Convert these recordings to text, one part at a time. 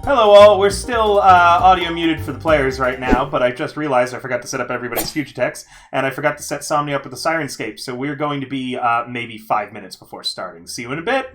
Hello all, we're still audio muted for the players right now, but I just realized I forgot to set up everybody's future text, and I forgot to set Somni up with the Sirenscape, so we're going to be maybe 5 minutes before starting. See you in a bit!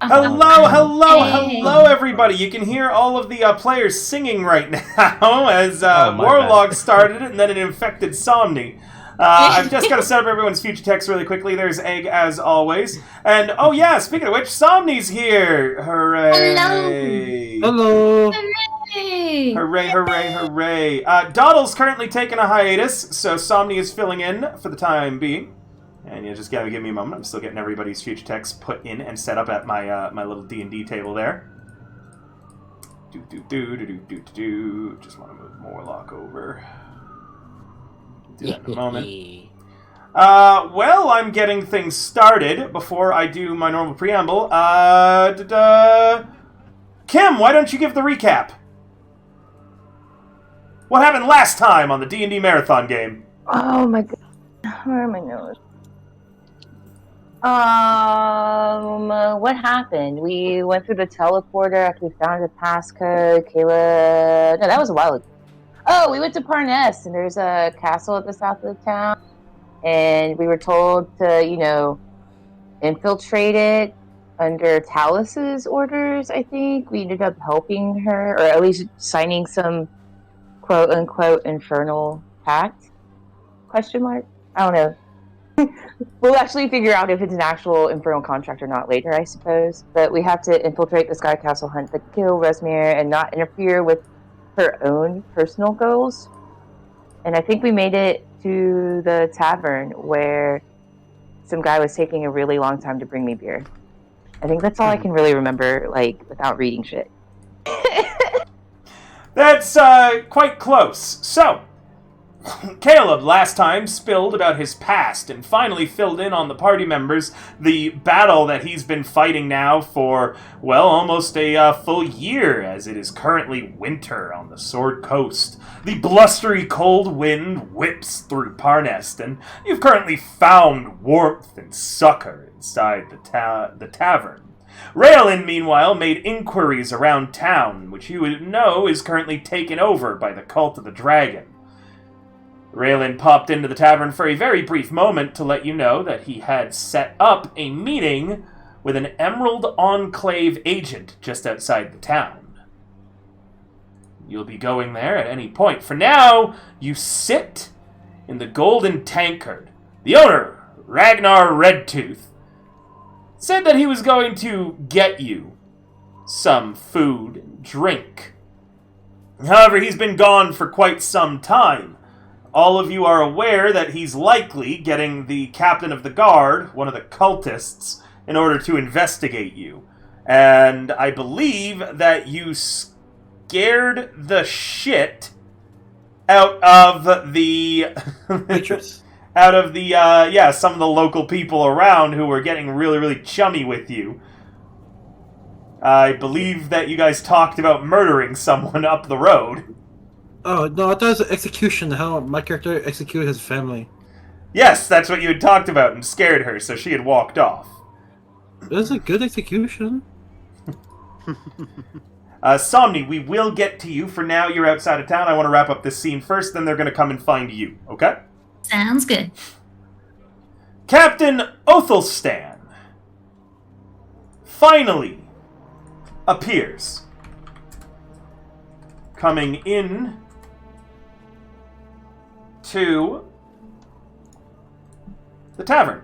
Hello, everybody. You can hear all of the players singing right now as Warlock started it and then it infected Somni. I've just got to set up everyone's future text really quickly. There's Egg, as always. And, oh yeah, speaking of which, Somni's here! Hooray! Hello! Hooray! Hooray, hooray, hooray. Doddle's currently taking a hiatus, so Somni is filling in for the time being. And you just gotta give me a moment. I'm still getting everybody's future text put in and set up at my my little D&D table there. Just want to move Morlock over. Do that in a moment. Well, I'm getting things started before I do my normal preamble. Kim, why don't you give the recap? What happened last time on the D&D Marathon game? Oh my god. Where are my notes? What happened? We went through the teleporter after we found the passcode. Kayla... No, that was a while ago. Oh, we went to Parness, and there's a castle at the south of the town. And we were told to, infiltrate it under Talus's orders, I think. We ended up helping her, or at least signing some quote-unquote infernal pact? Question mark? I don't know. We'll actually figure out if it's an actual infernal contract or not later, I suppose. But we have to infiltrate the Sky Castle, hunt the kill Resmir, and not interfere with her own personal goals. And I think we made it to the tavern where some guy was taking a really long time to bring me beer. I think that's all I can really remember, without reading shit. That's quite close. So, Caleb last time spilled about his past and finally filled in on the party members the battle that he's been fighting now for, well, almost a full year, as it is currently winter on the Sword Coast. The blustery cold wind whips through Parnest, and you've currently found warmth and succor inside the tavern. Raelin, meanwhile, made inquiries around town, which you would know is currently taken over by the Cult of the Dragon. Raelin popped into the tavern for a very brief moment to let you know that he had set up a meeting with an Emerald Enclave agent just outside the town. You'll be going there at any point. For now, you sit in the Golden Tankard. The owner, Ragnar Redtooth, said that he was going to get you some food and drink. However, he's been gone for quite some time. All of you are aware that he's likely getting the captain of the guard, one of the cultists, in order to investigate you. And I believe that you scared the shit out of the... out of the, some of the local people around who were getting really, really chummy with you. I believe that you guys talked about murdering someone up the road. Oh, no, I thought it was execution, how my character executed his family. Yes, that's what you had talked about and scared her, so she had walked off. It was a good execution. Somni, we will get to you. For now, you're outside of town. I want to wrap up this scene first, then they're going to come and find you, okay? Sounds good. Captain Othelstan finally appears. Coming in to the tavern.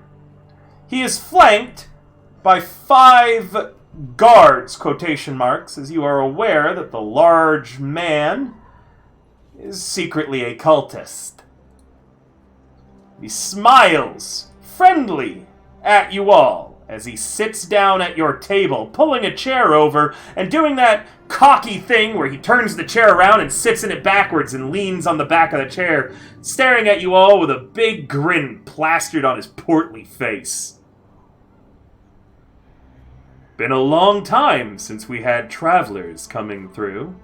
He is flanked by 5 guards, quotation marks, as you are aware that the large man is secretly a cultist. He smiles, friendly, at you all as he sits down at your table, pulling a chair over and doing that cocky thing where he turns the chair around and sits in it backwards and leans on the back of the chair, staring at you all with a big grin plastered on his portly face. Been a long time since we had travelers coming through.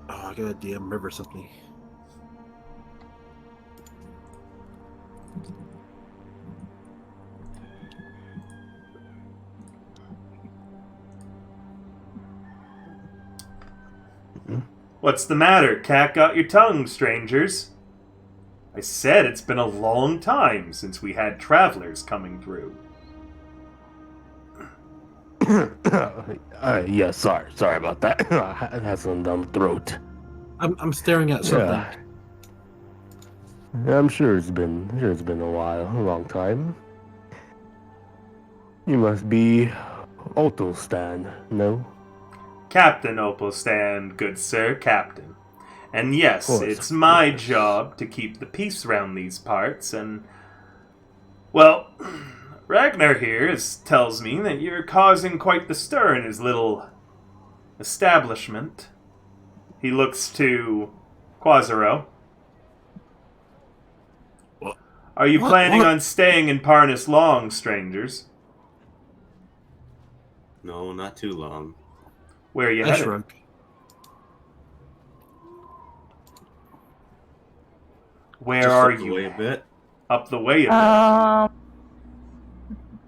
Oh, I gotta DM River something. What's the matter? Cat got your tongue, strangers? I said it's been a long time since we had travelers coming through. Yeah, sorry about that. I had some dumb throat. I'm staring at something. Yeah, I'm sure it's been a long time. You must be Otostan, no? Captain Opalstand, good sir, Captain. And yes, it's my job to keep the peace round these parts, and... Well, Ragnar here tells me that you're causing quite the stir in his little establishment. He looks to Quasaro. Are you planning on staying in Parnas long, strangers? No, not too long. Where are you I headed? shrug. Where Just are up the you? way a bit. Up the way a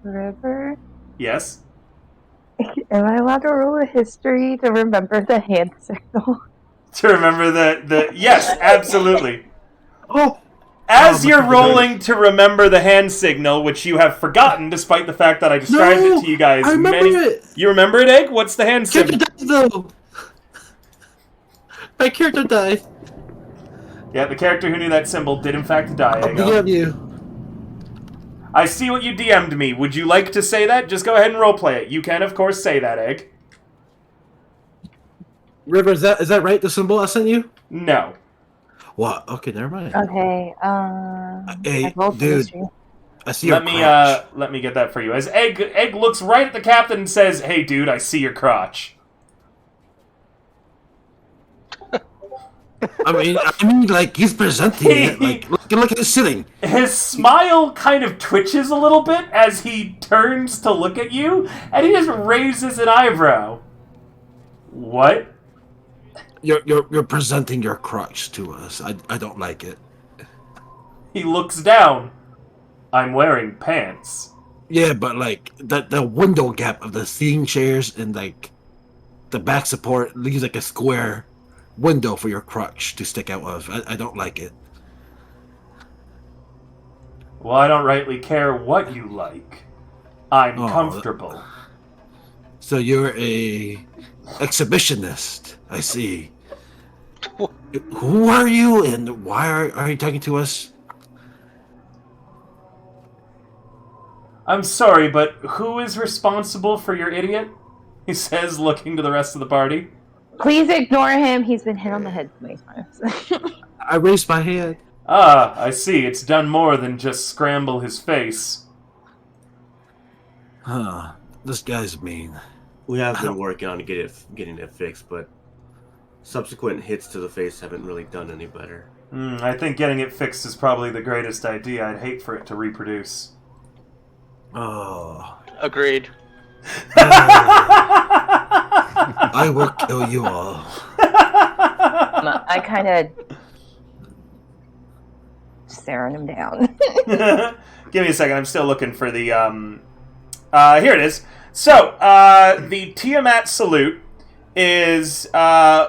bit. River? Yes? Am I allowed to roll a history to remember the hand signal? To remember the yes, absolutely. Oh! As you're rolling to remember the hand signal, which you have forgotten despite the fact that I described it to you guys I remember it! You remember it, Egg? What's the hand Character signal? died, though! My character died. Yeah, the character who knew that symbol did in fact die, I'll Egg. DM you. I see what you DM'd me. Would you like to say that? Just go ahead and roleplay it. You can, of course, say that, Egg. River, is that right? The symbol I sent you? No. What? Okay, never mind. Okay, Hey, I rolled dude. history. I see your Let me get that for you. As Egg looks right at the captain and says, "Hey, dude, I see your crotch." I mean, like he's presenting it. Like, look at his sitting. His smile kind of twitches a little bit as he turns to look at you, and he just raises an eyebrow. What? You're presenting your crotch to us. I don't like it. He looks down. I'm wearing pants. Yeah, but like the window gap of the seating chairs and like the back support leaves like a square window for your crotch to stick out of. I don't like it. Well, I don't rightly care what you like. I'm comfortable. So you're a exhibitionist. I see. Who are you, and why are you talking to us? I'm sorry, but who is responsible for your idiot? He says, looking to the rest of the party. Please ignore him. He's been hit on the head so many times. I raised my hand. Ah, I see. It's done more than just scramble his face. Huh. This guy's mean. We have been working on getting it fixed, but subsequent hits to the face haven't really done any better. I think getting it fixed is probably the greatest idea. I'd hate for it to reproduce. Oh. Agreed. I will kill you all. I kind of staring him down. Give me a second. I'm still looking for the... here it is. So, the Tiamat salute is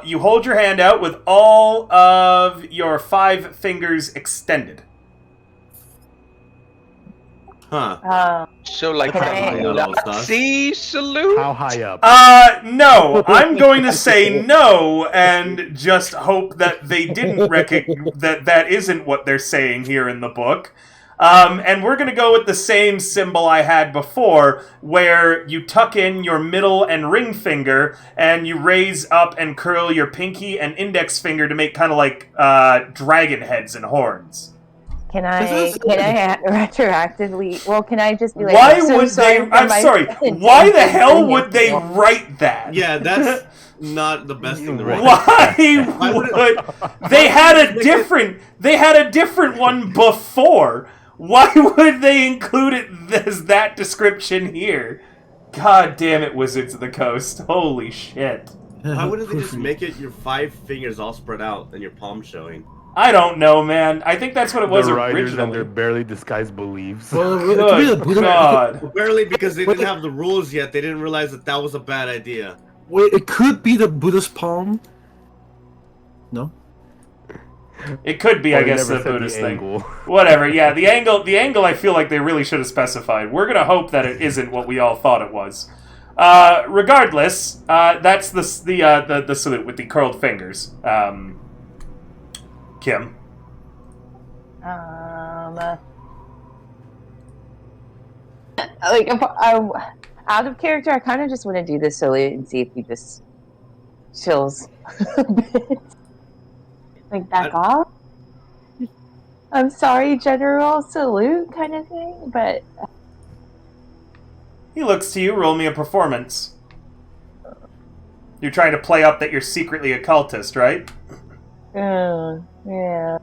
you hold your hand out with all of your 5 fingers extended. Huh. So like Okay. the Nazi salute? How high up? No. I'm going to say no and just hope that they didn't recognize that isn't what they're saying here in the book. And we're going to go with the same symbol I had before, where you tuck in your middle and ring finger, and you raise up and curl your pinky and index finger to make kind of like dragon heads and horns. Can I retroactively? Well, can I just be like? Why I'm so would sorry they? for I'm my sorry. sentence. Why the hell would they write that? Yeah, that's not the best thing to write. Why would they had a different one before? Why would they include it as that description here? God damn it, Wizards of the Coast. Holy shit. Why wouldn't they just make it your 5 fingers all spread out and your palm showing? I don't know, man. I think that's what it was The writers and their originally. barely disguised beliefs. Well, it could be the Good Buddha. God. Barely, because they didn't have the rules yet. They didn't realize that was a bad idea. Wait, it could be the Buddhist palm. No. It could be, Or I they guess, never the said Buddhist thing. angle. Whatever. Yeah, the angle. I feel like they really should have specified. We're gonna hope that it isn't what we all thought it was. Regardless, that's the salute with the curled fingers. Kim. Like, if I'm out of character, I kind of just want to do the salute and see if he just chills a bit. Like, back off. I'm sorry, General, salute kind of thing, but... He looks to you. Roll me a performance. You're trying to play up that you're secretly a cultist, right? Yeah.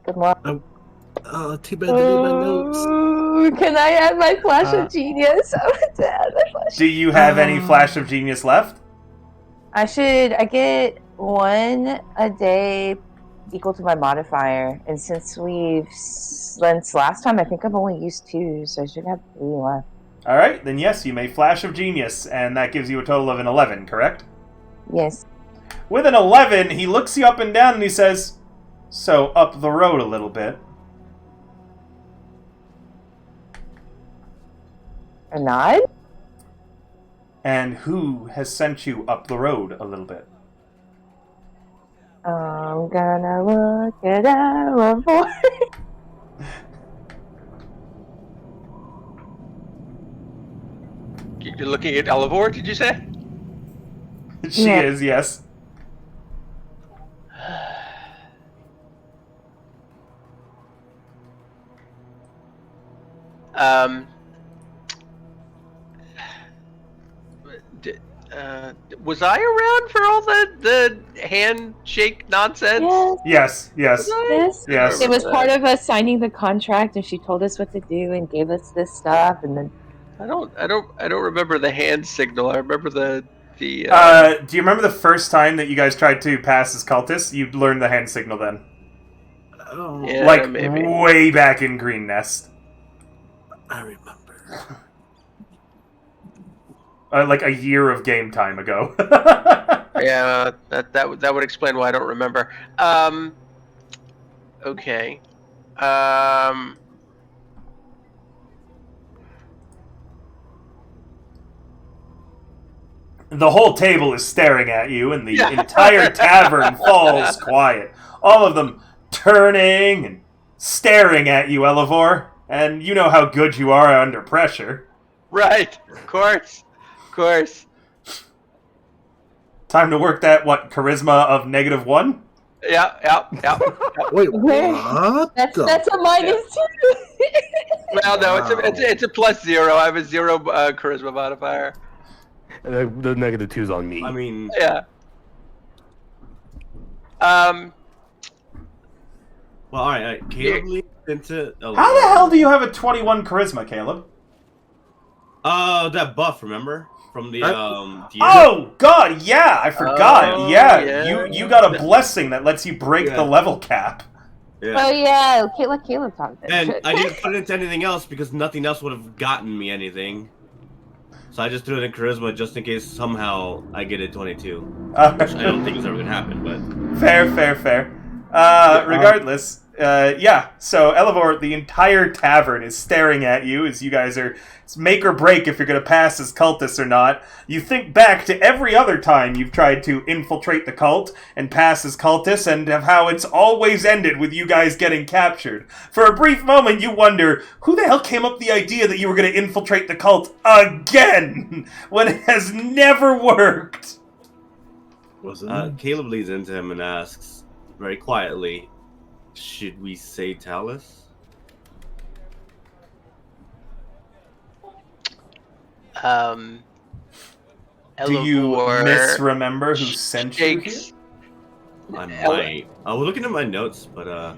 Good luck. Too bad to leave my notes. Can I add my flash of genius? I want to add my flash. Do you have any flash of genius left? I get 1 a day equal to my modifier, and since last time, I think I've only used 2, so I should have 3 left. All right, then yes, you may flash of genius, and that gives you a total of an 11, correct? Yes. With an 11, he looks you up and down and he says, "So up the road a little bit." A nod? And who has sent you up the road a little bit? I'm gonna look at our boy. You're looking at Elevor, did you say? She Yeah. is, yes. Was I around for all the handshake nonsense? Yes. Yes. Yes. It was part of us signing the contract, and she told us what to do and gave us this stuff, and then I don't remember the hand signal. I remember the. Do you remember the first time that you guys tried to pass as cultists? You learned the hand signal then. Oh, Yeah, Like, maybe. way back in Green Nest. I remember. Like a year of game time ago. Yeah, that would explain why I don't remember. Okay. The whole table is staring at you, and the entire tavern falls quiet. All of them turning and staring at you, Elevor. And you know how good you are under pressure. Right. Of course. Time to work that, charisma of -1? Yeah. Wait, Where? what? that's a -2. Well, no, it's a +0. I have a 0 charisma modifier. The -2's on me. I mean, Yeah. well, all right. Caleb leads into. How the hell do you have a 21 charisma, Caleb? That buff, remember? From the Oh God, yeah, I forgot. Oh, yeah, you got a blessing that lets you break the level cap. Yeah. Oh yeah, Caleb talked that And shit. I didn't put it into anything else because nothing else would have gotten me anything. So I just threw it in charisma just in case somehow I get a 22. Which I don't think is ever gonna happen, but Fair. Regardless, so Elevor, the entire tavern is staring at you as you guys are. It's make or break if you're going to pass as cultists or not. You think back to every other time you've tried to infiltrate the cult and pass as cultists, and of how it's always ended with you guys getting captured. For a brief moment, you wonder, who the hell came up with the idea that you were going to infiltrate the cult again, when it has never worked? Caleb leads into him and asks, very quietly, "Should we say Talus?" Do you Elevor misremember who sent you here? shakes. I might. I was looking at my notes, but I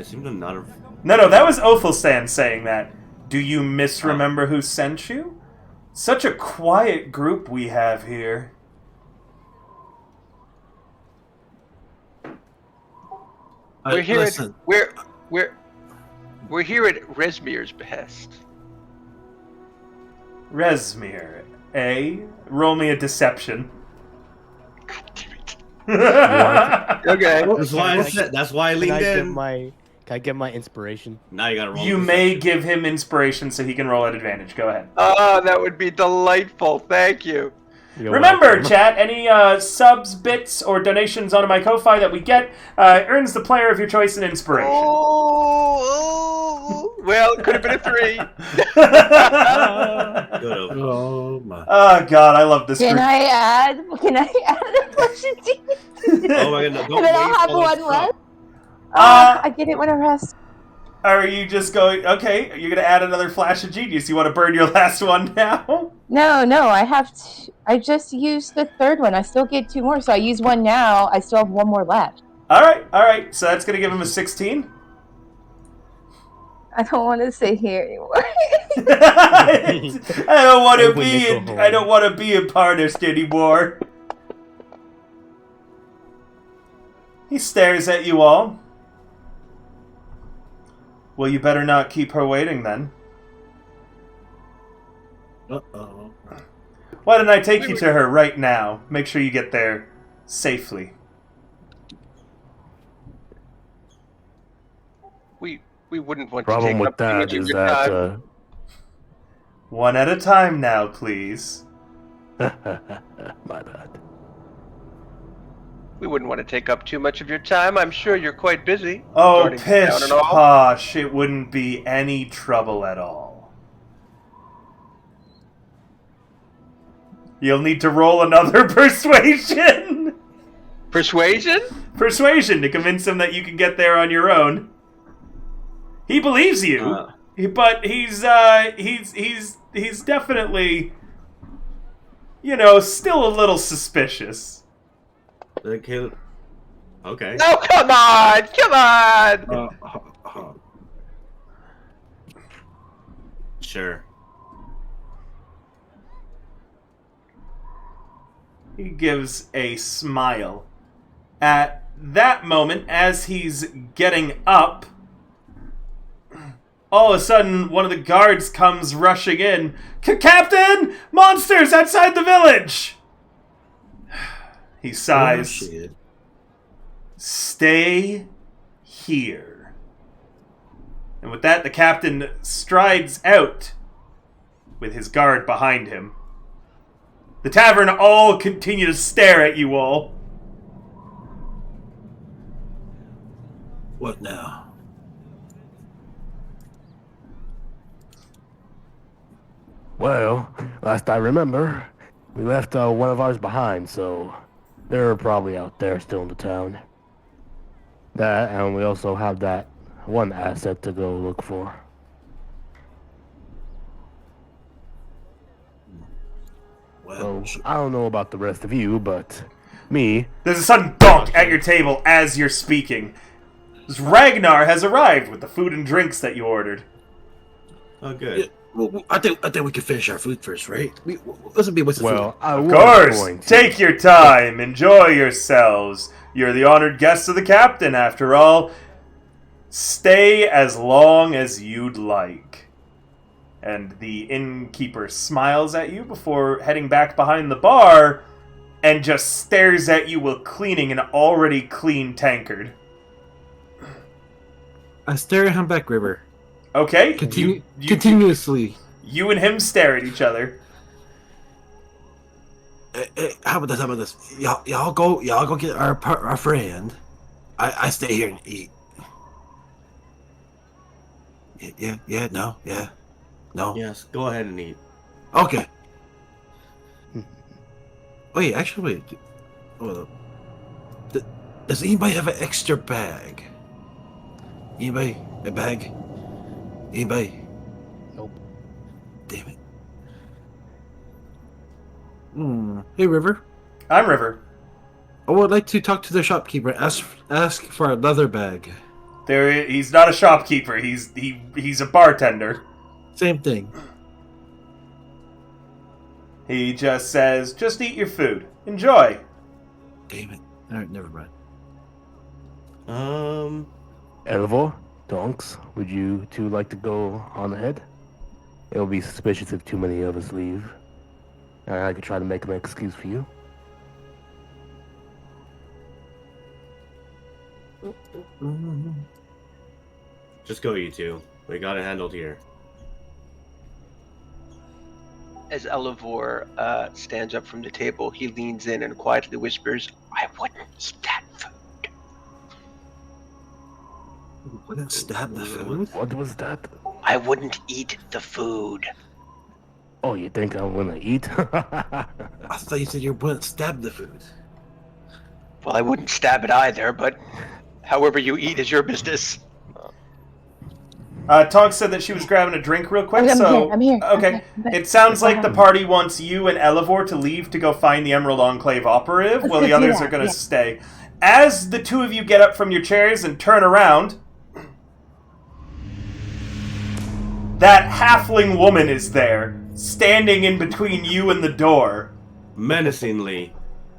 seem to not have. No, that was Othelstan saying that. Do you misremember who sent you? Such a quiet group we have here. We're here. Listen. We're here at Resmir's behest. Resmir, eh? Roll me a deception. God damn it! Okay. That's why I Can leaned I get in. can I get my inspiration? Now you gotta roll. You may give him inspiration so he can roll at advantage. Go ahead. Oh, that would be delightful. Thank you. You're Remember, welcome. chat, any subs, bits, or donations onto my Ko-Fi that we get earns the player of your choice an inspiration. Oh, well, it could have been a 3. Good over. Oh my. Oh, God, I love this Can group. I add a flesh and tea? Oh my god, no, don't And then I'll waste have all that one stuff. left. Uh, I get it when I rest. Are you just going, okay, you're going to add another flash of genius. You want to burn your last one now? No, I just used the third one. I still get 2 more, so I use one now. I still have 1 more left. All right. So that's going to give him a 16. I don't want to sit here anymore. I don't want to When be. you go home. I don't want to be a partist anymore. He stares at you all. Well, you better not keep her waiting then. Uh-oh. Why don't I take you to her right now? Make sure you get there safely. We wouldn't want Problem to take with up too that much of is your that time. One at a time now, please. my bad. We wouldn't want to take up too much of your time. I'm sure you're quite busy. Oh, Starting down pish and all. posh. It wouldn't be any trouble at all. You'll need to roll another persuasion. Persuasion? Persuasion to convince him that you can get there on your own. He believes you, but he's definitely, still a little suspicious. Okay. No, come on! Sure. He gives a smile. At that moment, as he's getting up, all of a sudden, one of the guards comes rushing in. Captain! Monsters outside the village! He sighs. Oh, shit. Stay here. And with that, the captain strides out with his guard behind him. The tavern all continue to stare at you all. What now? Well, last I remember, we left one of ours behind, so they're probably out there still in the town. That, and we also have that one asset to go look for. Well, So, I don't know about the rest of you, but me, There's a sudden donk at your table as you're speaking. Ragnar has arrived with the food and drinks that you ordered. Oh, good. well, I think we can finish our food first, right? Let's be what's the well, I Of was course! going to. Take your time, enjoy yourselves. You're the honored guests of the captain, after all. Stay as long as you'd like. And the innkeeper smiles at you before heading back behind the bar and just stares at you while cleaning an already clean tankard. I stare at him back, River. Okay? Continuously. You and him stare at each other. How about this? Y'all go get our friend. I stay here and eat. No. Yes, go ahead and eat. Okay. Wait, actually, wait. Hold up. Does anybody have an extra bag? Anybody? A bag? Anybody? Nope. Damn it. Hey, River. I'm River. I would like to talk to the shopkeeper. Ask for a leather bag. He's not a shopkeeper. He's a bartender. Same thing. He just says, just eat your food. Enjoy. Damn it. Alright, never mind. Elvo, Donks, would you two like to go on ahead? It will be suspicious if too many of us leave. And I could try to make an excuse for you. Just go, you two. We got it handled here. As Elevor stands up from the table, he leans in and quietly whispers, "I wouldn't eat that food." Wouldn't stab the food? What was that? I wouldn't eat the food. Oh, you think I'm gonna eat? I thought you said you wouldn't stab the food. Well, I wouldn't stab it either, but however you eat is your business. Tonks said that she was grabbing a drink real quick, I'm here. Okay. It sounds like the party wants you and Elevor to leave to go find the Emerald Enclave operative, while the others are going to stay. As the two of you get up from your chairs and turn around, that halfling woman is there, standing in between you and the door. Menacingly.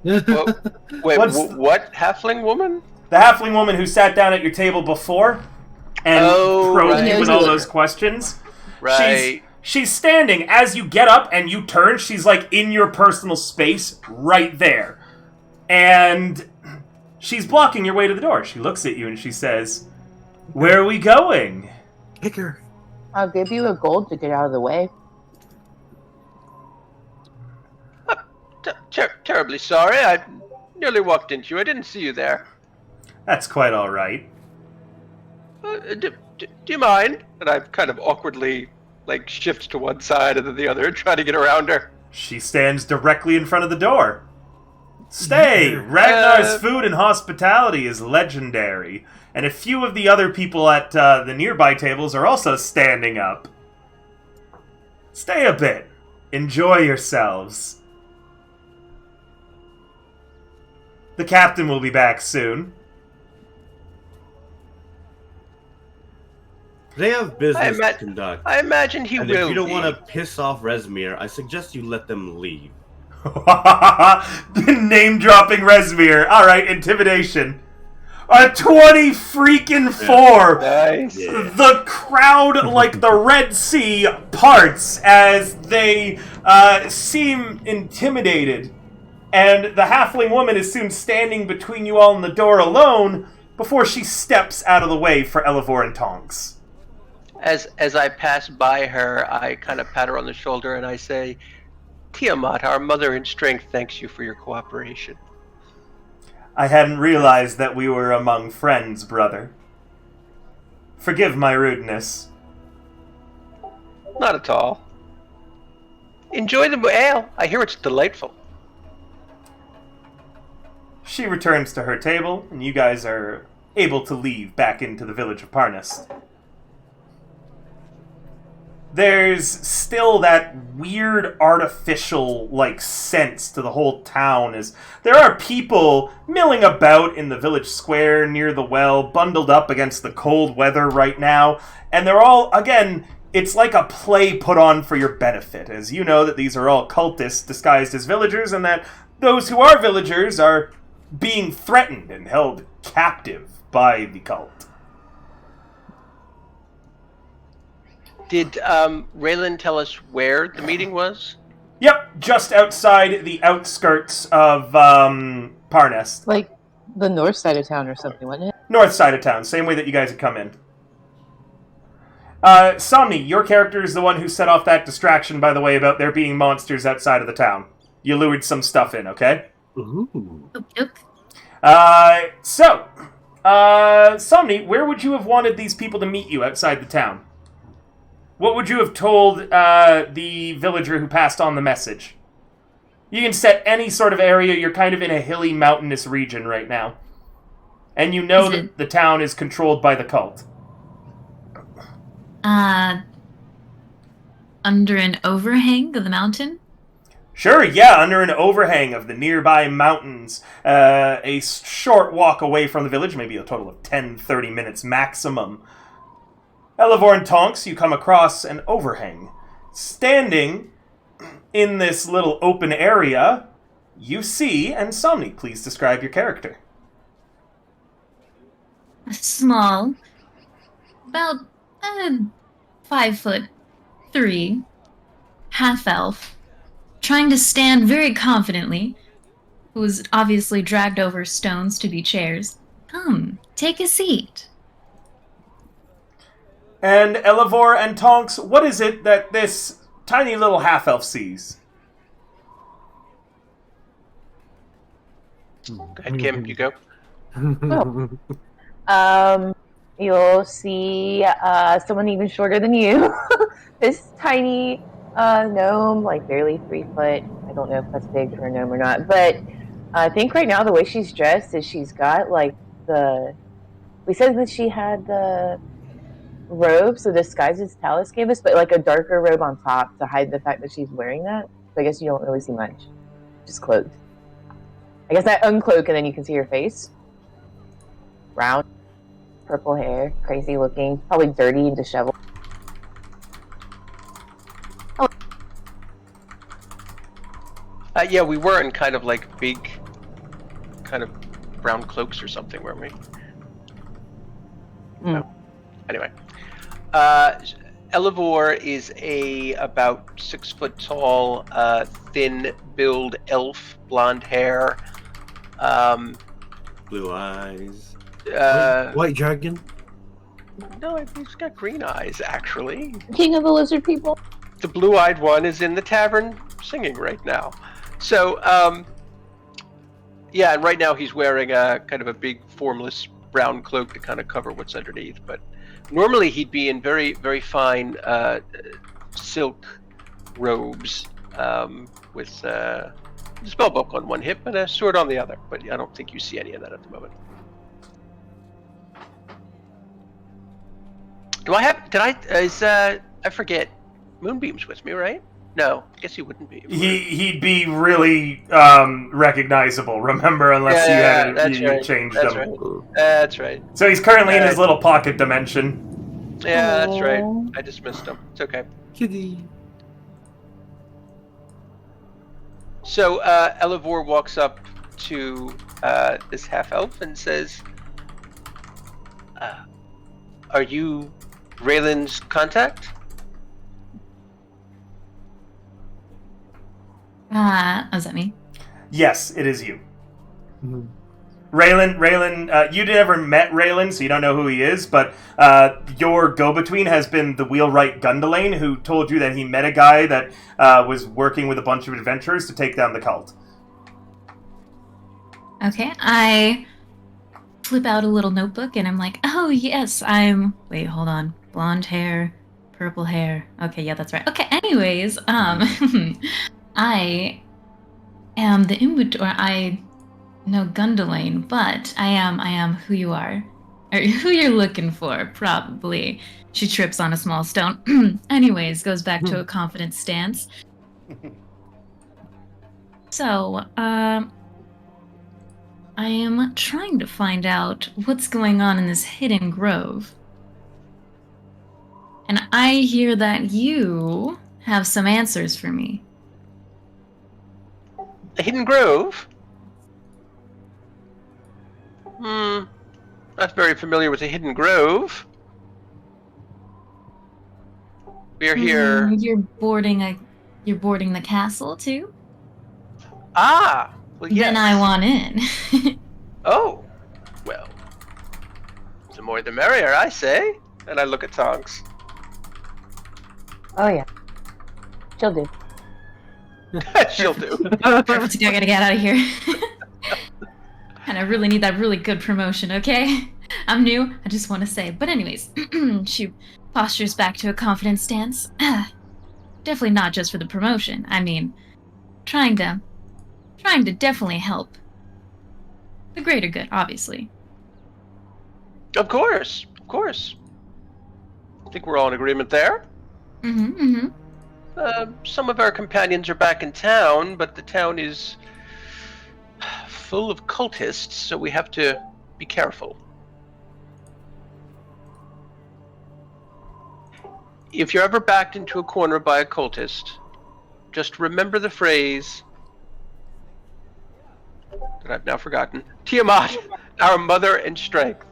Wait, what halfling woman? The halfling woman who sat down at your table before and probed you with all those questions. Right. She's standing as you get up and you turn. She's like in your personal space right there. And she's blocking your way to the door. She looks at you and she says, "Where are we going?" Kick her. I'll give you a gold to get out of the way. Terribly sorry. I nearly walked into you. I didn't see you there. That's quite all right. Do you mind? And I kind of awkwardly, shift to one side and then the other and try to get around her. She stands directly in front of the door. "Stay! Ragnar's food and hospitality is legendary. And a few of the other people at the nearby tables are also standing up. Stay a bit. Enjoy yourselves. The captain will be back soon." They have business to conduct. I imagine he and will. if you don't want to piss off Resmir, I suggest you let them leave. Name-dropping Resmir. Alright, intimidation. A 20 freaking 4! Nice. The crowd, like the Red Sea, parts as they seem intimidated. And the halfling woman is soon standing between you all and the door alone before she steps out of the way for Elevor and Tonks. As I pass by her, I kind of pat her on the shoulder and I say, "Tiamat, our mother in strength, thanks you for your cooperation." I hadn't realized that we were among friends, brother. Forgive my rudeness. Not at all. Enjoy the ale. I hear it's delightful. She returns to her table, and you guys are able to leave back into the village of Parnas. There's still that weird artificial, sense to the whole town as there are people milling about in the village square near the well, bundled up against the cold weather right now, and they're all, again, it's like a play put on for your benefit, as you know that these are all cultists disguised as villagers, and that those who are villagers are being threatened and held captive by the cult. Did Raylan tell us where the meeting was? Yep, just outside the outskirts of Parnas. Like the north side of town or something, wasn't it? North side of town, same way that you guys had come in. Somni, your character is the one who set off that distraction, by the way, about there being monsters outside of the town. You lured some stuff in, okay? Ooh. Oop. Somni, where would you have wanted these people to meet you outside the town? What would you have told the villager who passed on the message? You can set any sort of area. You're kind of in a hilly, mountainous region right now. And you know that the town is controlled by the cult. Under an overhang of the mountain? Sure, yeah, under an overhang of the nearby mountains. A short walk away from the village, maybe a total of 10-30 minutes maximum. Elevor and Tonks, you come across an overhang. Standing in this little open area, you see, and Somni, please describe your character. Small. About 5'3", half-elf, trying to stand very confidently, who was obviously dragged over stones to be chairs. Come, Take a seat. And Elevor and Tonks, what is it that this tiny little half-elf sees? Go ahead, Kim. You go. You'll see someone even shorter than you. This tiny gnome, like barely 3 foot. I don't know if that's big for a gnome or not, but I think right now the way she's dressed is she's got like we said that she had the robe, so disguises Talus gave us, but like a darker robe on top to hide the fact that she's wearing that. So I guess you don't really see much. Just cloaked. I guess I uncloak and then you can see her face. Round, purple hair, crazy looking, probably dirty and disheveled. Yeah, we were in kind of like big, kind of brown cloaks or something, weren't we? No. Anyway, Elevor is a about 6 foot tall, thin build elf, blonde hair, Blue eyes. White dragon. No, he's got green eyes actually. King of the lizard people. The blue-eyed one is in the tavern singing right now. So, yeah, and right now he's wearing a kind of a big formless brown cloak to kind of cover what's underneath. But normally he'd be in very, very fine silk robes with a spellbook on one hip and a sword on the other. But I don't think you see any of that at the moment. I forget. Moonbeam's with me, right? No, I guess he wouldn't be. He'd be really recognizable, remember, unless you changed that's him. Right. That's right. So he's currently in his little pocket dimension. Yeah, that's right. I dismissed him. It's okay. Kitty. So Elevor walks up to this half-elf and says, are you Raylan's contact? Is that me? Yes, it is you. Raylan, you never met Raylan, so you don't know who he is, but your go-between has been the wheelwright Gundalane, who told you that he met a guy that was working with a bunch of adventurers to take down the cult. Okay, I flip out a little notebook and I'm like, oh yes, wait, hold on. Blonde hair, purple hair. Okay, yeah, that's right. Okay, anyways, I am the I know Gundalane, but I am who you are. Or who you're looking for, probably. She trips on a small stone. Anyways, goes back to a confident stance. So, I am trying to find out what's going on in this hidden grove. And I hear that you have some answers for me. The Hidden Grove? Not very familiar with the Hidden Grove. We are here. You're boarding the castle too? Ah, well, yes. Then I want in. Oh, well, the more the merrier, I say. And I look at Tonks. Oh yeah, she'll do. She'll do. Perfect. I gotta get out of here. And I really need that really good promotion, okay? I'm new, I just want to say. But anyways, she postures back to a confident stance. Definitely not just for the promotion. I mean, trying to definitely help the greater good, obviously. Of course. I think we're all in agreement there. Some of our companions are back in town, but the town is full of cultists, so we have to be careful. If you're ever backed into a corner by a cultist, just remember the phrase that I've now forgotten. Tiamat, our mother and strength.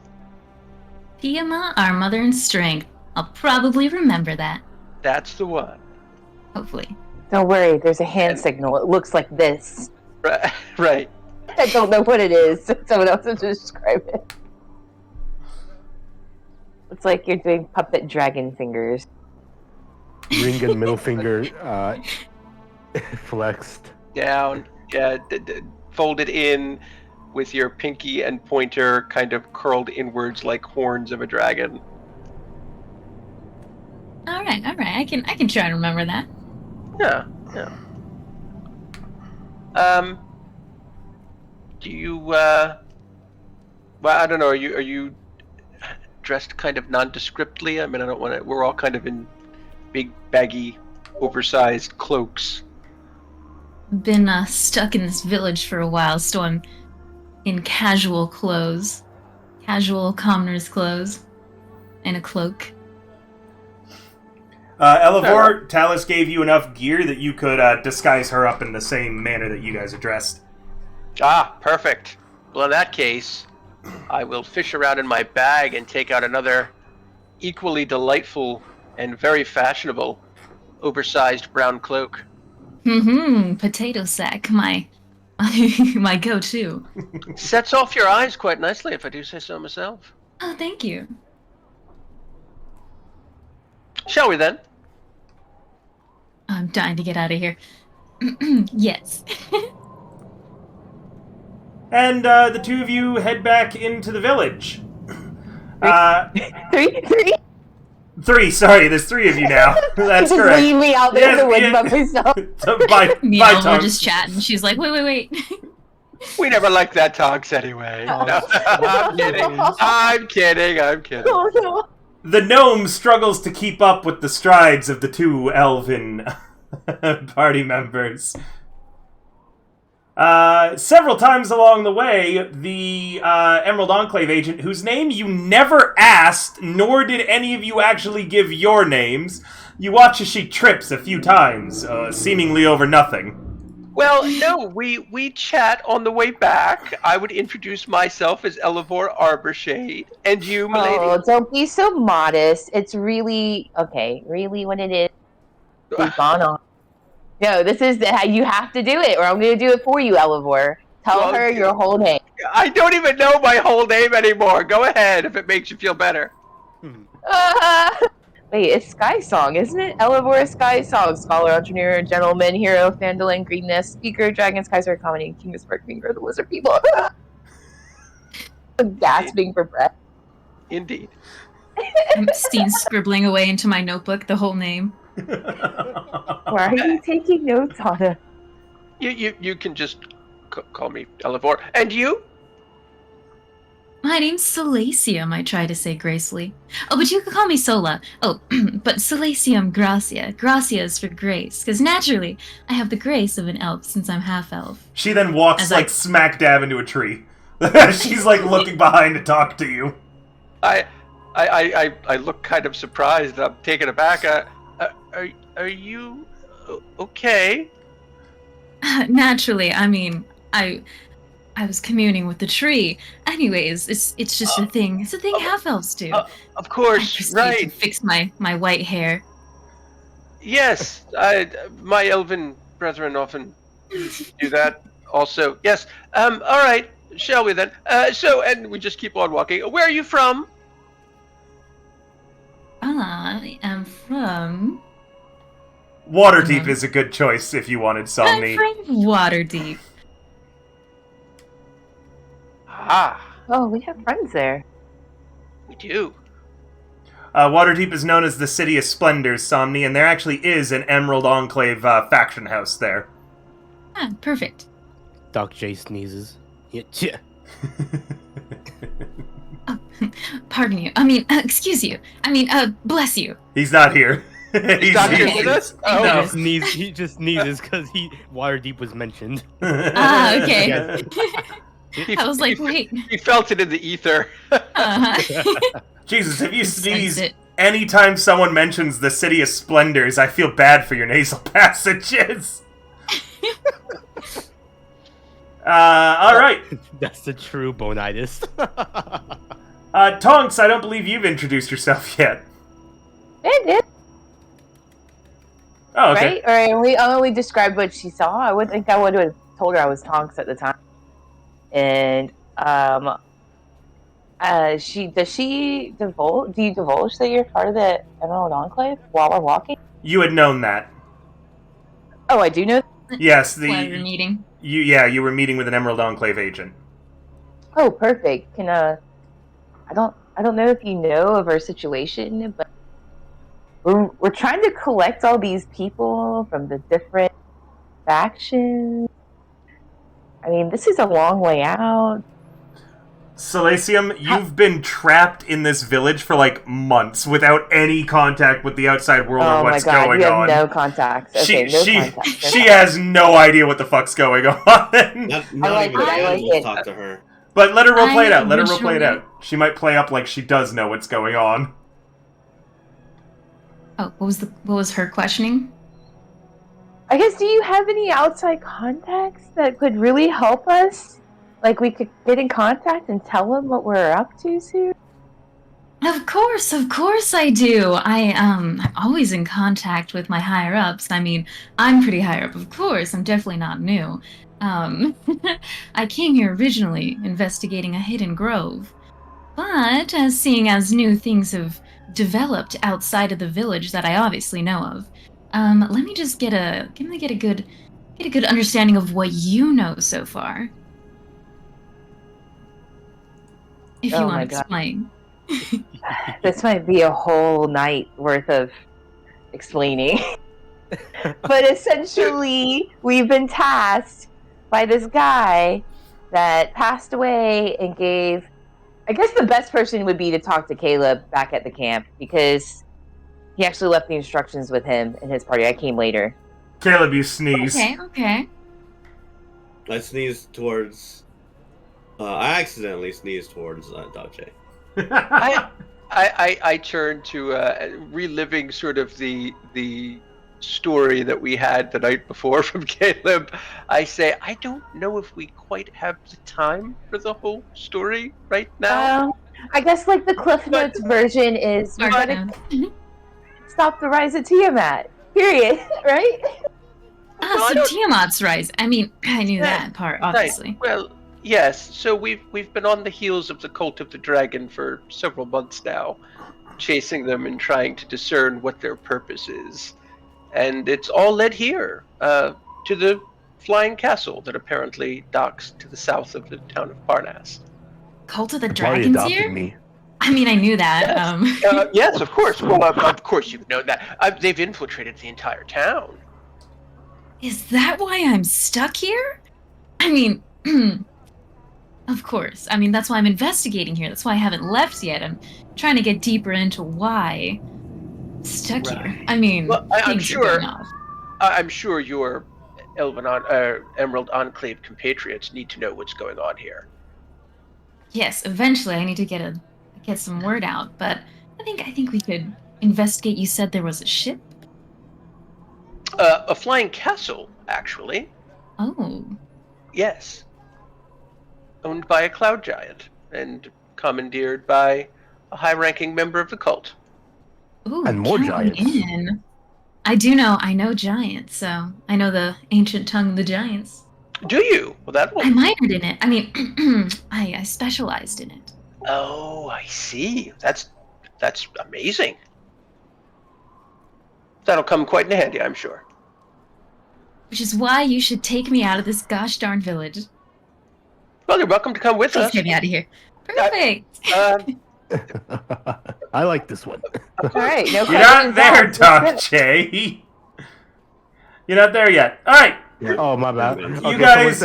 Tiamat, our mother and strength. I'll probably remember that. That's the one. Hopefully. Don't worry, there's a hand signal. It looks like this. Right. I don't know what it is. Someone else will describe it. It's like you're doing puppet dragon fingers. Ring and middle finger flexed. Down, yeah, folded in with your pinky and pointer kind of curled inwards like horns of a dragon. All right. I can try to remember that. Yeah. Do you well, I don't know, are you dressed kind of nondescriptly? I mean, I don't want to, we're all kind of in big baggy oversized cloaks. Been stuck in this village for a while, so I'm in casual clothes. Casual commoner's clothes. And a cloak. Elevor, Talus gave you enough gear that you could disguise her up in the same manner that you guys are dressed. Ah, perfect. Well, in that case, I will fish around in my bag and take out another equally delightful and very fashionable oversized brown cloak. Potato sack, my my go-to. Sets off your eyes quite nicely, if I do say so myself. Oh, thank you. Shall we then? I'm dying to get out of here. Yes. And the two of you head back into the village. Three? Three, sorry, there's three of you now. That's Just correct. leave me out there in the woods by myself. Bye, Yeah, we're Tonks. just chatting. She's like, wait. We never liked that Tonks anyway. No, I'm kidding. Oh, no. The gnome struggles to keep up with the strides of the two elven party members. Several times along the way, the Emerald Enclave agent, whose name you never asked, nor did any of you actually give your names, you watch as she trips a few times, seemingly over nothing. Well, no, we chat on the way back. I would introduce myself as Elevor Arborshade, and you, milady. Oh, don't be so modest. It's really really what it is. Keep on. No, this is you have to do it, or I'm going to do it for you, Elevor. Tell her your whole name. I don't even know my whole name anymore. Go ahead if it makes you feel better. Wait, it's Sky Song, isn't it? Elevor Sky Song, scholar, entrepreneur, gentleman, hero, Fandolin, greenness, speaker, dragons, Kaiser, comedy, king of spark, finger, the lizard people. Gasping for breath. Indeed. I'm scribbling away into my notebook the whole name. Why are you taking notes on it? You can just call me Elevor. And you? My name's Salacium, I try to say gracefully. Oh, but you can call me Sola. Oh, but Salacium Gracia. Gracia is for grace, because naturally, I have the grace of an elf since I'm half-elf. She then walks As smack dab into a tree. She's looking behind to talk to you. I look kind of surprised. I'm taken aback. Are you okay? Naturally, I mean, I was communing with the tree. Anyways, it's just a thing. It's a thing half-elves do. Of course, I proceed right. to fix my white hair. Yes, my elven brethren often do that also. Yes. All right. Shall we then? And we just keep on walking. Where are you from? I am from... Waterdeep is a good choice if you wanted I'm Somni. from Waterdeep. Ah, Oh, we have friends there. we do. Waterdeep is known as the City of Splendors, Somni, and there actually is an Emerald Enclave faction house there. Ah, perfect. Doc J sneezes. Yeah. Pardon you. I mean, excuse you. I mean, bless you. He's not here. He's not here with us? Oh, No. He just sneezes because Waterdeep was mentioned. Ah, okay. Yeah. I was like, wait. He felt it in the ether. Jesus, if you Sensed sneeze it. anytime someone mentions the City of Splendors, I feel bad for your nasal passages. Alright. That's the true bonitis. Tonks, I don't believe you've introduced yourself yet. It did, Oh, okay. right? Or we only described what she saw. I would think I would have told her I was Tonks at the time. And does she divulge? Do you divulge that you're part of the Emerald Enclave while we're walking? You had known that. Oh, I do know. Yes, Why we're meeting. you were meeting with an Emerald Enclave agent. Oh, perfect. I don't know if you know of our situation, but we're trying to collect all these people from the different factions. I mean, this is a long way out. Silasium, you've been trapped in this village for like months without any contact with the outside world or what's Oh my god, going you have on. no contacts. Okay, contacts. She has no idea what the fuck's going on. Not like even it, I like animals it. talk to her. But let her role play it out. Let her role play it usually- out. She might play up like she does know what's going on. Oh, what was her questioning? I guess, do you have any outside contacts that could really help us? Like, we could get in contact and tell them what we're up to soon? Of course I do. I'm always in contact with my higher ups. I mean, I'm pretty higher up, of course. I'm definitely not new. I came here originally investigating a hidden grove. But seeing as new things have developed outside of the village that I obviously know of, let me just get a good understanding of what you know so far. If you Oh want my to God. explain. This might be a whole night worth of explaining. But essentially, we've been tasked by this guy that passed away and gave. I guess the best person would be to talk to Caleb back at the camp because he actually left the instructions with him and his party. I came later. Caleb, you sneeze. Okay. I sneezed towards. I accidentally sneezed towards Dache. I turn to reliving sort of the story that we had the night before from Caleb. I say, I don't know if we quite have the time for the whole story right now. I guess like the Cliff Notes version is we gotta stop the rise of Tiamat. Period. Right? So Tiamat's rise. I mean, I knew that part, obviously. Right. Well, yes. So we've been on the heels of the Cult of the Dragon for several months now, chasing them and trying to discern what their purpose is. And it's all led here, to the flying castle that apparently docks to the south of the town of Parnas. Cult of the It's already Dragons adopted here? me. I mean, I knew that. Yes, yes, of course. Well, of course you've known that. They've infiltrated the entire town. Is that why I'm stuck here? I mean, of course. I mean, that's why I'm investigating here. That's why I haven't left yet. I'm trying to get deeper into why I'm stuck here. I mean, Well, I'm things are sure. going off. I'm sure your Emerald Enclave compatriots need to know what's going on here. Yes, eventually I need to get some word out, but I think we could investigate. You said there was a ship? A flying castle, actually. Oh. Yes. Owned by a cloud giant and commandeered by a high-ranking member of the cult. Ooh, And more count me giants. in. I know giants, so I know the ancient tongue of the giants. Do you? Well, that I one. minored in it. I mean, I specialized in it. Oh, I see. That's amazing. That'll come quite in handy, I'm sure. Which is why you should take me out of this gosh darn village. Well, you're welcome to come with Please us. get me out of here. Perfect. I like this one. All right. No You're not questions there, asked. Doc J. You're not there yet. All right. Oh, my bad. You Okay, guys-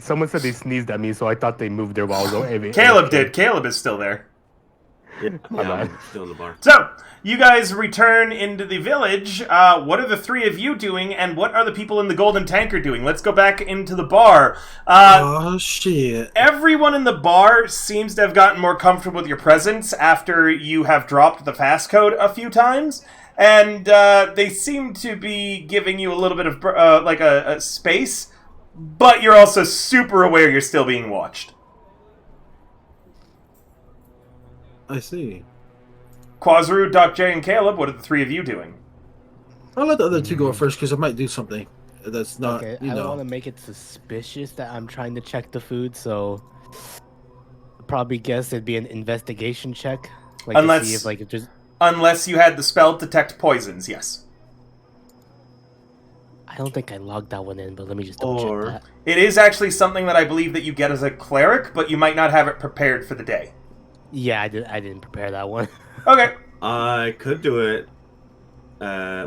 someone said they sneezed at me, so I thought they moved there while I was over. Caleb did. Caleb is still there. My bad. I'm still in the bar. So, you guys return into the village. What are the three of you doing, and what are the people in the Golden Tanker doing? Let's go back into the bar. Oh shit! Everyone in the bar seems to have gotten more comfortable with your presence after you have dropped the fast code a few times, and they seem to be giving you a little bit of like a space, but you're also super aware you're still being watched. I see. Quazru, Doc J, and Caleb, what are the three of you doing? I'll let the other two go first because I might do something that's not, Okay, you I don't know. want to make it suspicious that I'm trying to check the food, so probably guess it'd be an investigation check, like to see if like it just. Unless you had the spell detect poisons, yes. I don't think I logged that one in, but let me just double check that. It is actually something that I believe that you get as a cleric, but you might not have it prepared for the day. Yeah, I didn't prepare that one. Okay. I could do it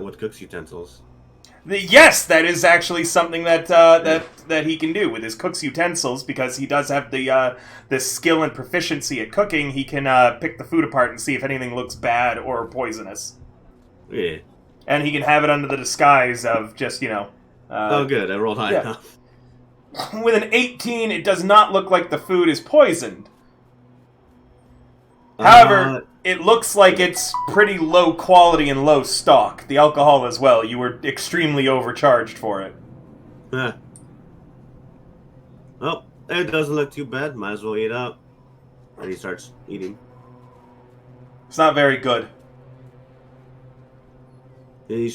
with cook's utensils. Yes, that is actually something that that he can do with his cook's utensils, because he does have the skill and proficiency at cooking. He can pick the food apart and see if anything looks bad or poisonous. Yeah. And he can have it under the disguise of just, oh, good. I rolled high enough. With an 18, it does not look like the food is poisoned. However, it looks like it's pretty low quality and low stock. The alcohol as well. You were extremely overcharged for it. Yeah. Well, it doesn't look too bad. Might as well eat up. And he starts eating. It's not very good. He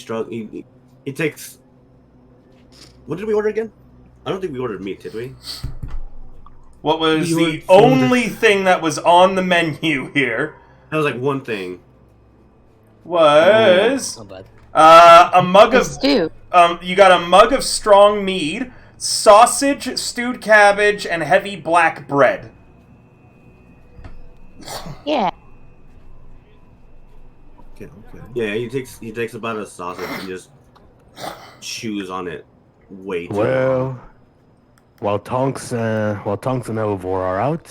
takes... What did we order again? I don't think we ordered meat, did we? What was the only thing that was on the menu here? That was like one thing. Was a mug of stew. You got a mug of strong mead, sausage, stewed cabbage, and heavy black bread. Yeah. Okay. Yeah, he takes about a sausage and just chews on it way too long. Well, while Tonks and Elvor are out,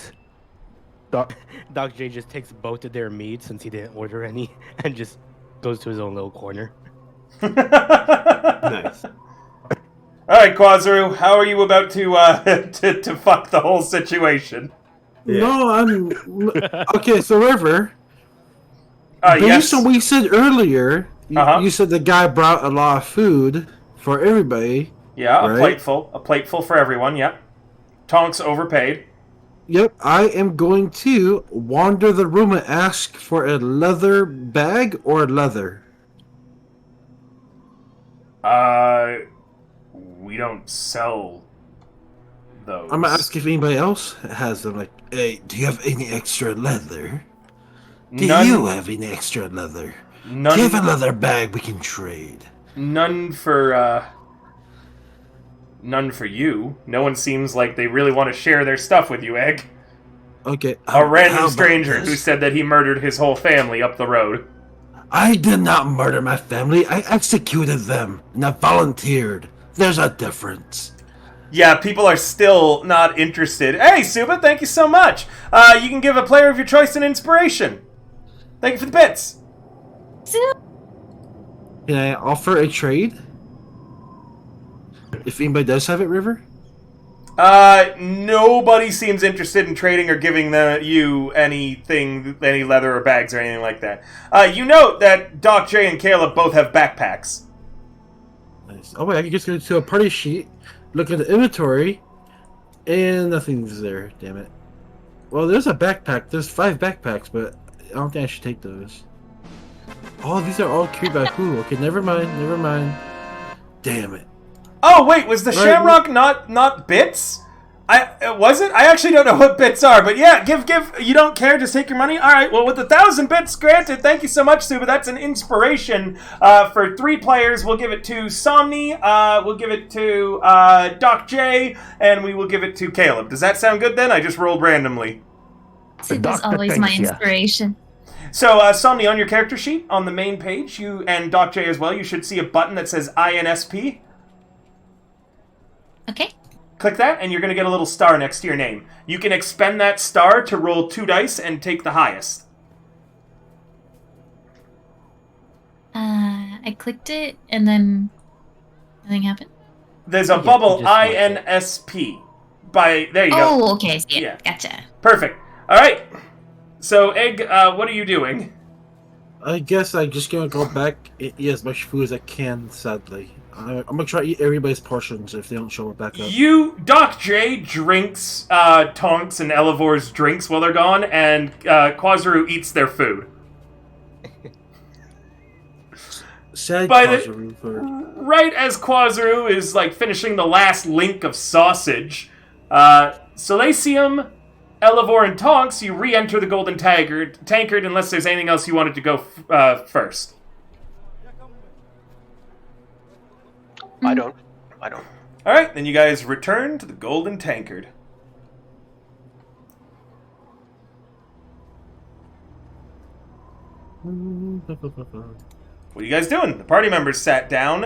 Doc J just takes both of their meat since he didn't order any and just goes to his own little corner. Nice. All right, Quazaru, how are you about to fuck the whole situation? Yeah. No, I'm okay. So River, Yes. based on what you said earlier, you said the guy brought a lot of food for everybody. Yeah, right? a plateful for everyone. Yep. Tonks overpaid. Yep, I am going to wander the room and ask for a leather bag or leather. We don't sell those. I'm gonna ask if anybody else has them. Like, hey, do you have any extra leather? Do you have any extra leather? None. Do you have a leather bag we can trade? None for you. No one seems like they really want to share their stuff with you, Egg. Okay. A random how stranger about who this? said that he murdered his whole family up the road. I did not murder my family. I executed them, and I volunteered. There's a difference. Yeah, people are still not interested. Hey, Suba, thank you so much. You can give a player of your choice an inspiration. Thank you for the bits. Can I offer a trade? If anybody does have it, River? Nobody seems interested in trading or giving you anything, any leather or bags or anything like that. You note that Doc J and Caleb both have backpacks. Nice. Oh wait, I can just go to a party sheet, look at the inventory, and nothing's there. Damn it. Well, there's a backpack. There's 5 backpacks, but I don't think I should take those. Oh, these are all carried by who? Okay, never mind. Damn it. Oh wait, was the shamrock not bits? Was it? I actually don't know what bits are, but yeah, give. You don't care? Just take your money. All right. Well, with 1,000 bits granted, thank you so much, Suba. That's an inspiration for 3 players. We'll give it to Somni. We'll give it to Doc J, and we will give it to Caleb. Does that sound good? Then I just rolled randomly. Suba's always my inspiration. So, Somni, on your character sheet on the main page, you and Doc J as well, you should see a button that says INSP. Okay. Click that, and you're going to get a little star next to your name. You can expend that star to roll 2 dice and take the highest. I clicked it, and then nothing happened. There's a bubble INSP. There you go. Oh, okay. Yeah, gotcha. Perfect. All right. So, Egg, what are you doing? I guess I'm just gonna go back, eat as much food as I can, sadly. I'm gonna try to eat everybody's portions if they don't show up back up. Doc J drinks Tonks and Elivor's drinks while they're gone, and Quazaru eats their food. Sad Quazaru. Right as Quazaru is like finishing the last link of sausage, so they see him, Elevor and Tonks, you re-enter the Golden Tankard unless there's anything else you wanted to go first. I don't. Alright, then you guys return to the Golden Tankard. What are you guys doing? The party members sat down.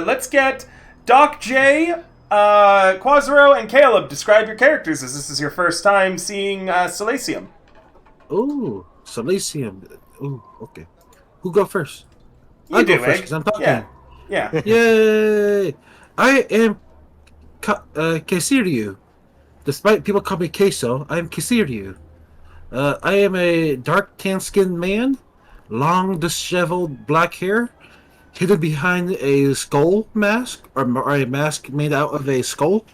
Let's get Doc J, Quasaro, and Caleb. Describe your characters as this is your first time seeing Silesium. Ooh, Silesium. Ooh, okay. Who go first? You I do, go first Egg. because I'm talking. Yeah. Yay! I am Kesiryu. Despite people call me Queso, I am Kesiryu. I am a dark tan-skinned man, long disheveled black hair, hidden behind a skull mask, or a mask made out of a skull.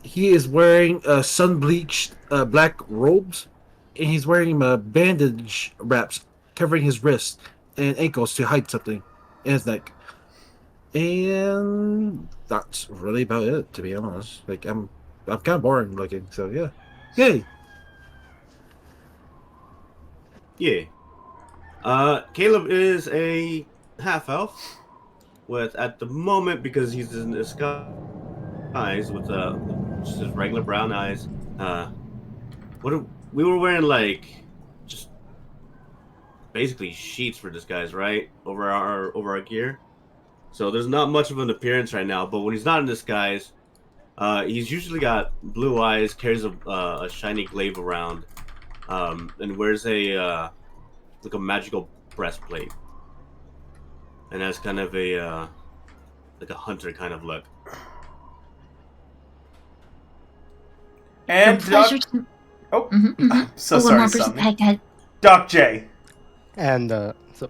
He is wearing sun-bleached black robes, and he's wearing bandage wraps covering his wrists and ankles to hide something in his neck. And that's really about it, to be honest. Like I'm kind of boring looking, so yeah. Yay! Yeah. Caleb is a half-elf with, at the moment, because he's in disguise with just his regular brown eyes. We were wearing like just basically sheets for disguise, right? Over our gear. So there's not much of an appearance right now, but when he's not in disguise, he's usually got blue eyes, carries a shiny glaive around, and wears a like a magical breastplate, and has kind of a like a hunter kind of look. And Doc... Oh, so sorry, Somni. Doc J. And so,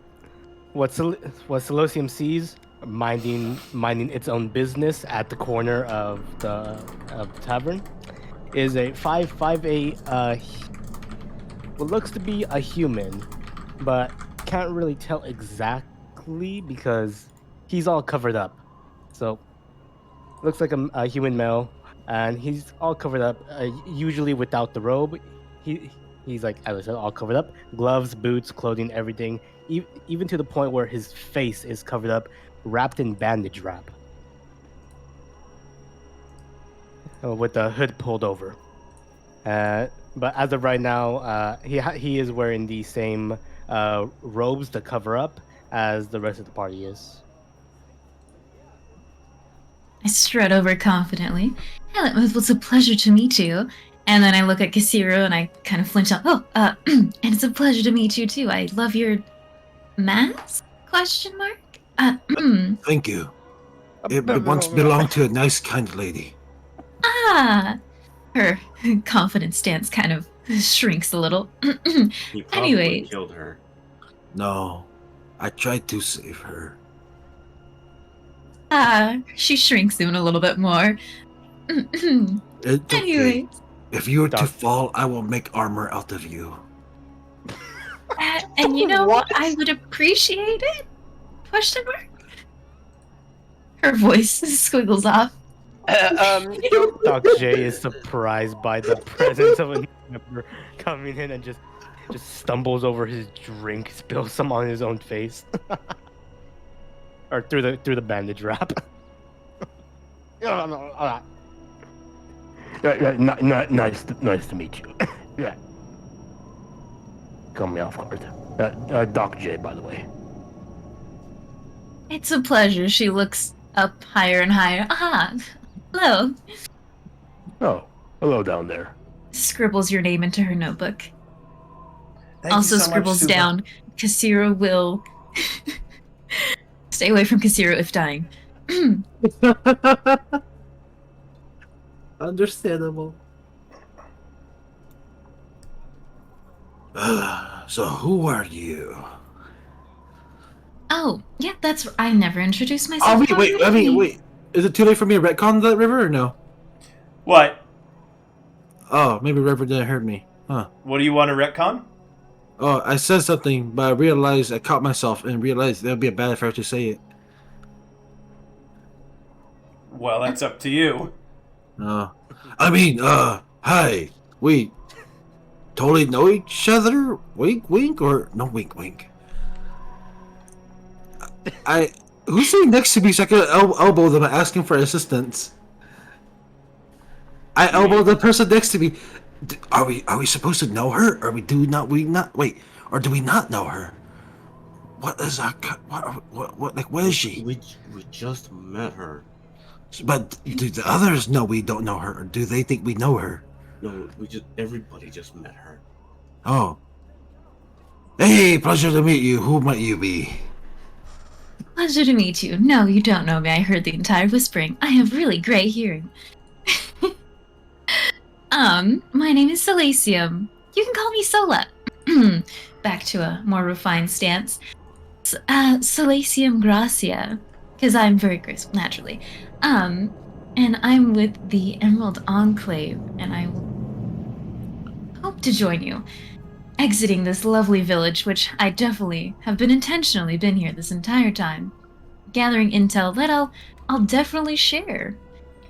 what Silesium sees, minding its own business at the corner of the tavern, is a 5'8", what looks to be a human, but can't really tell exactly because he's all covered up. So, looks like a human male, and he's all covered up, usually without the robe. He's like, as I said, all covered up. Gloves, boots, clothing, everything. Even to the point where his face is covered up, wrapped in bandage wrap. With the hood pulled over. But as of right now, he is wearing the same robes to cover up as the rest of the party is. I strut over confidently. Hello, it was a pleasure to meet you. And then I look at Casiro and I kind of flinch up. Oh, and it's a pleasure to meet you too. I love your mask? Question mark? Thank you. It once belonged to a nice, kind lady. Her confident stance kind of shrinks a little. He probably Anyway. killed her. No, I tried to save her. She shrinks soon a little bit more. It's okay. Anyway. If you were to fall, I will make armor out of you. And you know what? I would appreciate it? Question mark? Her voice squiggles off. Doc J is surprised by the presence of a new member coming in and just stumbles over his drink, spills some on his own face. Or through the bandage wrap. Nice to meet you. Yeah. Call me off guard. Doc J, by the way. It's a pleasure. She looks up higher and higher. Hello. Oh, hello down there. Scribbles your name into her notebook. Thank Also you so much, scribbles Suba. down, Kasira will stay away from Kasira if dying. Understandable. So who are you? Oh, yeah, I never introduced myself. Oh, wait. Is it too late for me to retcon that river or no? What? Oh, maybe River didn't hear me. Huh. What do you want to retcon? Oh, I said something, but I realized I caught myself and realized that would be a bad if I were to say it. Well, that's up to you. Hi, wait. totally know each other? Wink, wink, or no wink, wink? Who's sitting next to me so I can elbow them asking for assistance? I elbow the person next to me. Are we supposed to know her? Or or do we not know her? What is that? What is she? We just met her. But do the others know we don't know her, or do they think we know her? No, everybody just met her. Oh. Hey, pleasure to meet you. Who might you be? Pleasure to meet you. No, you don't know me. I heard the entire whispering. I have really great hearing. My name is Silasium. You can call me Sola. Back to a more refined stance. Silasium Gracia. Because I'm very graceful, naturally. And I'm with the Emerald Enclave, and I will hope to join you. Exiting this lovely village, which I definitely have been intentionally been here this entire time. Gathering intel that I'll definitely share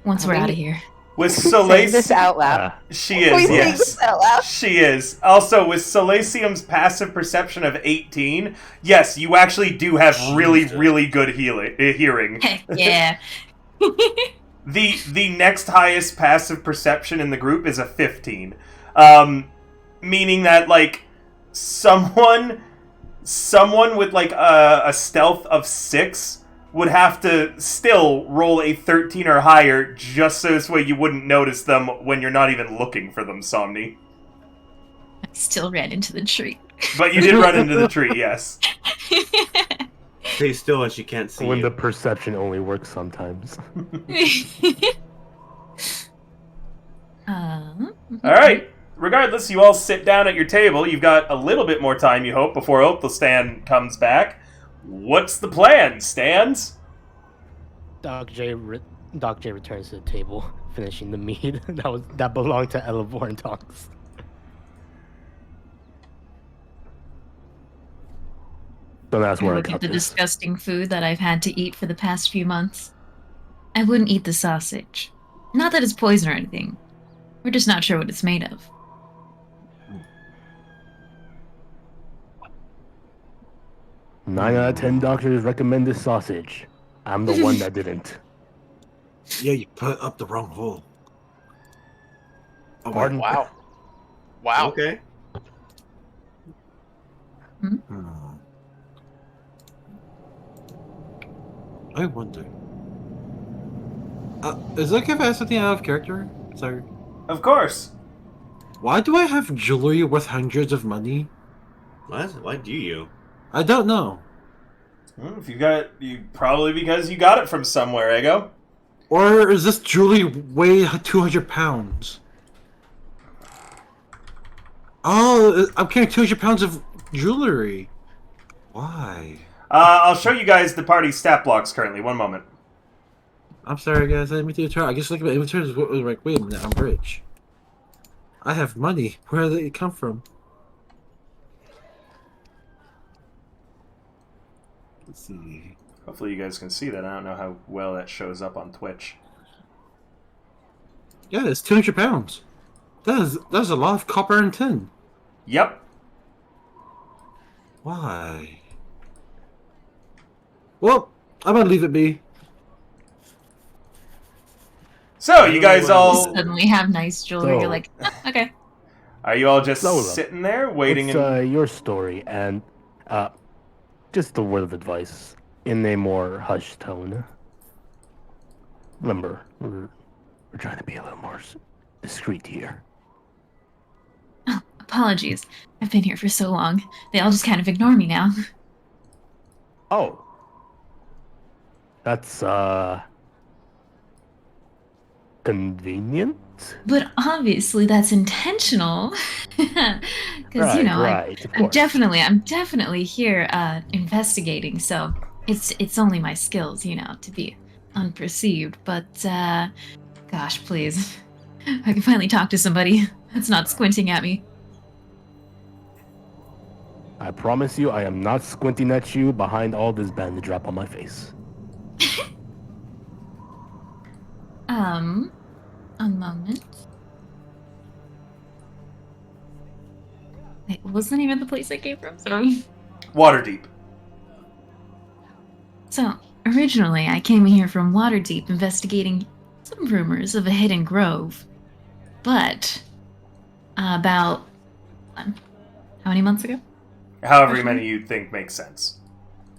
once we're out of here. With Say this Silasium, out loud. she is, Say yes. this out loud. She is. Also, with Silasium's passive perception of 18, yes, you actually do have really, really good hearing. Heck yeah. The next highest passive perception in the group is a 15. Meaning that, like, someone with, like, a stealth of 6 would have to still roll a 13 or higher just so this way you wouldn't notice them when you're not even looking for them, Somni. I still ran into the tree. But you did run into the tree, yes. Stay still and she can't see When you. the perception only works sometimes. Alright. Regardless, you all sit down at your table. You've got a little bit more time, you hope, before Othelstan comes back. What's the plan, Stans? Doc J returns to the table, finishing the mead that belonged to Elevor and Tonks. Don't ask where I Look got at the this. disgusting food that I've had to eat for the past few months. I wouldn't eat the sausage. Not that it's poison or anything. We're just not sure what it's made of. 9 out of 10 doctors recommend this sausage. I'm the one that didn't. Yeah, you put up the wrong hole. Oh, Pardon? Wow. Wow. Okay. I wonder. Is it okay if I ask something out of character? Sorry. Of course. Why do I have jewelry worth hundreds of money? What? Why do you? I don't know. If you got it, probably because you got it from somewhere, Ego. Or is this jewelry weigh 200 pounds? Oh, I'm carrying 200 pounds of jewelry. Why? I'll show you guys the party stat blocks currently. One moment. I'm sorry, guys. I didn't mean to turn. I guess look at my inventory. Like, wait a minute. I'm rich. I have money. Where did it come from? Let's see. Hopefully you guys can see that. I don't know how well that shows up on Twitch. Yeah, it's 200 pounds. That's a lot of copper and tin. Yep. Why? Well, I'm gonna leave it be. So, you guys all... Suddenly have nice jewelry. So- You're like, okay. Are you all just Lola, sitting there, waiting It's and... your story, and just a word of advice in a more hushed tone. Remember, we're trying to be a little more discreet here. Oh, apologies. I've been here for so long. They all just kind of ignore me now. Oh, that's convenient. But obviously that's intentional. Because, you know, right, of I'm course. definitely here investigating, so it's only my skills, you know, to be unperceived. But gosh, please. I can finally talk to somebody that's not squinting at me. I promise you, I am not squinting at you behind all this bandage wrap on my face. A moment. Wait, what was the name of the place I came from? Sorry. Waterdeep. So, originally, I came here from Waterdeep investigating some rumors of a hidden grove. But, about, how many months ago? However many you think makes sense.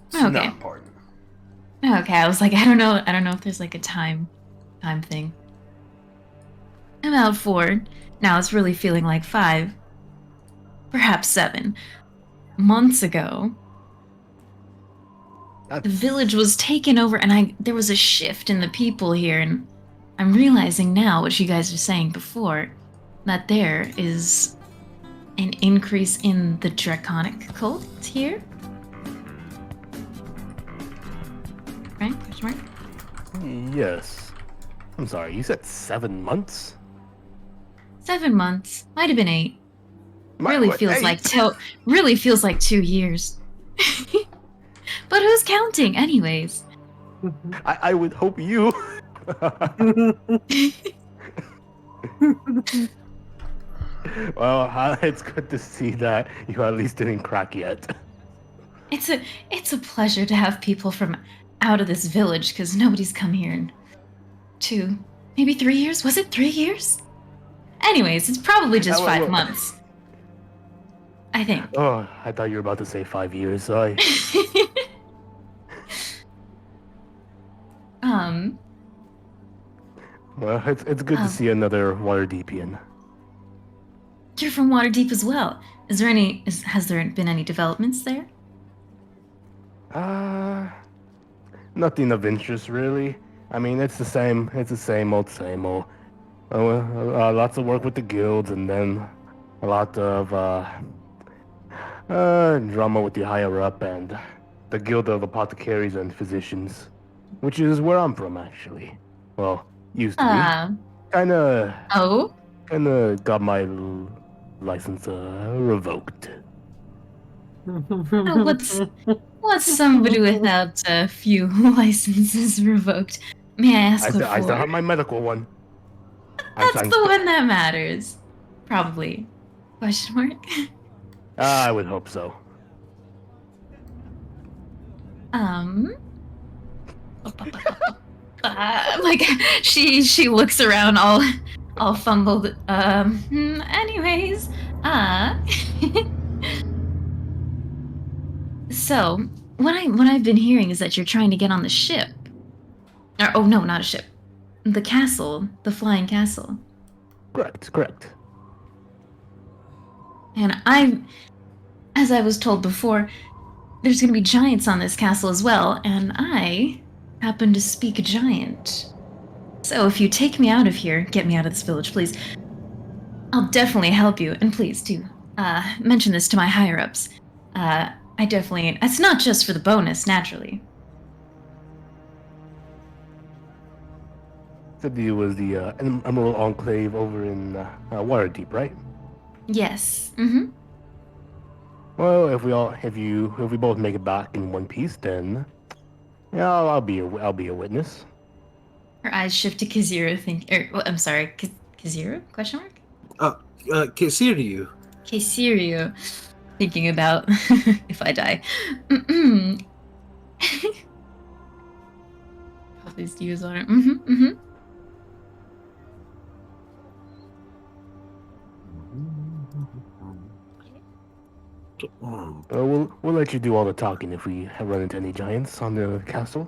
It's Okay. not important. Okay, I was like, I don't know if there's like a time thing. About 4. Now it's really feeling like 5. Perhaps 7. Months ago, the village was taken over and there was a shift in the people here, and I'm realizing now what you guys were saying before, that there is an increase in the draconic cult here. Right? Question mark? Yes. I'm sorry, you said 7 months? 7 months. Might have been 8. Really What, feels 8? like 2 years. But who's counting, anyways? I would hope you. Well, it's good to see that you at least didn't crack yet. It's a pleasure to have people from out of this village, because nobody's come here in 2, maybe 3 years. Was it 3 years? Anyways, it's probably just 5 months. I think. Oh, I thought you were about to say 5 years. Sorry. Well, it's good to see another Waterdeepian. You're from Waterdeep as well. Has there been any developments there? Nothing of interest really. I mean, it's the same. It's the same old, same old. Lots of work with the guilds, and then a lot of drama with the higher up and the guild of apothecaries and physicians, which is where I'm from, actually. Well, used to be. Kinda got my license revoked. What's somebody without a few licenses revoked? May I ask what for? I still have my medical one. That's the one that matters. Probably. Question mark? I would hope so. Like she looks around all fumbled. Anyways, so what I've been hearing is that you're trying to get on the ship. Oh no, not a ship. The castle, the flying castle. Correct. And as I was told before, there's going to be giants on this castle as well, and I happen to speak giant. So if you take me out of here, get me out of this village, please, I'll definitely help you. And please do mention this to my higher-ups. It's not just for the bonus, naturally. Said you was the Emerald Enclave over in Waterdeep, right? Yes. Well, if we both make it back in one piece, then yeah, I'll be a witness. Her eyes shift to Kazira. I'm sorry, Kazira? Question mark? Kaziryu. Kaziryu. Thinking about if I die. All these views on it. We'll let you do all the talking if we run into any giants on the castle.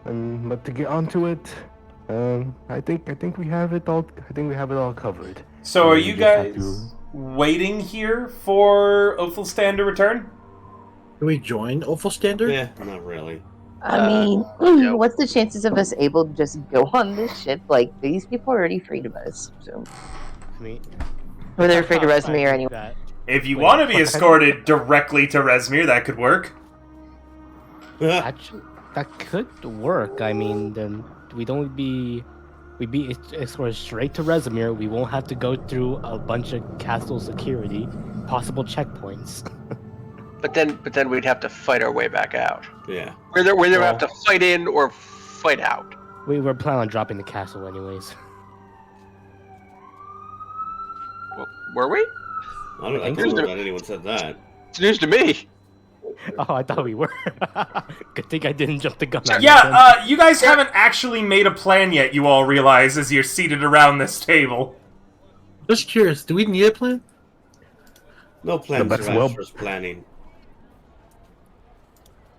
But to get onto it, I think we have it all. I think we have it all covered. So are you guys waiting here for Othelstan to return? Can we join Othelstan? Yeah, not really. I mean, what's the chances of us able to just go on this ship? Like, these people are already afraid of us. So, I mean, or they're afraid of Resmir anyway. If you want to be escorted directly to Resmir, that could work. Actually, that could work. I mean, then we'd be escorted straight to Resmir. We won't have to go through a bunch of castle security, possible checkpoints. But then we'd have to fight our way back out. Yeah. We're either have to fight in or fight out. We were planning on dropping the castle anyways. Well, were we? I don't know that anyone said that. It's news to me. Oh, I thought we were. Good thing I didn't jump the gun. Yeah, you guys haven't actually made a plan yet, you all realize, as you're seated around this table. Just curious, do we need a plan? No plans best survives first planning.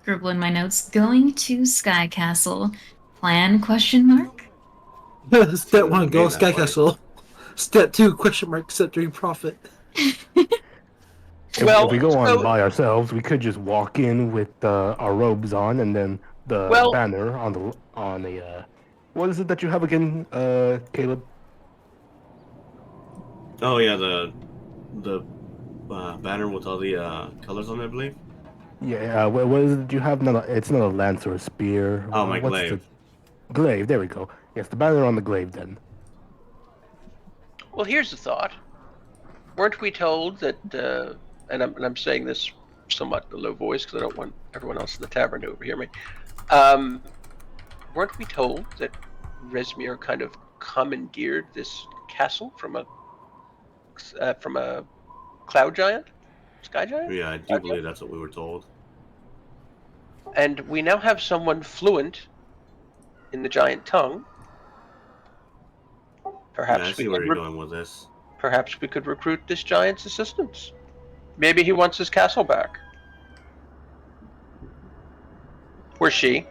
Scribble in my notes. Going to Sky Castle. Plan? Question mark. Step 1, go Made Sky that way. Castle. Step 2, question mark, step 3, profit. If we go on by ourselves, we could just walk in with our robes on, and then the banner on the what is it that you have again, Caleb? Oh yeah, the banner with all the colors on it, I believe. Yeah, what is it you have? No, it's not a lance or a spear. Oh, my What's glaive. the glaive, there we go. Yes, the banner on the glaive then. Well, here's the thought. Weren't we told that, and I'm saying this somewhat in a low voice because I don't want everyone else in the tavern to overhear me. Weren't we told that Rezmir kind of commandeered this castle from a cloud giant? Sky giant? Yeah, I do believe that's what we were told. And we now have someone fluent in the giant tongue. Perhaps Yeah, I see where you're going with this. Perhaps we could recruit this giant's assistance. Maybe he wants his castle back. Or she.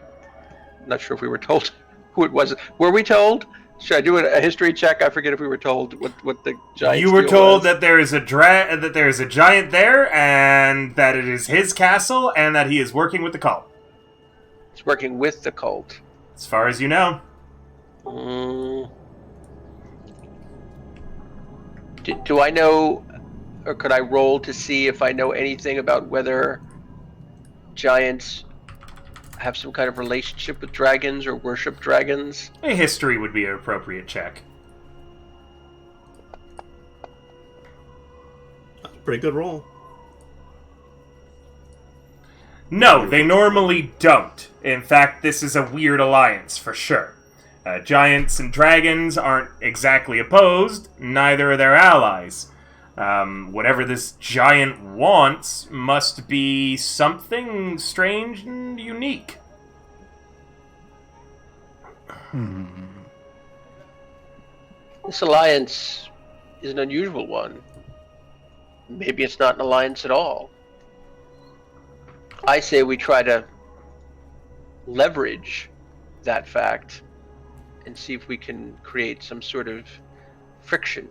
Not sure if we were told who it was. Were we told? Should I do a history check? I forget if we were told what the giant. You were deal told was. that there is a giant there, and that it is his castle, and that he is working with the cult. He's working with the cult. As far as you know. Do I know, or could I roll to see if I know anything about whether giants have some kind of relationship with dragons or worship dragons? A history would be an appropriate check. That's a pretty good roll. No, they normally don't. In fact, this is a weird alliance, for sure. Giants and dragons aren't exactly opposed, neither are their allies. Whatever this giant wants must be something strange and unique. This alliance is an unusual one. Maybe it's not an alliance at all. I say we try to leverage that fact and see if we can create some sort of friction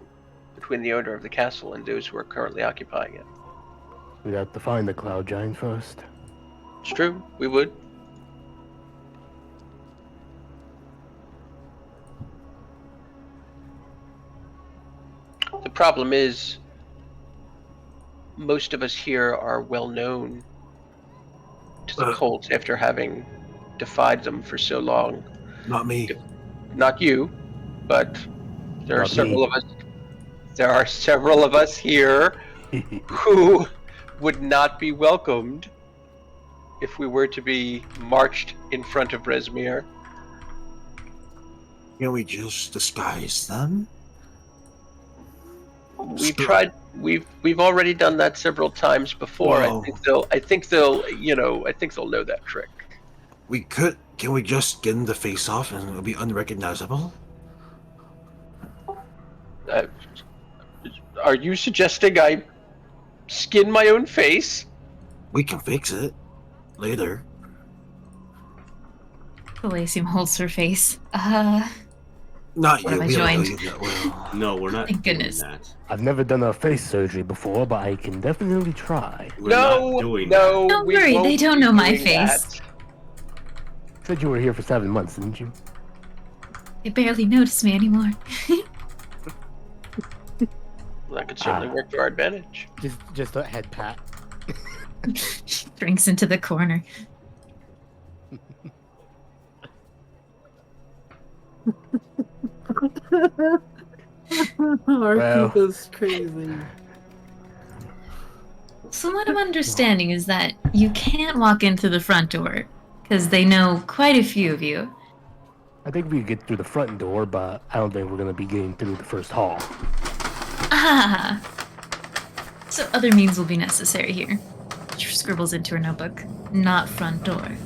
between the owner of the castle and those who are currently occupying it. We'd have to find the cloud giant first. It's true, we would. The problem is, most of us here are well known to the cult after having defied them for so long. Not me. Not you, but there are Not several me. of us. There are several of us here who would not be welcomed if we were to be marched in front of Rezmir. Can we just disguise them? We've tried. We've already done that several times before. Whoa. I think they'll know that trick. We could. Can we just get them to face off and it'll be unrecognizable? Are you suggesting I skin my own face? We can fix it later. Elysium holds her face. Not What you. have I We don't know joined? you that well. No, we're not Thank doing goodness. that. I've never done a face surgery before, but I can definitely try. We're not doing that. Don't we worry, won't they don't be know my doing face. that. Said you were here for 7 months, didn't you? They barely notice me anymore. Well, that could certainly work to our advantage. Just a head pat. She drinks into the corner. Our group is crazy. So what I'm understanding is that you can't walk in through the front door, because they know quite a few of you. I think we could get through the front door, but I don't think we're going to be getting through the first hall. Ah, So other means will be necessary here. She scribbles into her notebook. Not front door.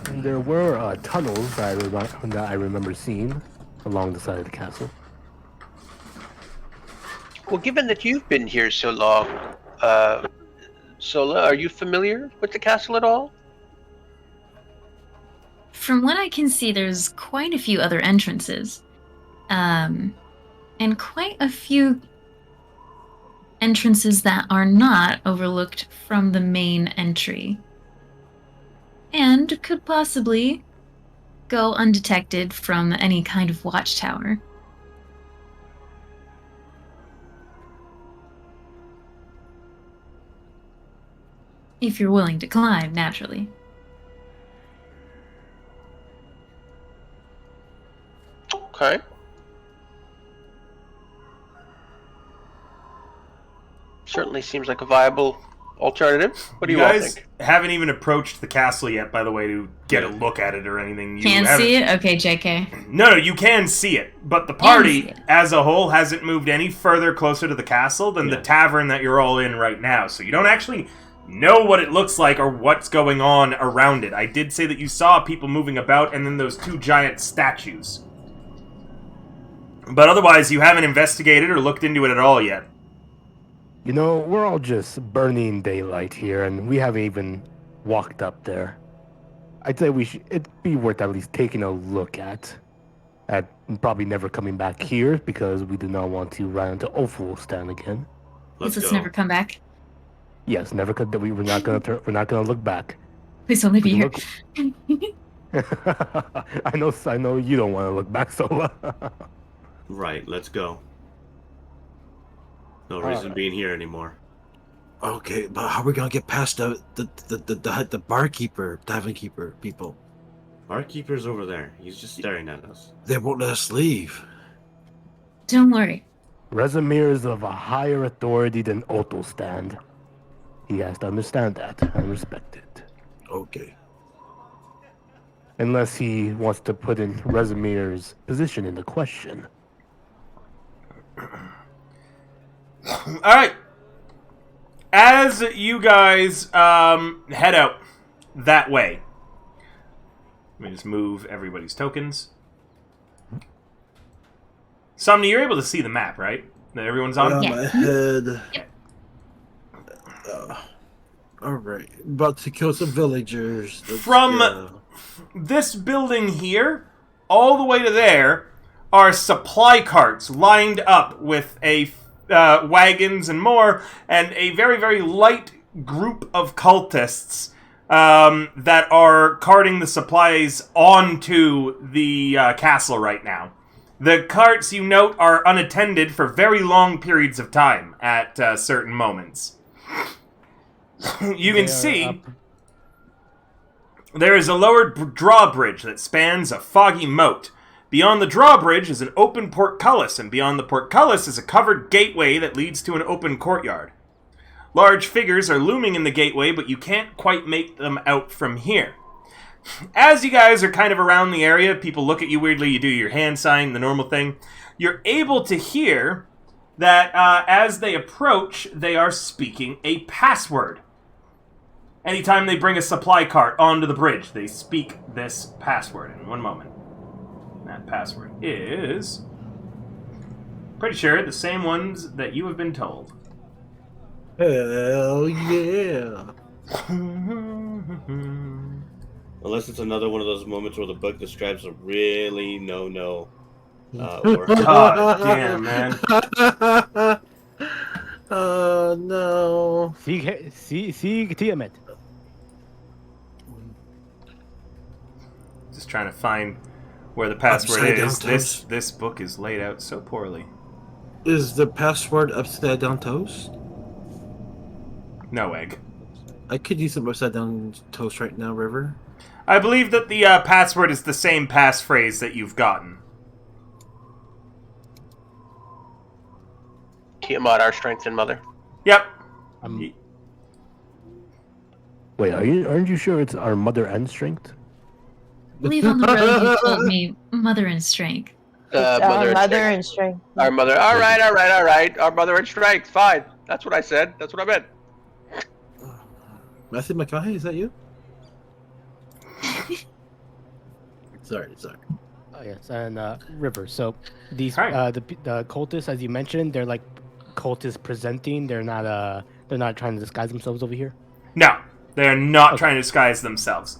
And there were tunnels that I remember seeing along the side of the castle. Well, given that you've been here so long, Sola, are you familiar with the castle at all? From what I can see, there's quite a few other entrances. And quite a few entrances that are not overlooked from the main entry. And could possibly go undetected from any kind of watchtower. If you're willing to climb, naturally. Okay. Certainly seems like a viable alternative. What do you all guys think? haven't even approached the castle yet, by the way, to get a look at it or anything. You Can't haven't- see it? Okay, JK. No, you can see it, but the see party it. as a whole hasn't moved any further closer to the castle than the Yeah. tavern that you're all in right now. So you don't actually know what it looks like or what's going on around it. I did say that you saw people moving about and then those two giant statues. But otherwise, you haven't investigated or looked into it at all yet. You know, we're all just burning daylight here, and we haven't even walked up there. I'd say it'd be worth at least taking a look at. And probably never coming back here because we do not want to run into Ophalstan again. Let's Please go. never come back. Yes, never could. We're not gonna look back. Please only be We here. I know you don't want to look back, Sola. Right, let's go. No reason being here anymore. Okay, but how are we gonna get past the barkeeper, tavern keeper people? Barkeeper's over there. He's just staring at us. They won't let us leave. Don't worry. Rezimir is of a higher authority than Otolstand. He has to understand that and respect it. Okay. Unless he wants to put in Rezimir's position into question. Alright. As you guys head out that way, let me just move everybody's tokens. Somni, you're able to see the map, right? That everyone's on? Yeah. My head. Yep. All right. About to kill some villagers. Let's From- go. This building here, all the way to there, are supply carts lined up with wagons and more, and a very, very light group of cultists that are carting the supplies onto the castle right now. The carts, you note, are unattended for very long periods of time at certain moments. You can see there is a lowered drawbridge that spans a foggy moat. Beyond the drawbridge is an open portcullis, and beyond the portcullis is a covered gateway that leads to an open courtyard. Large figures are looming in the gateway, but you can't quite make them out from here. As you guys are kind of around the area, people look at you weirdly, you do your hand sign, the normal thing. You're able to hear that as they approach, they are speaking a password. Anytime they bring a supply cart onto the bridge, they speak this password. In one moment. That password is... pretty sure the same ones that you have been told. Hell yeah. Unless it's another one of those moments where the book describes a really no-no word. God damn, man. Oh no. See, Tiamat. Just trying to find where the password Upside is. down toast. This book is laid out so poorly. Is the password upside down toast? No egg. I could use some upside down toast right now, River. I believe that the password is the same passphrase that you've gotten. Tiamat, our strength and mother. Yep. Wait, aren't you sure it's our mother and strength? I believe on the road you told me mother and strength. It's our mother and strength. Our mother. All right. Our mother and strength. Fine. That's what I said. That's what I meant. Matthew McConaughey, is that you? Sorry. Oh yes, and River. So these Hi. the cultists, as you mentioned, they're like cultists presenting. They're not trying to disguise themselves over here. No, they're not Okay. trying to disguise themselves.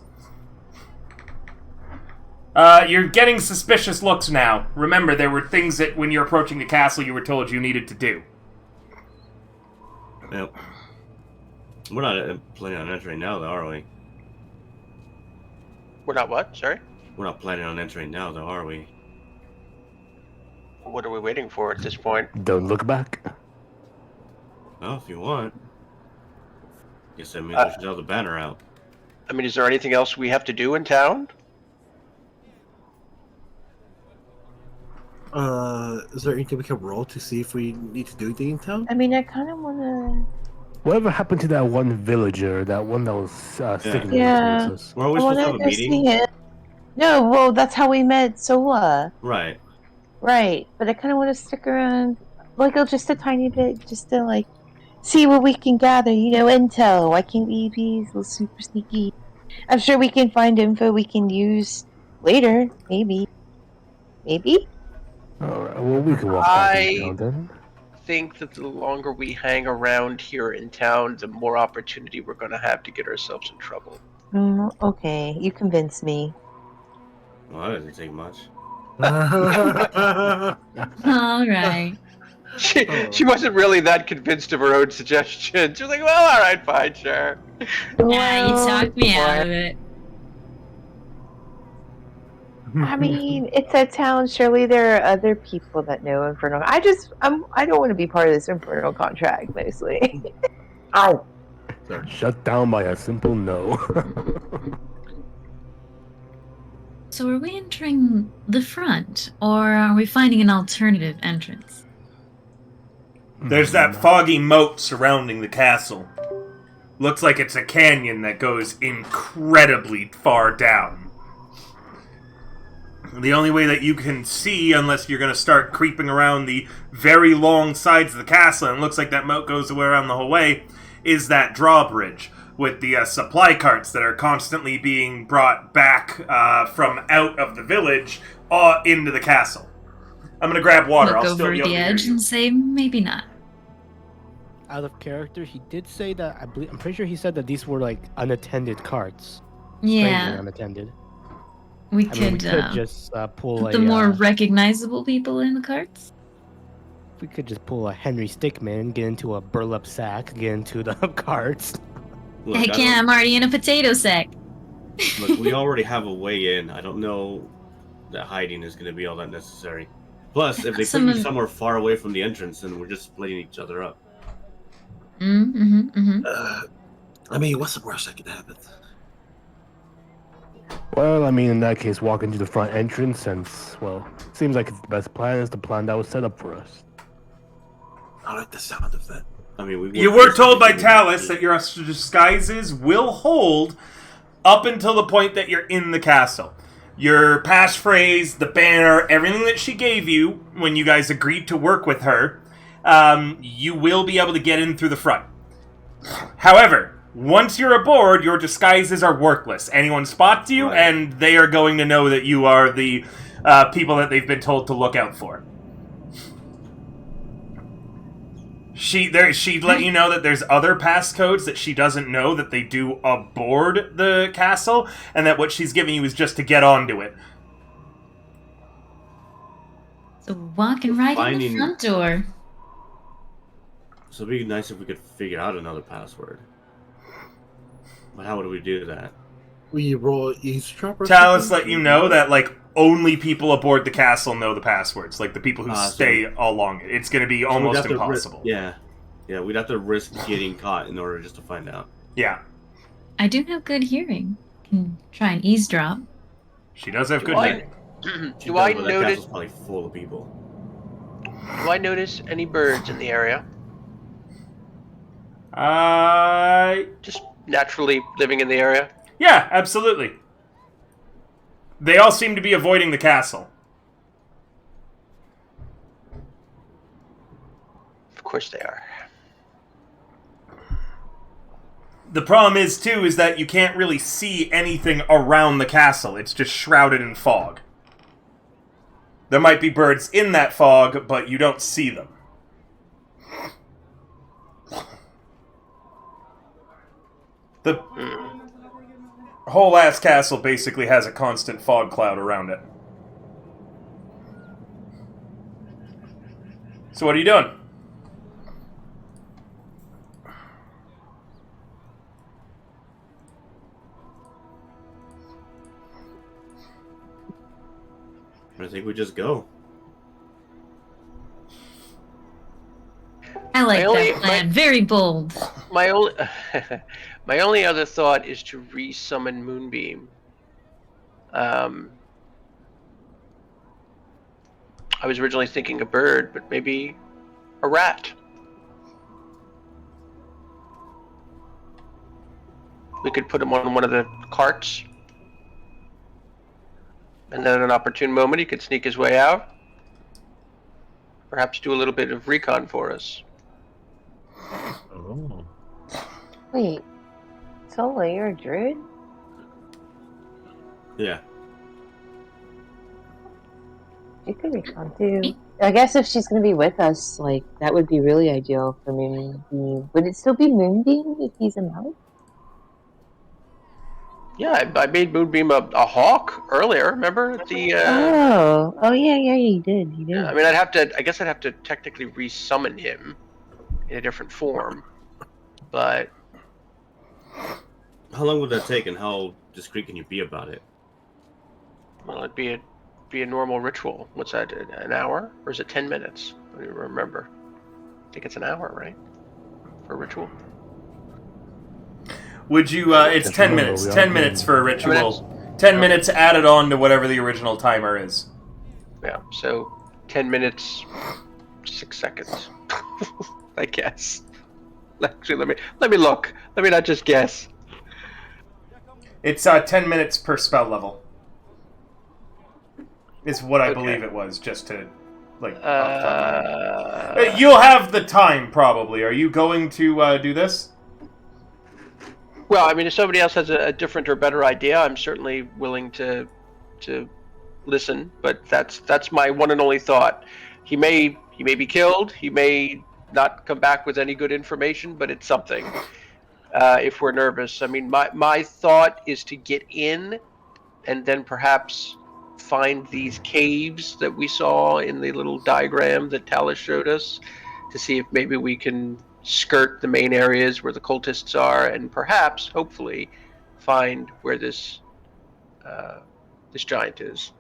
You're getting suspicious looks now. Remember, there were things that when you're approaching the castle you were told you needed to do. Yep. We're not planning on entering now, though, are we? We're not what? Sorry. We're not planning on entering now, though, are we? What are we waiting for at this point? Don't look back. Well, if you want. Guess that means we should have the banner out. I mean, is there anything else we have to do in town? Is there anything we can roll to see if we need to do anything in town? I mean, I kind of want to. Whatever happened to that one villager? That one that was sticking Yeah. to us? We're always I supposed to want have to a go meeting? see him. No, well, that's how we met Sola. Right. Right, but I kind of want to stick around, like, just a tiny bit, just to, like, see what we can gather, intel. Why can't we be little super sneaky? I'm sure we can find info we can use later, maybe. Maybe? Alright, well, we can walk back in town then. I think that the longer we hang around here in town, the more opportunity we're going to have to get ourselves in trouble. Okay, you convinced me. Well, that doesn't take much. All right. She wasn't really that convinced of her own suggestion. She was like, well, all right, fine, sure. Yeah, you talked me out of it. I mean, it's a town. Surely there are other people that know Inferno. I don't want to be part of this Inferno contract, mostly. Ow. Shut down by a simple no. So are we entering the front, or are we finding an alternative entrance? There's that foggy moat surrounding the castle. Looks like it's a canyon that goes incredibly far down. The only way that you can see, unless you're going to start creeping around the very long sides of the castle, and it looks like that moat goes around the whole way, is that drawbridge with the supply carts that are constantly being brought back from out of the village into the castle. I'm going to grab water. Look I'll still over be able the to hear edge you. and say, maybe not. Out of character, he did say that. I'm pretty sure he said that these were like unattended carts. Yeah, Strangely unattended. we I mean, we could could just pull put a. the more recognizable people in the carts. We could just pull a Henry Stickmin, get into a burlap sack, get into the carts. Look, Heck yeah, I'm already in a potato sack. Look, we already have a way in. I don't know that hiding is going to be all that necessary. Plus, if they put you somewhere far away from the entrance, then we're just splitting each other up. I mean, what's the worst that could happen? Well, I mean, in that case, walk into the front entrance, since, well, seems like it's the best plan. Is the plan that was set up for us. I like the sound of that. I mean, You were told by Talus that your disguises will hold up until the point that you're in the castle. Your passphrase, the banner, everything that she gave you when you guys agreed to work with her, you will be able to get in through the front. However, once you're aboard, your disguises are worthless. Anyone spots you, Right. and they are going to know that you are the people that they've been told to look out for. She let you know that there's other passcodes that she doesn't know that they do aboard the castle, and that what she's giving you is just to get onto it. So walking right in the Finding- front door. So it'd be nice if we could figure out another password. But how would we do that? We roll eavesdrop or Talus something? let you know that, like, only people aboard the castle know the passwords. Like, the people who stay along it. It's going to be So we'd almost have to impossible. Yeah, we'd have to risk getting caught in order just to find out. Yeah. I do have good hearing. Can try and eavesdrop. She does have Do good I- hearing. Do I That notice? castle's probably full of people. Do I notice any birds in the area? Just naturally living in the area. Yeah, absolutely. They all seem to be avoiding the castle. course they are. The problem is, too, is that you can't really see anything around the castle. It's just shrouded in fog. There might be birds in that fog, but you don't see them. The whole ass castle basically has a constant fog cloud around it. So what are you doing? I think we just go. I like only- that plan. Very bold. My only, my only other thought is to re-summon Moonbeam. I was originally thinking a bird, but maybe a rat. We could put him on one of the carts, and then at an opportune moment, he could sneak his way out. Perhaps do a little bit of recon for us. Oh. Wait, Solo, you're a druid? Yeah. You could recon too. I guess if she's gonna be with us, like, that would be really ideal for Moonbeam. Would it still be Moonbeam if he's a mouse? Yeah, I made Moonbeam a hawk earlier. Remember the? Oh yeah, you did. You did. I mean, I guess I'd have to technically re-summon him in a different form, but How long would that take, and how discreet can you be about it? well, it'd be a normal ritual. What's that? An hour, or is it 10 minutes? I don't even remember. I think it's an hour, right? For a ritual. Would you, it's 10 minutes. 10 minutes for a ritual. 10 minutes added on to whatever the original timer is. Yeah. So 10 minutes, 6 seconds. I guess. Actually, let me look. Let me not just guess. It's 10 minutes per spell level. Is what I Okay. believe it was, just to, like, off the top of my head. You'll have the time, probably. Are you going to do this? Well, I mean, if somebody else has a different or better idea, I'm certainly willing to listen. But that's my one and only thought. He may be killed. He may not come back with any good information, but it's something. If we're nervous, I mean, my thought is to get in, and then perhaps find these caves that we saw in the little diagram that Talus showed us, to see if maybe we can skirt the main areas where the cultists are, and perhaps, hopefully, find where this giant is.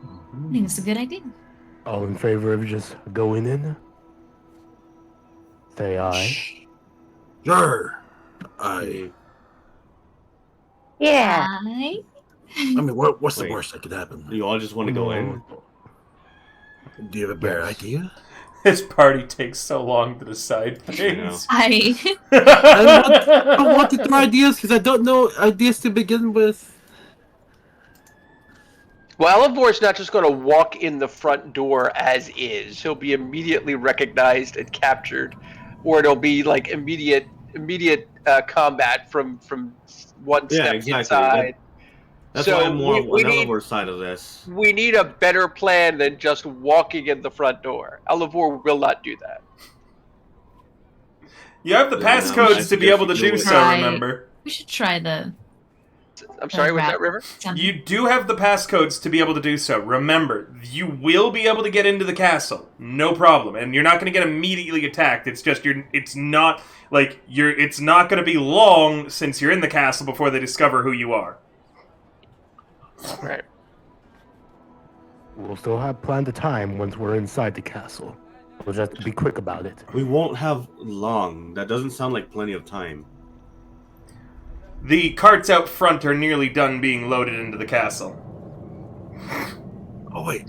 I think it's a good idea. All in favor of just going in? Say aye. Sure. I Yeah. mean, what's the Wait. worst that could happen? You all just want to go in? Do you have a better Yes. idea? This party takes so long to decide things. I I want to throw ideas because I don't know ideas to begin with. Well, Elivor's not just going to walk in the front door as is. He'll be immediately recognized and captured, or it'll be like immediate combat from one Yeah, step exactly. inside. That's So why I'm more we on need- Elivor's side of this. We need a better plan than just walking in the front door. Elivor will not do that. You have the Yeah, passcodes I to be able to do suggest you so, Right. remember? we should try the. I'm sorry, what's that, River? You do have the passcodes to be able to do so. Remember, you will be able to get into the castle, no problem, and you're not going to get immediately attacked. It's just it's not going to be long since you're in the castle before they discover who you are. Right. We'll still have planned the time once we're inside the castle. We'll just have to be quick about it. We won't have long. That doesn't sound like plenty of time. The carts out front are nearly done being loaded into the castle. Oh wait.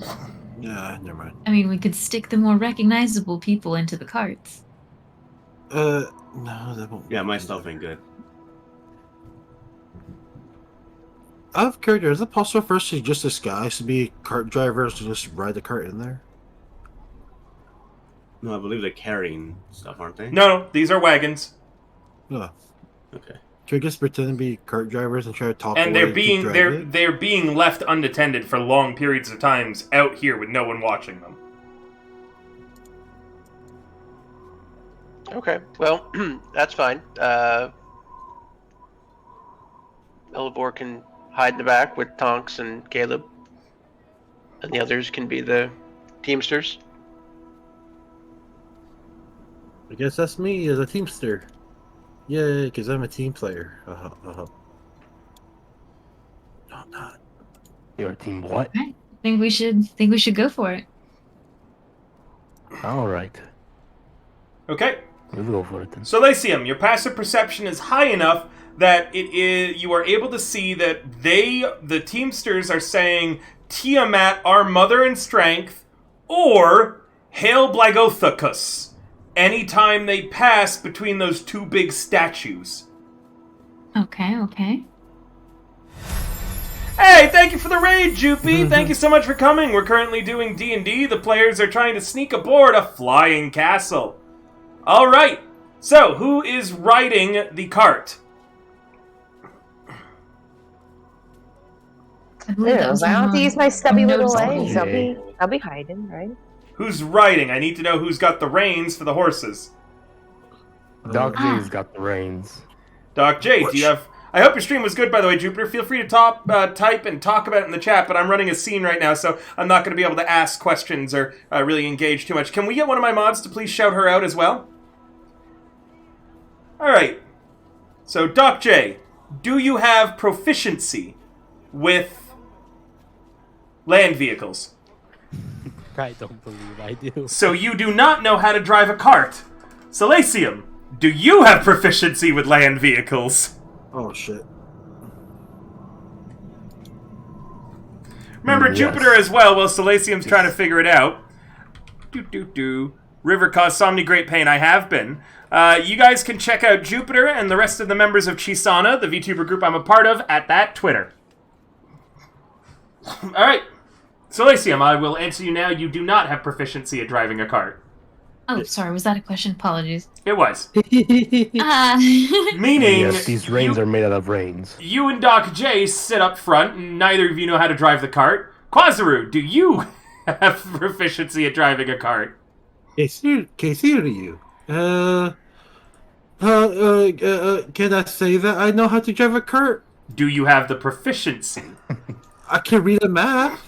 Yeah, never mind. I mean, we could stick the more recognizable people into the carts. No, that won't. Yeah, my stuff ain't good. Out of character, is it possible for us to just disguise to be cart drivers and just ride the cart in there? No, I believe they're carrying stuff, aren't they? No, these are wagons. Oh. Okay. Should I just pretend to be cart drivers and try to talk And away to drive it? they're being left unattended for long periods of times out here with no one watching them. Okay, well, that's fine. Elivor can hide in the back with Tonks and Caleb, and the others can be the Teamsters. I guess that's me as a teamster. Yay, because I'm a team player. No, I'm not. You're a team what? Right. Think we should go for it. All right. Okay. We'll go for it then. So, Lyceum, your passive perception is high enough that you are able to see that the Teamsters, are saying Tiamat, our mother in strength, or Hail Blagothacus, anytime they pass between those two big statues. Okay. Hey, thank you for the raid, Joopy! Thank you so much for coming. We're currently doing D&D. The players are trying to sneak aboard a flying castle. All right. So, who is riding the cart? I believe that was I don't have to use my stubby little unnoticeable. legs. I'll be hiding, right? Who's riding? I need to know who's got the reins for the horses. Doc J's got the reins. Doc J, do you have... I hope your stream was good, by the way, Jupiter. Feel free to type and talk about it in the chat, but I'm running a scene right now, so I'm not going to be able to ask questions or really engage too much. Can we get one of my mods to please shout her out as well? Alright. So, Doc J, do you have proficiency with land vehicles? I don't believe I do. So you do not know how to drive a cart. Salacium, do you have proficiency with land vehicles? Oh, shit. Remember Yes. Jupiter as well, while Salacium's trying to figure it out. River caused Somni great pain. I have been. You guys can check out Jupiter and the rest of the members of Chisana, the VTuber group I'm a part of, at that Twitter. Alright. Salacium, I will answer you now. You do not have proficiency at driving a cart. Oh, sorry. Was that a question? Apologies. It was. Meaning, Yes, these reins are made out of reins. You and Doc J sit up front, and neither of you know how to drive the cart. Quazaru, do you have proficiency at driving a cart? Can I say that I know how to drive a cart? Do you have the proficiency? I can read a map.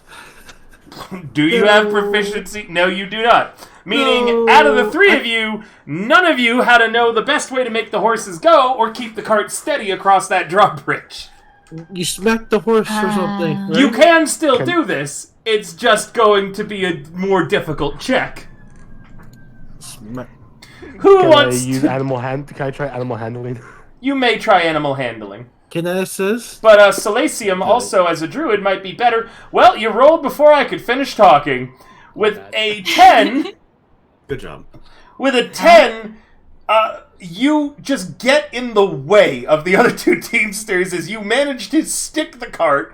Do you have proficiency? No, you do not. Meaning, out of the three of you, none of you how to know the best way to make the horses go or keep the cart steady across that drawbridge. You smack the horse or something, right? You can still do this. It's just going to be a more difficult check. Smack. Who Can wants I use to... animal hand? Can I try animal handling? You may try animal handling. Can I assist? But Salacium also, as a druid, might be better. Well, you rolled before I could finish talking. With a 10... Good job. With a 10, you just get in the way of the other two Teamsters as you manage to stick the cart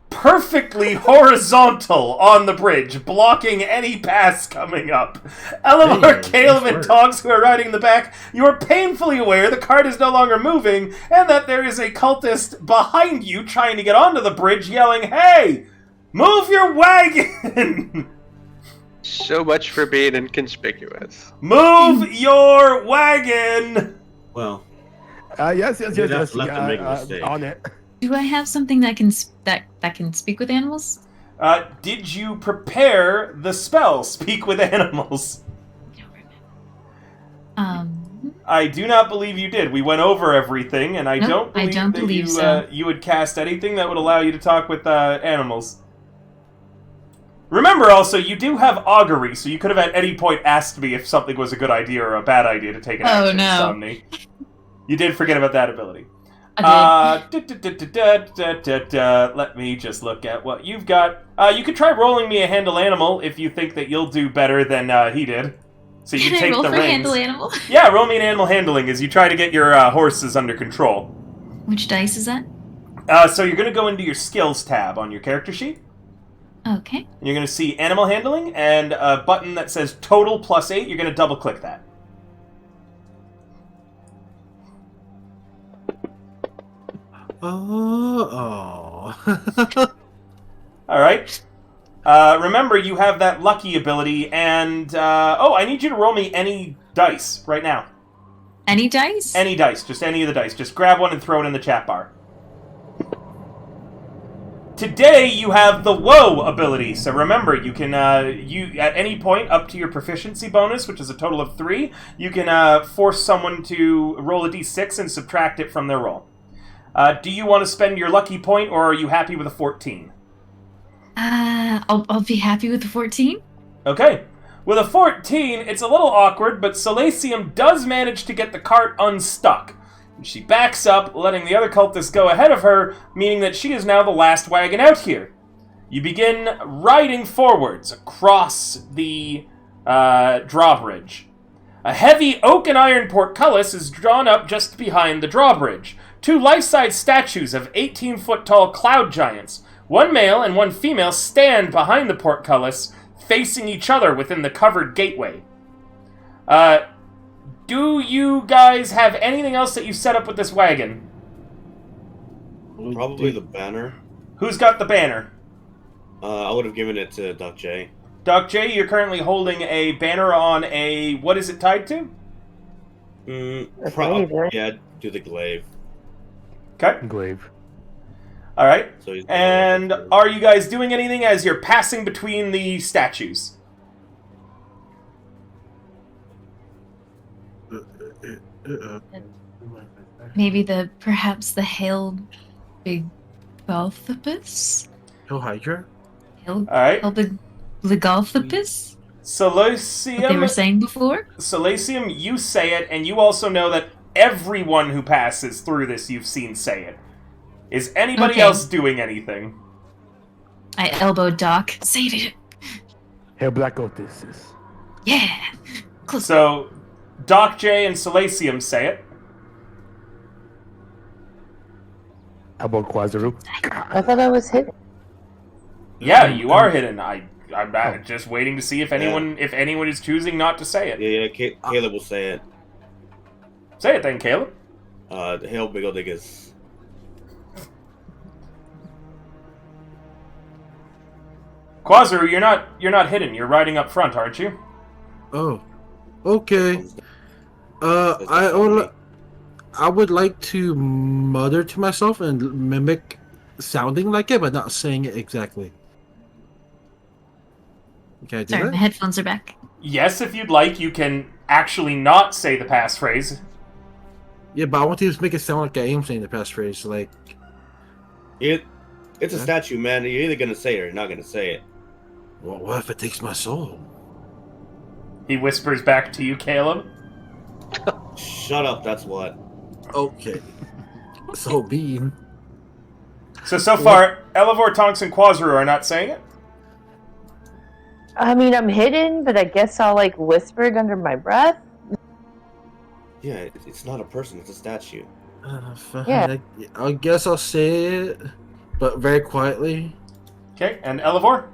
perfectly horizontal on the bridge, blocking any pass coming up. Elamar, Caleb, and Tongs, who are riding in the back, you are painfully aware the cart is no longer moving, and that there is a cultist behind you trying to get onto the bridge, yelling, "Hey! Move your wagon!" So much for being inconspicuous. Move your wagon! Well, Yes. You'd have to let them make a mistake. On it. do I have something that can that can speak with animals? Did you prepare the spell, Speak with Animals? I do not believe you did. We went over everything, and I Nope, don't believe you would cast anything that would allow you to talk with animals. Remember, also, you do have augury, so you could have at any point asked me if something was a good idea or a bad idea to take an action, no. Somni. You did forget about that ability. I Let me just look at what you've got. You could try rolling me a handle animal if you think that you'll do better than he did. So you Can take I roll the for reins. handle animal? Yeah, roll me an animal handling as you try to get your horses under control. Which dice is that? So you're going to go into your skills tab on your character sheet. Okay. And you're going to see animal handling and a button that says total +8. You're going to double click that. Oh. All right. Remember, you have that lucky ability, and I need you to roll me any dice right now. Any dice? Any dice, just any of the dice. Just grab one and throw it in the chat bar. Today you have the Woe ability, so remember, you can you at any point up to your proficiency bonus, which is a total of 3, you can force someone to roll a d6 and subtract it from their roll. Do you want to spend your lucky point, or are you happy with a 14? I'll be happy with the 14. Okay. With a 14, it's a little awkward, but Solacium does manage to get the cart unstuck. She backs up, letting the other cultists go ahead of her, meaning that she is now the last wagon out here. You begin riding forwards across the drawbridge. A heavy oak and iron portcullis is drawn up just behind the drawbridge. 2 life-size statues of 18-foot-tall cloud giants, one male and one female, stand behind the portcullis, facing each other within the covered gateway. Do you guys have anything else that you set up with this wagon? Probably the banner. Who's got the banner? I would have given it to Doc J. Doc J, you're currently holding a banner on a... What is it tied to? Yeah, do the glaive. Okay. Glaive. Alright. So And are you guys doing anything as you're passing between the statues? Maybe perhaps the Hail Big Balthopus? Hill Hydra? Alright. Hail Big Ligalthopus? Solacium... What they were saying before? Solacium, you say it, and you also know that everyone who passes through this you've seen say it. Is anybody else doing anything? I elbowed Doc. Say it. Hail Black Otis. Yeah. Close. So, Doc J and Solacium say it. How about Quazaru? I thought I was hidden. Yeah, you are hidden. I'm just waiting to see if anyone is choosing not to say it. Yeah, Caleb will say it. Say it then, Caleb. Hail Big Odigus. Quazaru, you're not hidden. You're riding up front, aren't you? Oh. Okay. I would like to mutter to myself and mimic sounding like it, but not saying it exactly. Can I do Sorry, that? my headphones are back. Yes, if you'd like, you can actually not say the passphrase. Yeah, but I want to just make it sound like I am saying the passphrase. Like, It's a statue, man. You're either gonna say it or you're not gonna say it. well, what if it takes my soul? He whispers back to you, Caleb. Shut up, that's what. Okay. So being. So far, Elevor, Tonks, and Quazaru are not saying it? I mean, I'm hidden, but I guess I'll like whisper it under my breath. Yeah, it's not a person, it's a statue. Fine. Yeah. I guess I'll say it, but very quietly. Okay, and Elevor?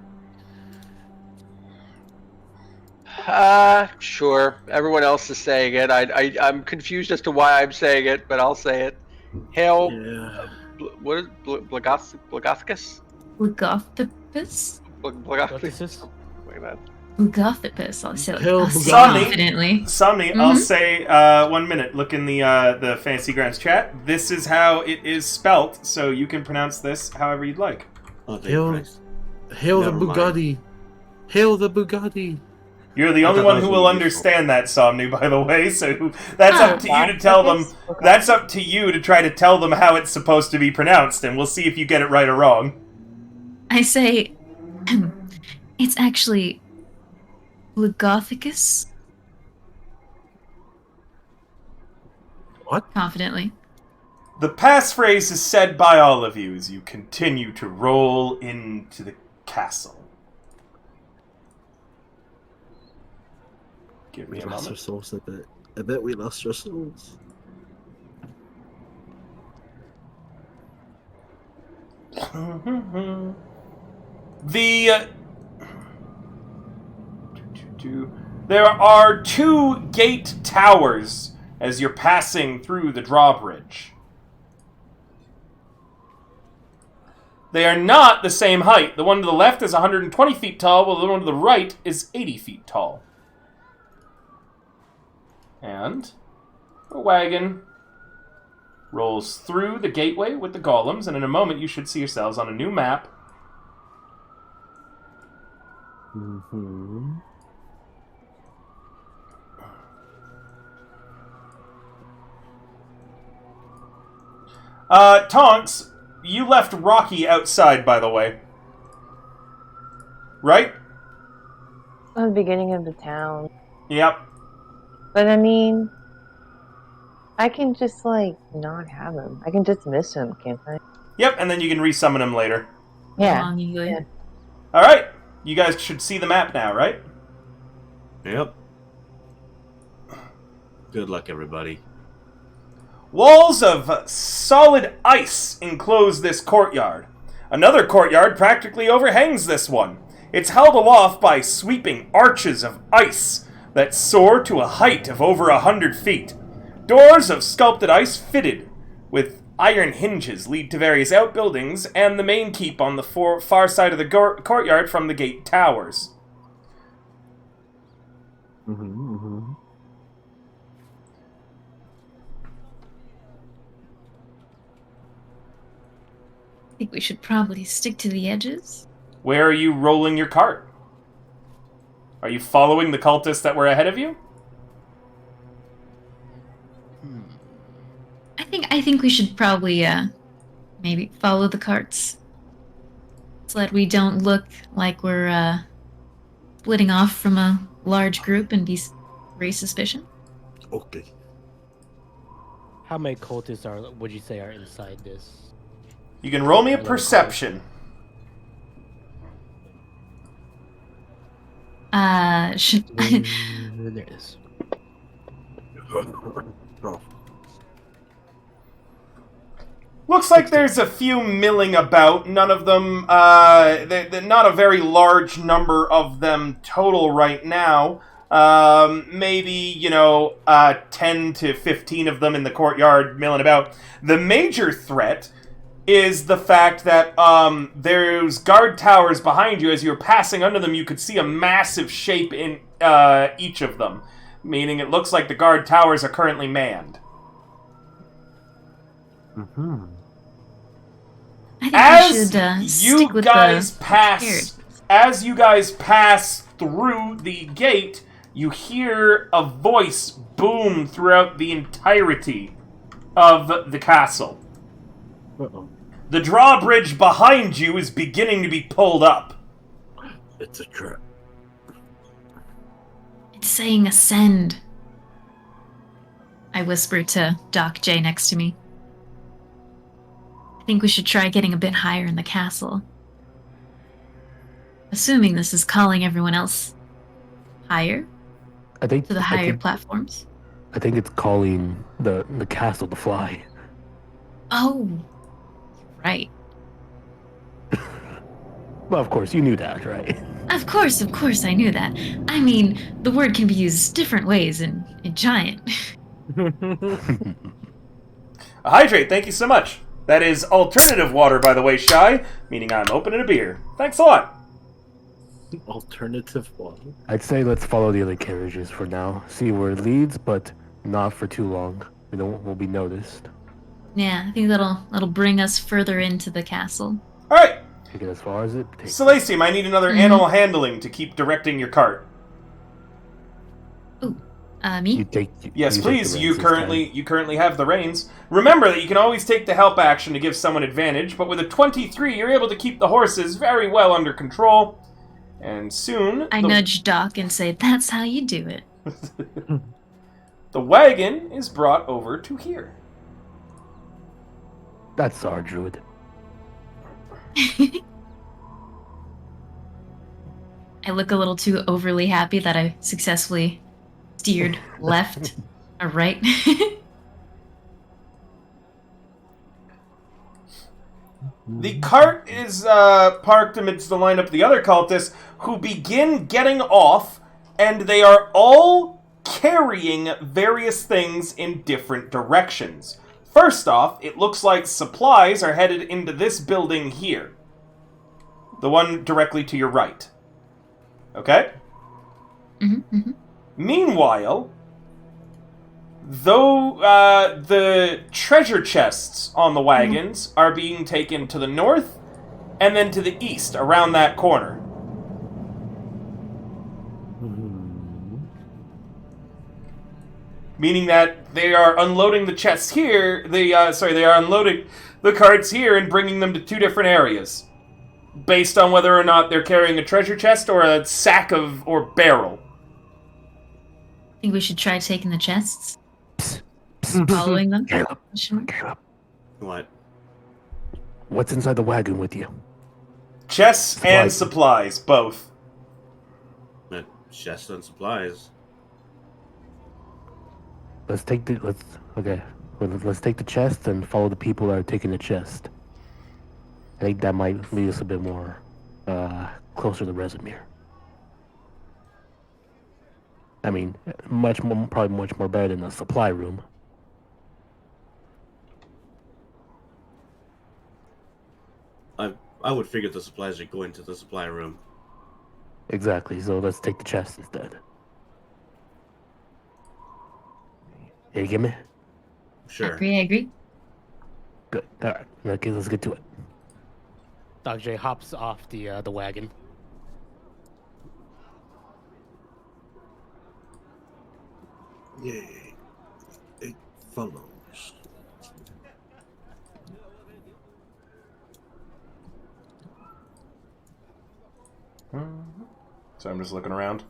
Sure. Everyone else is saying it. I'm confused as to why I'm saying it, but I'll say it. Hail. Yeah. What is Blagothicus? Lugothopus? Blagothicus? Wait a minute. Lugothopus. I'll say Hail like Bugatti. confidently. Somni, I'll say 1 minute. Look in the Fancy Grounds chat. This is how it is spelt, so you can pronounce this however you'd like. Oh, thank Hail, Christ. hail the Never mind. Bugatti. Hail the Bugatti. You're the I only thought one that who was will really useful. understand that, Somni, by the way, so that's up to you to tell them. That's up to you to try to tell them how it's supposed to be pronounced, and we'll see if you get it right or wrong. I say, it's actually Lugothicus. What? Confidently. The passphrase is said by all of you as you continue to roll into the castle. Give me We a lost our moment. souls a bit. I bet we lost our souls. There are 2 gate towers as you're passing through the drawbridge. They are not the same height. The one to the left is 120 feet tall, while the one to the right is 80 feet tall. And a wagon rolls through the gateway with the golems, and in a moment you should see yourselves on a new map. Mm-hmm. Tonks, you left Rocky outside, by the way. Right? At the beginning of the town. Yep. But I mean, I can just, like, not have him. I can dismiss him, can't I? Yep, and then you can resummon him later. Yeah. Longingly. Yeah. Alright, you guys should see the map now, right? Yep. Good luck, everybody. Walls of solid ice enclose this courtyard. Another courtyard practically overhangs this one. It's held aloft by sweeping arches of ice that soar to a height of over 100 feet. Doors of sculpted ice fitted with iron hinges lead to various outbuildings and the main keep on the far side of the courtyard from the gate towers. Mm-hmm, mm-hmm. I think we should probably stick to the edges. Where are you rolling your cart? Are you following the cultists that were ahead of you? I think we should probably maybe follow the carts, so that we don't look like we're splitting off from a large group and be very suspicious. Okay. How many cultists would you say are inside this? You can roll me a perception. Should There it is. Looks like there's a few milling about. None of them, they're not a very large number of them total right now. Maybe, 10 to 15 of them in the courtyard milling about. The major threat is the fact that there's guard towers behind you. As you're passing under them, you could see a massive shape in each of them, meaning it looks like the guard towers are currently manned. Mm-hmm. I think we should stick with as you guys pass through the gate, you hear a voice boom throughout the entirety of the castle. Uh-oh. The drawbridge behind you is beginning to be pulled up. It's a trap. It's saying ascend. I whisper to Doc J next to me. I think we should try getting a bit higher in the castle. Assuming this is calling everyone else higher I think to the higher platforms. I think it's calling the castle to fly. Oh, right. Well, of course, you knew that, right? Of course, I knew that. I mean, the word can be used different ways in giant. Hydrate, thank you so much. That is alternative water, by the way, Shy, meaning I'm opening a beer. Thanks a lot. Alternative water. I'd say let's follow the other carriages for now. See where it leads, but not for too long. We'll be noticed. Yeah, I think that'll bring us further into the castle. All right. Take it as far as it takes. Celestium, I need another animal handling to keep directing your cart. Me? Yes, you please. take the You reins this currently have the reins. Remember that you can always take the help action to give someone advantage, but with a 23, you're able to keep the horses very well under control. And soon, I nudge Doc and say, "That's how you do it." the wagon is brought over to here. That's our druid. I look a little too overly happy that I successfully steered left or right. The cart is parked amidst the lineup of the other cultists, who begin getting off, and they are all carrying various things in different directions. First off, it looks like supplies are headed into this building here. The one directly to your right. Okay? Meanwhile, though the treasure chests on the wagons are being taken to the north and then to the east, around that corner. Meaning that they are unloading the chests here, they are unloading the carts here and bringing them to two different areas. Based on whether or not they're carrying a treasure chest or a sack of, or barrel. Think we should try taking the chests? Following them? Caleb. Sure. Caleb. What? What's inside the wagon with you? Chests and supplies, both. Chests and supplies. Let's take the let's take the chest and follow the people that are taking the chest. I think that might lead us a bit more closer to Resimir. I mean, probably much more better than the supply room. I would figure the supplies are going to the supply room. Exactly. So let's take the chest instead. Here, you get me? Sure. I agree. Good. All right. Okay, let's get to it. Dog J hops off the wagon. Yay. It follows. So I'm just looking around.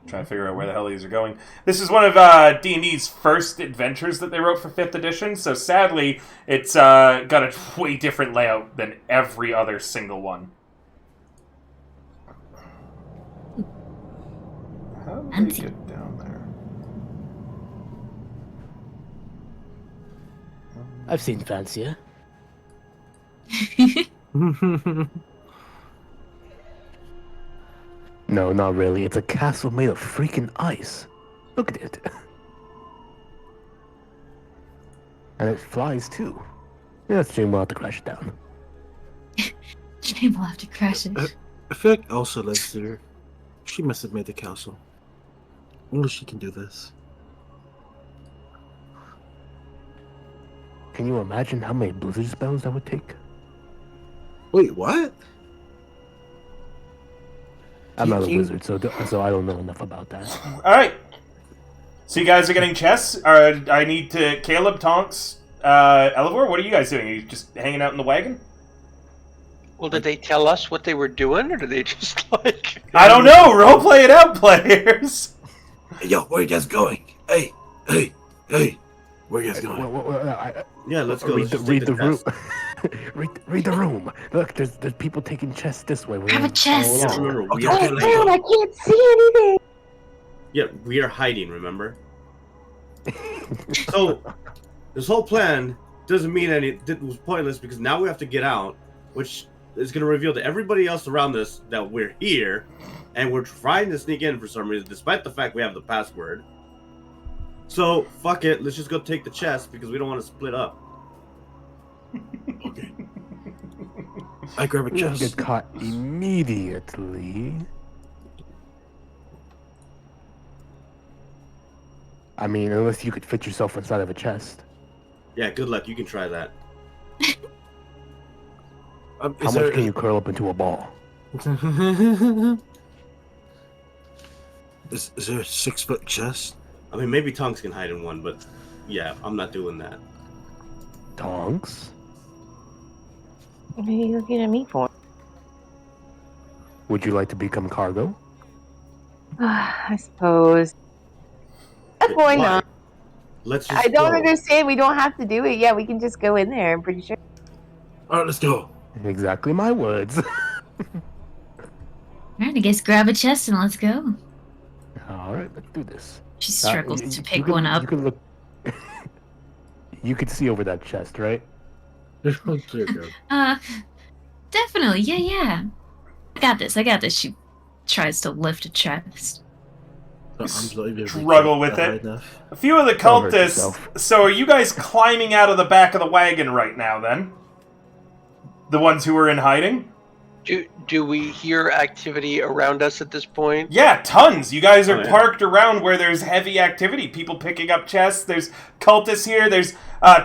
Trying to figure out where the hell these are going. This is one of D&D's first adventures that they wrote for 5th edition, so sadly, it's got a way different layout than every other single one. How do they get down there? I've seen fancier. No, not really. It's a castle made of freaking ice. Look at it. And it flies too. Yeah, it's Jane will have to crash it down. Jane will have to crash it. I feel like Elsa lives there. She must have made the castle. Only she can do this. Can you imagine how many blizzard spells that would take? Wait, what? I'm not a wizard, so I don't know enough about that. Alright. So you guys are getting chests? I need to... Caleb, Tonks, Elivor, what are you guys doing? Are you just hanging out in the wagon? Well, did they tell us what they were doing, or did they just like... I don't know! Roleplay it out, players! Hey, yo, where you guys going? Hey! Where you guys going? Yeah, let's go. Read the room. read the room. Look, there's people taking chests this way. Have a chest! Yeah, remember, we Okay, are let's go. I can't see anything. Yeah, we are hiding, remember? So, this whole plan doesn't mean it was pointless because now we have to get out, which is going to reveal to everybody else around us that we're here, and we're trying to sneak in for some reason, despite the fact we have the password. So, fuck it, let's just go take the chest because we don't want to split up. Okay. I grab a You'll chest. get caught immediately. I mean, unless you could fit yourself inside of a chest. Yeah, good luck, you can try that. How much can you curl up into a ball? Is there a 6-foot chest? I mean, maybe Tonks can hide in one, but yeah, I'm not doing that. Tonks? What are you looking at me for? Would you like to become cargo? I suppose. Why not? Let's just I don't go. understand. We don't have to do it. Yeah, we can just go in there. I'm pretty sure. Alright, let's go. Exactly my words. Alright, I guess grab a chest and let's go. Alright, let's do this. She struggles to pick can- one up. You can look. You could see over that chest, right? Dear God. Definitely. Yeah. I got this. She tries to lift a chest. Struggle with it. Enough. A few of the Don't hurt cultists. yourself. So are you guys climbing out of the back of the wagon right now, then? The ones who were in hiding? Do we hear activity around us at this point? Yeah, tons. You guys are Oh, yeah. parked around where there's heavy activity. People picking up chests. There's cultists here. There's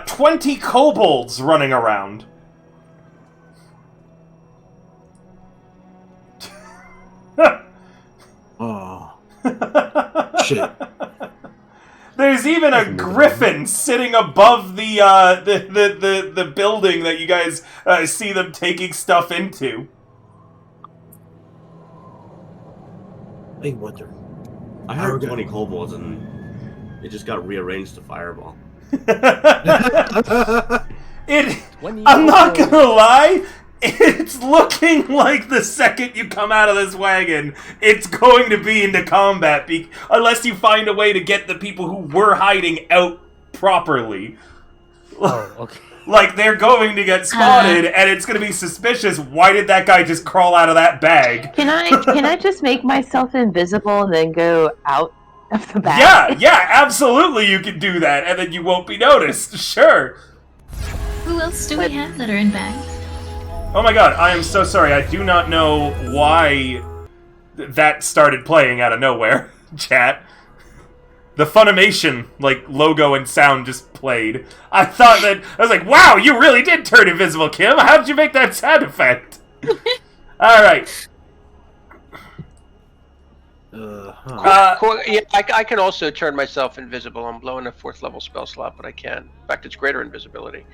20 kobolds running around. Oh. Shit. There's even a griffin sitting above the building that you guys see them taking stuff into. I wonder. I heard 20 kobolds and it just got rearranged to fireball. I'm not gonna lie, it's looking like the second you come out of this wagon, it's going to be into combat, unless you find a way to get the people who were hiding out properly. Oh, okay. Like, they're going to get spotted, and it's going to be suspicious. Why did that guy just crawl out of that bag? Can I just make myself invisible and then go out of the bag? Yeah, absolutely you can do that, and then you won't be noticed. Sure. Who else do we have that are in bags? Oh my god, I am so sorry. I do not know why that started playing out of nowhere, chat. The Funimation, logo and sound just played. I was like, wow, you really did turn invisible, Kim. How did you make that sound effect? Alright. Yeah, I can also turn myself invisible. I'm blowing a 4th level spell slot, but I can. In fact, it's greater invisibility.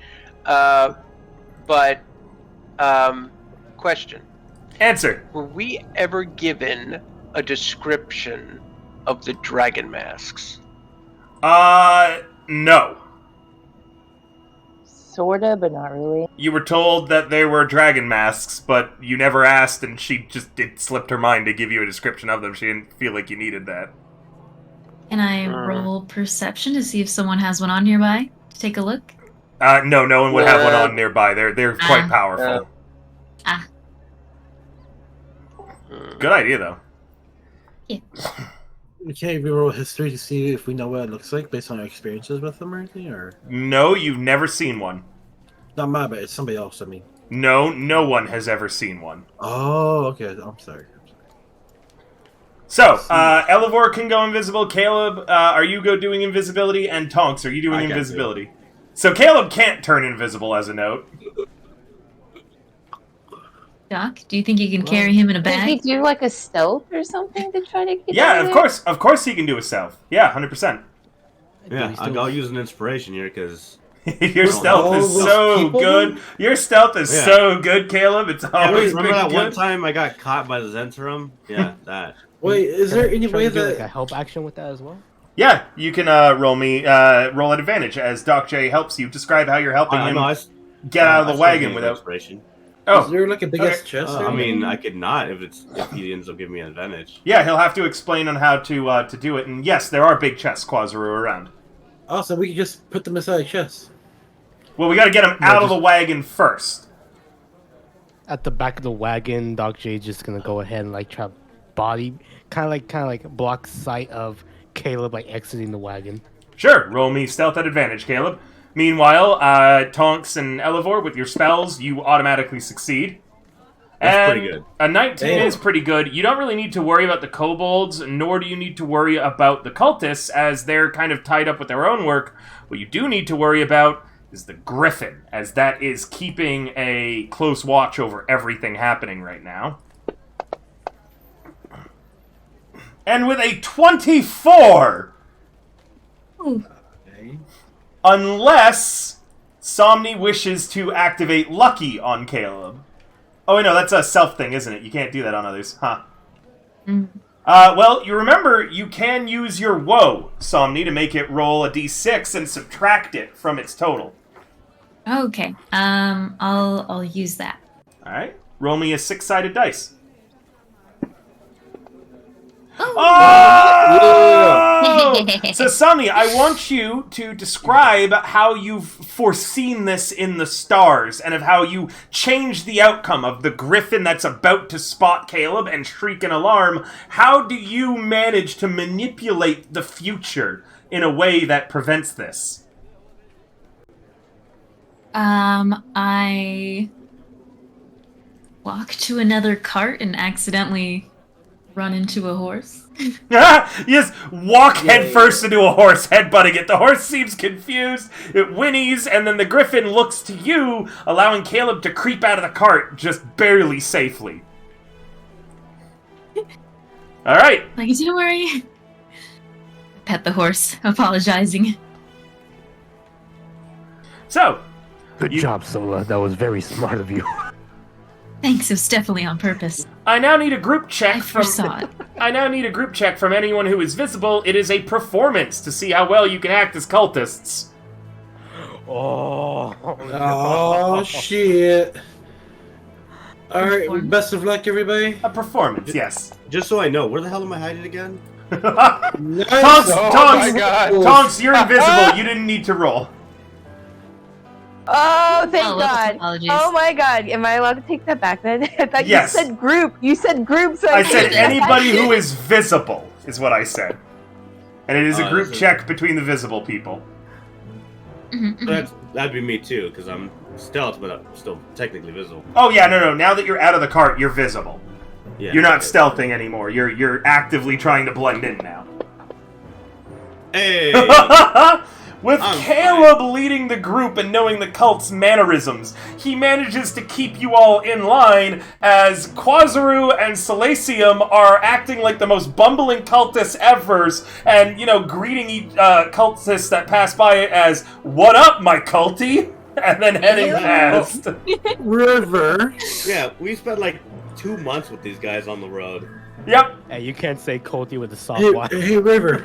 Question. Answer. Were we ever given a description of the dragon masks? No. Sorta, but not really. You were told that there were dragon masks, but you never asked, and it slipped her mind to give you a description of them. She didn't feel like you needed that. Can I roll perception to see if someone has one on nearby? To take a look? No one would have one on nearby. They're quite powerful. Good idea, though. Yeah. We can't even roll history to see if we know what it looks like based on our experiences with them or anything, or No, you've never seen one. not my bad. It's somebody else. I mean. No one has ever seen one. Oh, okay. I'm sorry. So, Elevor can go invisible. Caleb, are you doing invisibility? And Tonks, are you doing invisibility? So Caleb can't turn invisible, as a note. Doc, do you think you can carry him in a Did he bag? do like a stealth or something to try to get Yeah, out of there? course. Of course he can do a stealth. Yeah, 100%. Yeah, I'll use an inspiration here because Your stealth is so good. Your stealth is so good, Caleb. It's always remember been that good. one time I got caught by the Zentrum? Yeah, that. Wait, is there any Try way to do, like, that a help action with that as well? Yeah, you can roll at advantage as Doc J helps you. Describe how you're helping him get out of the wagon without. Inspiration. is there like a big ass chest? or I mean, anything? I could not if he ends up giving me an advantage. Yeah, he'll have to explain on how to do it. And yes, there are big chests, Quazaru, around. Also, we can just put them inside a chest. Well, we got to get him out of the wagon first. At the back of the wagon, Doc J just gonna go ahead and try to body, kind of like block sight of Caleb exiting the wagon. Sure, roll me stealth at advantage, Caleb. Meanwhile, Tonks and Elevor, with your spells, you automatically succeed. That's And pretty good. A 19 Damn. is pretty good. You don't really need to worry about the kobolds, nor do you need to worry about the cultists, as they're kind of tied up with their own work. What you do need to worry about is the griffin, as that is keeping a close watch over everything happening right now. And with a 24... Ooh. Okay. Unless Somni wishes to activate Lucky on Caleb. Oh, wait, no, that's a self thing, isn't it? You can't do that on others. Huh. Mm. Well, you remember, you can use your Woe, Somni, to make it roll a d6 and subtract it from its total. Okay. I'll use that. Alright. Roll me a 6-sided dice. Oh! Oh! Sonny, I want you to describe how you've foreseen this in the stars and of how you changed the outcome of the griffin that's about to spot Caleb and shriek an alarm. How do you manage to manipulate the future in a way that prevents this? I walk to another cart and accidentally run into a horse. Yes, walk headfirst into a horse, headbutting it. The horse seems confused, it whinnies, and then the griffin looks to you, allowing Caleb to creep out of the cart just barely safely. Alright. Like, don't worry. Pet the horse, apologizing. So. Good job, Sola. That was very smart of you. Thanks, it was definitely on purpose. I now need a group check I foresaw it. I now need a group check from anyone who is visible. It is a performance to see how well you can act as cultists. Oh, shit. Alright, best of luck, everybody. A performance, yes. Just so I know, where the hell am I hiding again? Nice. Tonks, my God. Tonks, you're invisible. You didn't need to roll. Oh, thank Oh, God. apologies. Oh my God. Am I allowed to take that back then? I thought Yes. you said group. You said group, so I said take that anybody back. who is visible, is what I said. And it is a group this is- check between the visible people. That'd be me too, because I'm stealth, but I'm still technically visible. Oh yeah, no. Now that you're out of the cart, you're visible. Yeah, You're not okay. stealthing anymore. You're actively trying to blend in now. Hey! With I'm Caleb leading the group and knowing the cult's mannerisms, he manages to keep you all in line as Quazaru and Salacium are acting like the most bumbling cultists ever, and, greeting each cultists that pass by as, "What up, my culty?" and then heading past. River. Yeah, we spent like 2 months with these guys on the road. Yep. Hey, you can't say Colty with a soft Hey, Y. hey, River.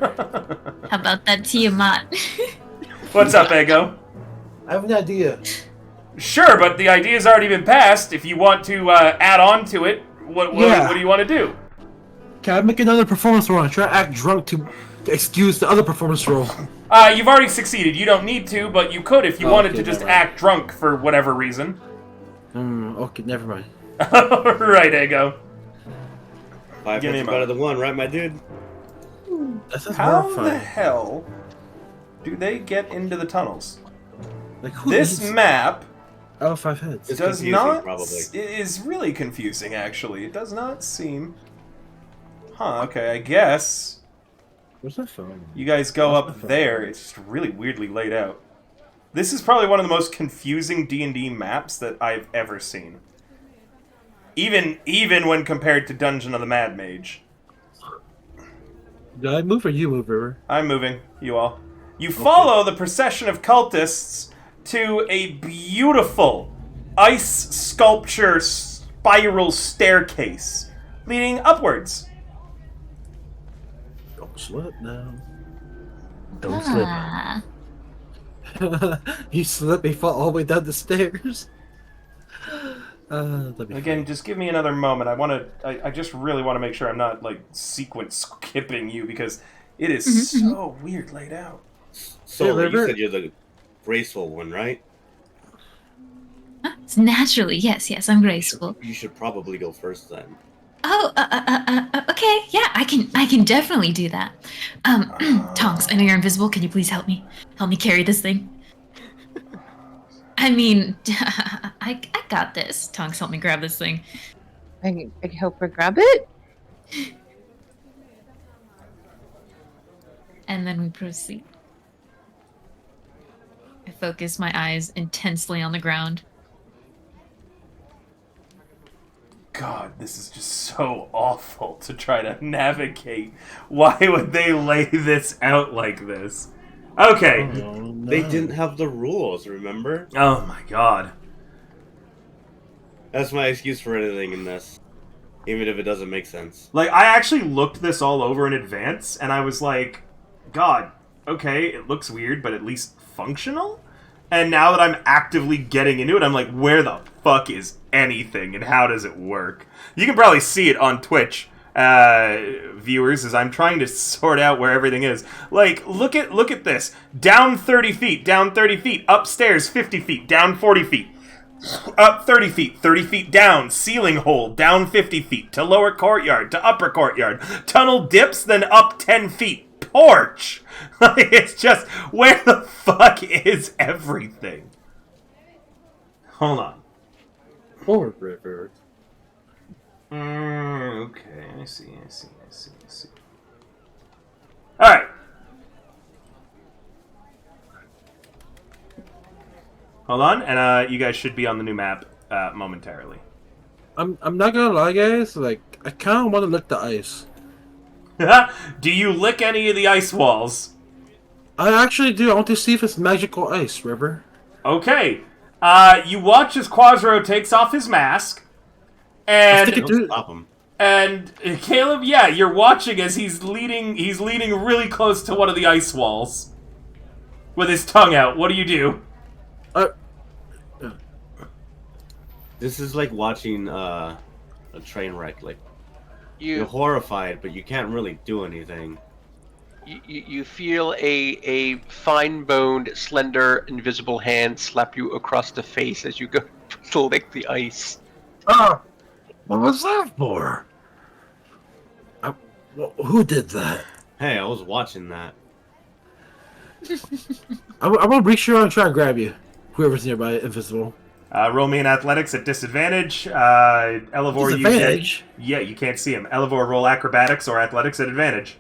How about that Tiamat? What's up, Ego? I have an idea. Sure, but the idea's already been passed. If you want to add on to it, what do you want to do? Can I make another performance roll? I try to act drunk to excuse the other performance roll. You've already succeeded. You don't need to, but you could if you wanted Okay, to just never mind. act drunk for whatever reason. Okay, never mind. Right, Ego. 5 Give me hits a better moment. than one, right, my dude? That sounds How the horrifying. hell do they get into the tunnels? Like, who This eats map out of 5 heads? It's does confusing, not. probably. It is really confusing, actually. It does not seem. Huh? Okay, I guess Where's that phone? you guys go What's up the there. It's just really weirdly laid out. This is probably one of the most confusing D&D maps that I've ever seen. Even when compared to Dungeon of the Mad Mage. Did I move or you move, River? I'm moving, you all. You follow the procession of cultists to a beautiful ice sculpture spiral staircase leading upwards. Don't slip now. Don't slip. Ah. You slip, he fall all the way down the stairs. That'd be Again, just give me another moment. I just really want to make sure I'm not, sequence skipping you, because it is so weird laid out. So, Hey, you River. said you're the graceful one, right? It's naturally, yes, I'm graceful. You should probably go first then. Oh, okay, yeah, I can definitely do that. Tonks, I know you're invisible. Can you please help me? Help me carry this thing. I mean, I got this. Tonks, help me grab this thing. I can help her grab it. And then we proceed. I focus my eyes intensely on the ground. God, this is just so awful to try to navigate. Why would they lay this out like this? Okay. Oh, no. They didn't have the rules, remember? Oh my god. That's my excuse for anything in this. Even if it doesn't make sense. I actually looked this all over in advance, and I was like, God, okay, it looks weird, but at least functional? And now that I'm actively getting into it, I'm like, where the fuck is anything, and how does it work? You can probably see it on Twitch. viewers, as I'm trying to sort out where everything is. Like, look at this. Down 30 feet, down 30 feet, upstairs 50 feet, down 40 feet. Up 30 feet down, ceiling hole, down 50 feet, to lower courtyard, to upper courtyard. Tunnel dips, then up 10 feet. Porch! Like, it's just, where the fuck is everything? Hold on. Poor river. Okay, I see. Alright. Hold on, and you guys should be on the new map momentarily. I'm not gonna lie, guys. Like, I kind of want to lick the ice. Do you lick any of the ice walls? I actually do. I want to see if it's magical ice, River. Okay. You watch as Quasro takes off his mask, and Don't stop him. and Caleb, yeah, you're watching as he's leaning really close to one of the ice walls with his tongue out. What do you do? This is like watching a train wreck. Like, you're You horrified, but you can't really do anything. you feel a fine-boned, slender, invisible hand slap you across the face as you go to lick the ice. What was that for? Who did that? Hey, I was watching that. I'm gonna reach around and try and grab you. Whoever's nearby, invisible. Roll me in athletics at disadvantage. Elevor, Disadvantage? Yeah, you can't see him. Elevor, roll acrobatics or athletics at advantage.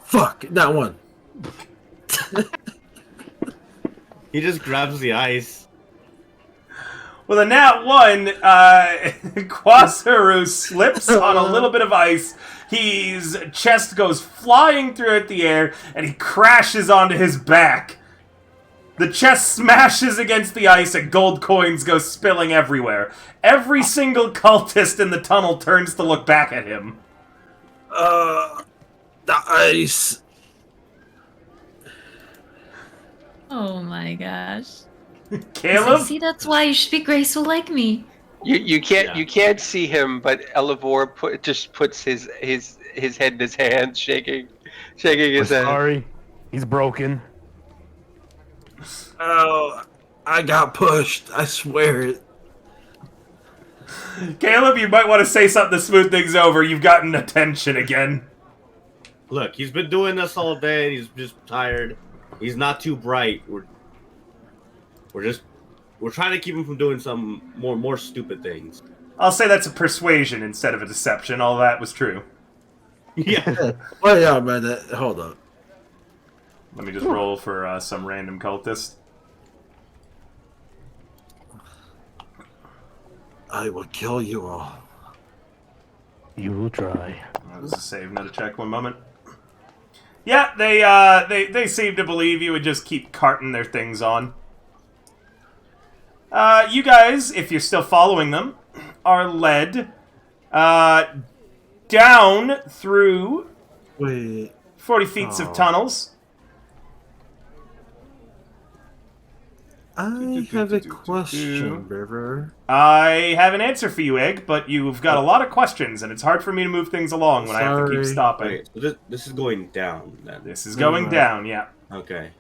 Fuck, not one. He just grabs the ice. With a nat 1, Quasuru slips on a little bit of ice. His chest goes flying through the air, and he crashes onto his back. The chest smashes against the ice, and gold coins go spilling everywhere. Every single cultist in the tunnel turns to look back at him. The ice. Oh my gosh. Caleb? See, that's why you should be graceful like me. You can't see him, but Elevor puts his head in his hands, shaking We're his head. sorry. He's broken. Oh, I got pushed. I swear it. Caleb, you might want to say something to smooth things over. You've gotten attention again. Look, he's been doing this all day. He's just tired. He's not too bright. We're trying to keep him from doing some more stupid things. I'll say that's a persuasion instead of a deception. All that was true. Yeah. Well, yeah, man. Hold up. Let me just roll for some random cultist. I will kill you all. You will try. This is a save, not a check. One moment. Yeah, they seem to believe you and just keep carting their things on. You guys, if you're still following them, are led down through Wait. 40 feet of tunnels. I have a question, River. I have an answer for you, Egg, but you've got a lot of questions, and it's hard for me to move things along when I have to keep Sorry. stopping. Wait, so this is going down then. This is going down, yeah. Okay.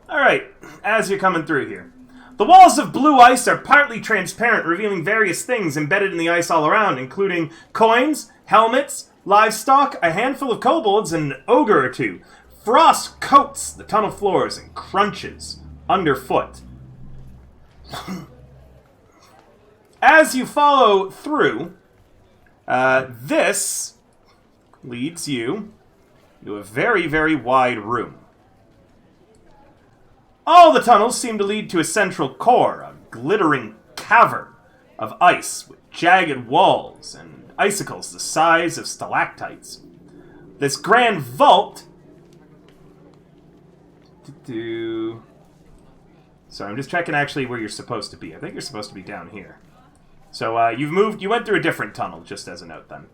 Alright, as you're coming through here. The walls of blue ice are partly transparent, revealing various things embedded in the ice all around, including coins, helmets, livestock, a handful of kobolds, and an ogre or two. Frost coats the tunnel floors and crunches underfoot. As you follow through, this leads you to a very, very wide room. All the tunnels seem to lead to a central core, a glittering cavern of ice with jagged walls and icicles the size of stalactites. This grand vault... Sorry, I'm just checking actually where you're supposed to be. I think you're supposed to be down here. So, you went through a different tunnel, just as a note then.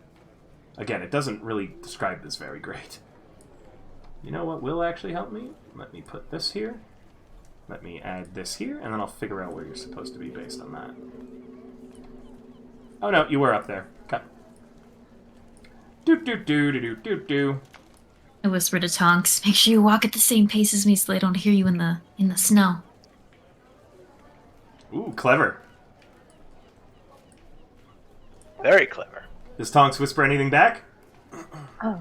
Again, it doesn't really describe this very great. You know what will actually help me? Let me put this here. Let me add this here, and then I'll figure out where you're supposed to be based on that. Oh no, you were up there. Okay. Do. I whispered to Tonks, make sure you walk at the same pace as me so they don't hear you in the snow. Ooh, clever. Very clever. Does Tonks whisper anything back? Oh.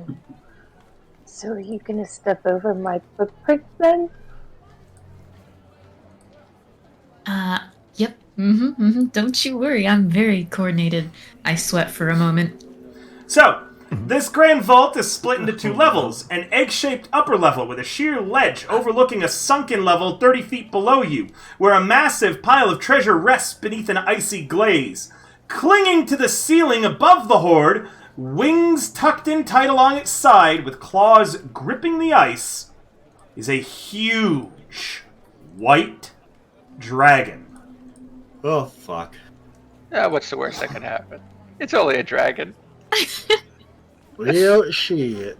So are you gonna step over my footprint then? Yep. Don't you worry, I'm very coordinated. I sweat for a moment. So, this grand vault is split into 2 levels. An egg-shaped upper level with a sheer ledge overlooking a sunken level 30 feet below you, where a massive pile of treasure rests beneath an icy glaze. Clinging to the ceiling above the hoard, wings tucked in tight along its side with claws gripping the ice, is a huge white dragon. Oh, fuck. What's the worst that could happen? It's only a dragon. Real shit.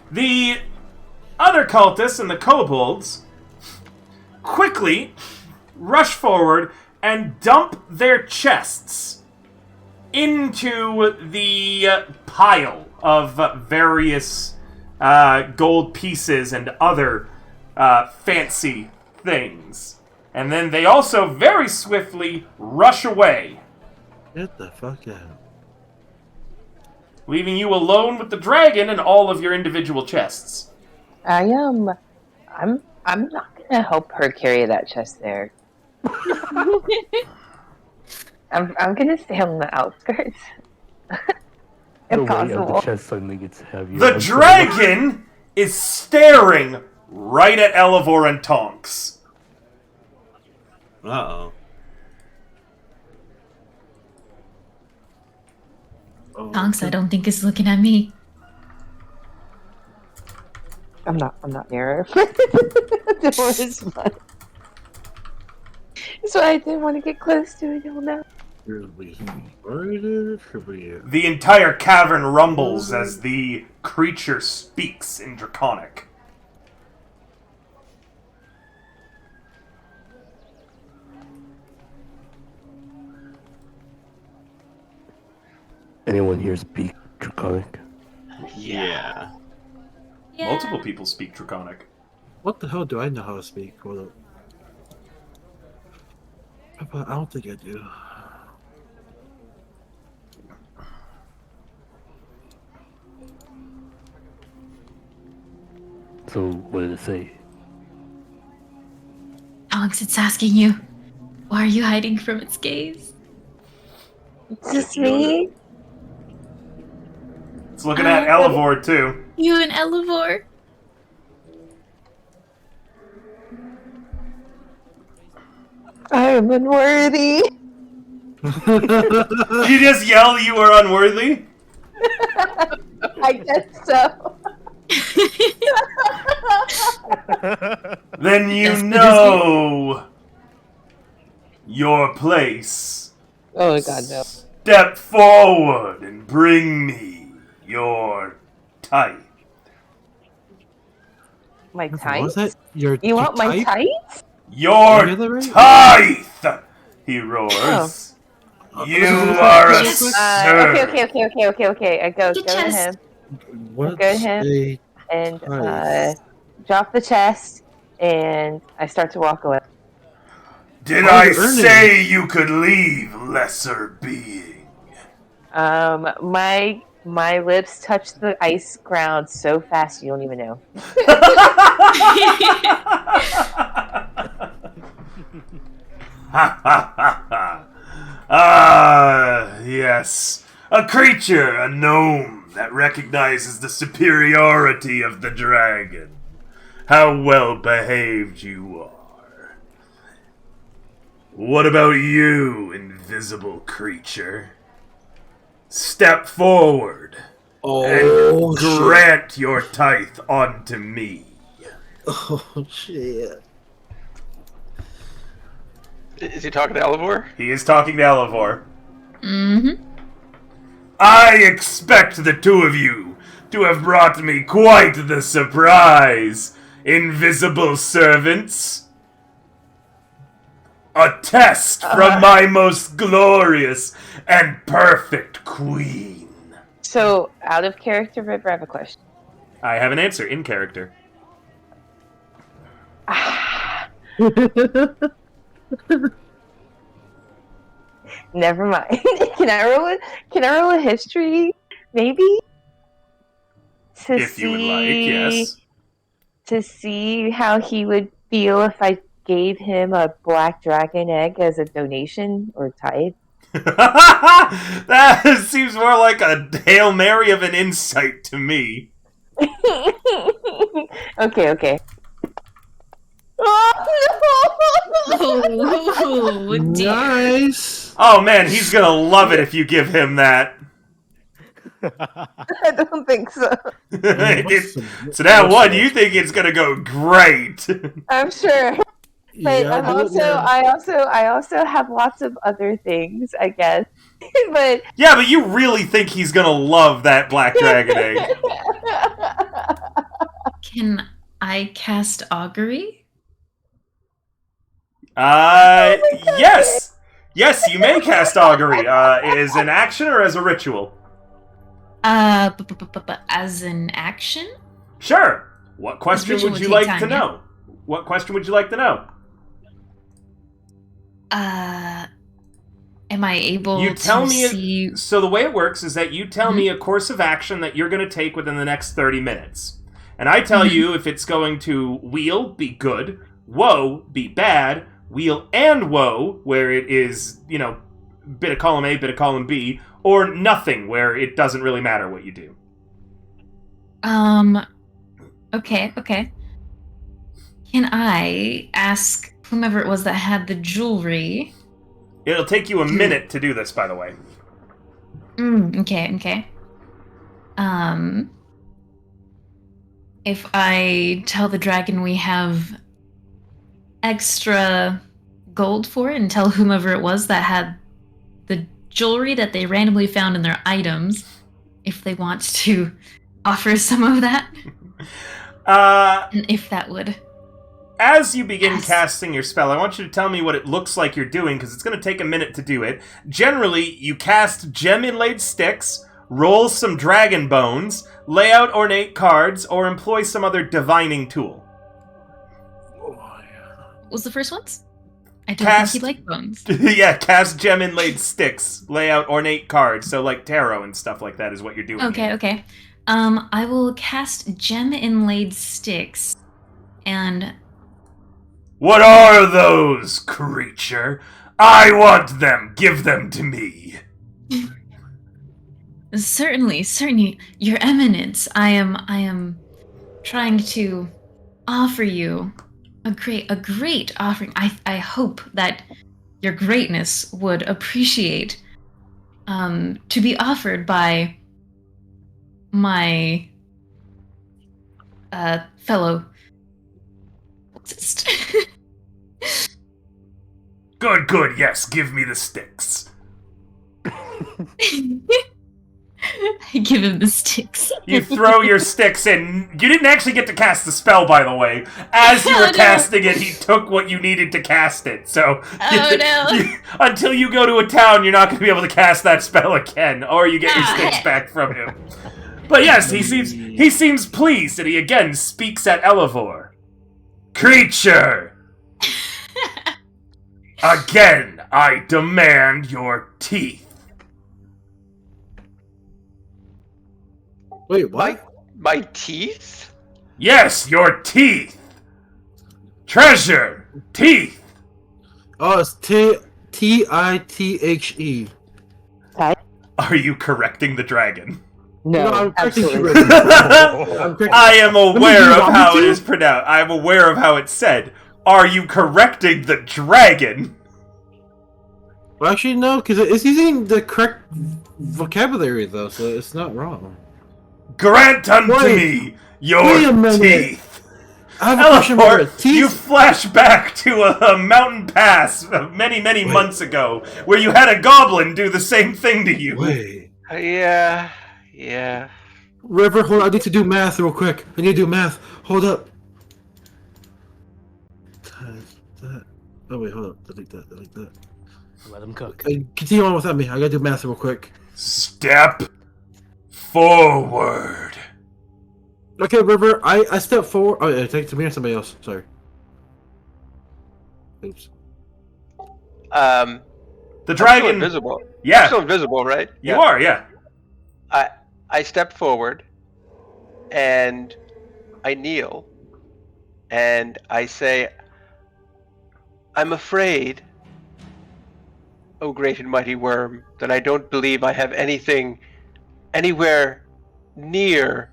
The other cultists and the kobolds quickly rush forward and dump their chests into the pile of various gold pieces and other fancy things. And then they also very swiftly rush away, Get the fuck out. leaving you alone with the dragon and all of your individual chests. I'm not gonna help her carry that chest there. I'm gonna stay on the outskirts. The if weight of the possible. chest suddenly gets heavier. The dragon is staring right at Elivor and Tonks. Uh-oh. Tonks, I don't think is looking at me. I'm not near her. The door is fun. So I didn't want to get close to it, you'll know. Should we murder? Should we... The entire cavern rumbles as the creature speaks in Draconic. Anyone here speak Draconic? Yeah. Multiple people speak Draconic. What the hell do I know how to speak? Hold up. But I don't think I do. So, what did it say? Tonks, it's asking you. Why are you hiding from its gaze? It's just me. It's looking at Elivor, too. You and Elivor. I am unworthy. You just yell you are unworthy? I guess so. Then you Yes, know your place. Oh my god, no. Step forward and bring me your tithe. My What was tights? that? Your You want my type? tights? Your Did I get that tithe! He roars. Oh. You are a Yes. serf. Okay. I go Get to chest. him What Go ahead. a and Nice. drop the chest, and I start to walk away. Did Oh, I you earned say you could leave, lesser being? My lips touch the ice ground so fast you don't even know. Ah, yes. A creature, a gnome, that recognizes the superiority of the dragon. How well behaved you are. What about you, invisible creature? Step forward and shit. grant your tithe unto me. Oh shit. Is he talking to Elivor? He is talking to Elivor. Mm-hmm. I expect the two of you to have brought me quite the surprise, invisible servants. A test from my most glorious and perfect queen. So, out of character, but I have a question. I have an answer in character. Never mind. Can I roll a history? Maybe? If you would like, yes. To see how he would feel if I gave him a black dragon egg as a donation or tithe. That seems more like a Hail Mary of an insight to me. Okay. Oh, dear. Nice. Oh man, he's gonna love it if you give him that. I don't think so. So now what, you think it's gonna go great. I'm sure. But Yeah, I also have lots of other things, I guess. But Yeah, but you really think he's gonna love that black dragon egg. Can I cast augury? Yes! Yes, you may cast augury. As an action or as a ritual? As an action? Sure. What question ritual would you would like take to time, yeah? know? What question would you like to know? Am I able You tell to me see... So the way it works is that you tell me a course of action that you're going to take within the next 30 minutes. And I tell you if it's going to wheel, be good, woe, be bad, wheel and woe, where it is, bit of column A, bit of column B, or nothing, where it doesn't really matter what you do. Okay. Can I ask whomever it was that had the jewelry... It'll take you a minute to do this, by the way. Okay. If I tell the dragon we have extra gold for it and tell whomever it was that had the jewelry that they randomly found in their items, if they want to offer some of that, and if that would... As you begin Yes. casting your spell, I want you to tell me what it looks like you're doing, because it's going to take a minute to do it. Generally, you cast gem-inlaid sticks, roll some dragon bones, lay out ornate cards, or employ some other divining tool. What was the first ones? I don't Cast- think he liked bones. Yeah, cast gem-inlaid sticks, lay out ornate cards, so like tarot and stuff like that is what you're doing. here. Okay. I will cast gem-inlaid sticks, and... What are those, creature? I want them. Give them to me. Certainly, Your Eminence. I am trying to offer you a great offering. I hope that your greatness would appreciate to be offered by my fellow. Good, yes, give me the sticks. I give him the sticks. You throw your sticks in. You didn't actually get to cast the spell, by the way. As you were Oh, no. casting it, he took what you needed to cast it. So, Oh, no. until you go to a town, you're not going to be able to cast that spell again, or you get your Ah. sticks back from him. But yes, he seems pleased, and he again speaks at Elevor. Creature! Again, I demand your teeth. Wait, what? My teeth? Yes, your teeth! Treasure! Teeth! Oh, it's Tithe. Are you correcting the dragon? No, absolutely. I am aware you of want how me it to? is pronounced. I am aware of how it's said. Are you correcting the dragon? Well, actually, no, because it's using the correct vocabulary, though, so it's not wrong. Grant unto Wait. me Wait your a minute. teeth. I have a question about Elefort, it. Teeth? you flash back to a mountain pass many months ago, where you had a goblin do the same thing to you. Wait. Yeah. River, hold on. I need to do math real quick. I need to do math. Hold up. Oh wait, hold up. Delete that. Let him cook. Continue on without me. I gotta do math real quick. Step forward. Okay, River, I step forward. Oh, yeah, take it to me or somebody else. Sorry. Oops. The I'm still dragon. invisible. Yeah, I'm still invisible, right? you are. Yeah. I step forward, and I kneel, and I say, "I'm afraid, O great and mighty worm, that I don't believe I have anything anywhere near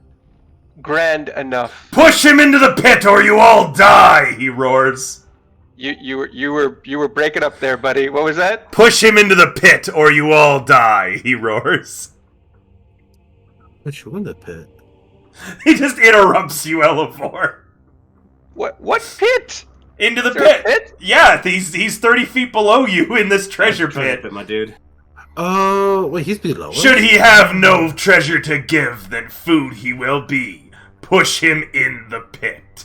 grand enough." Push him into the pit, or you all die! He roars. You were breaking up there, buddy. What was that? Push him into the pit, or you all die! He roars. Which one, the pit? He just interrupts you, Elevor. What pit? Into the Is there a pit. pit? Yeah, he's 30 feet below you in this treasure pit. My dude. Oh, wait, he's below. Should he have no treasure to give, then food he will be. Push him in the pit.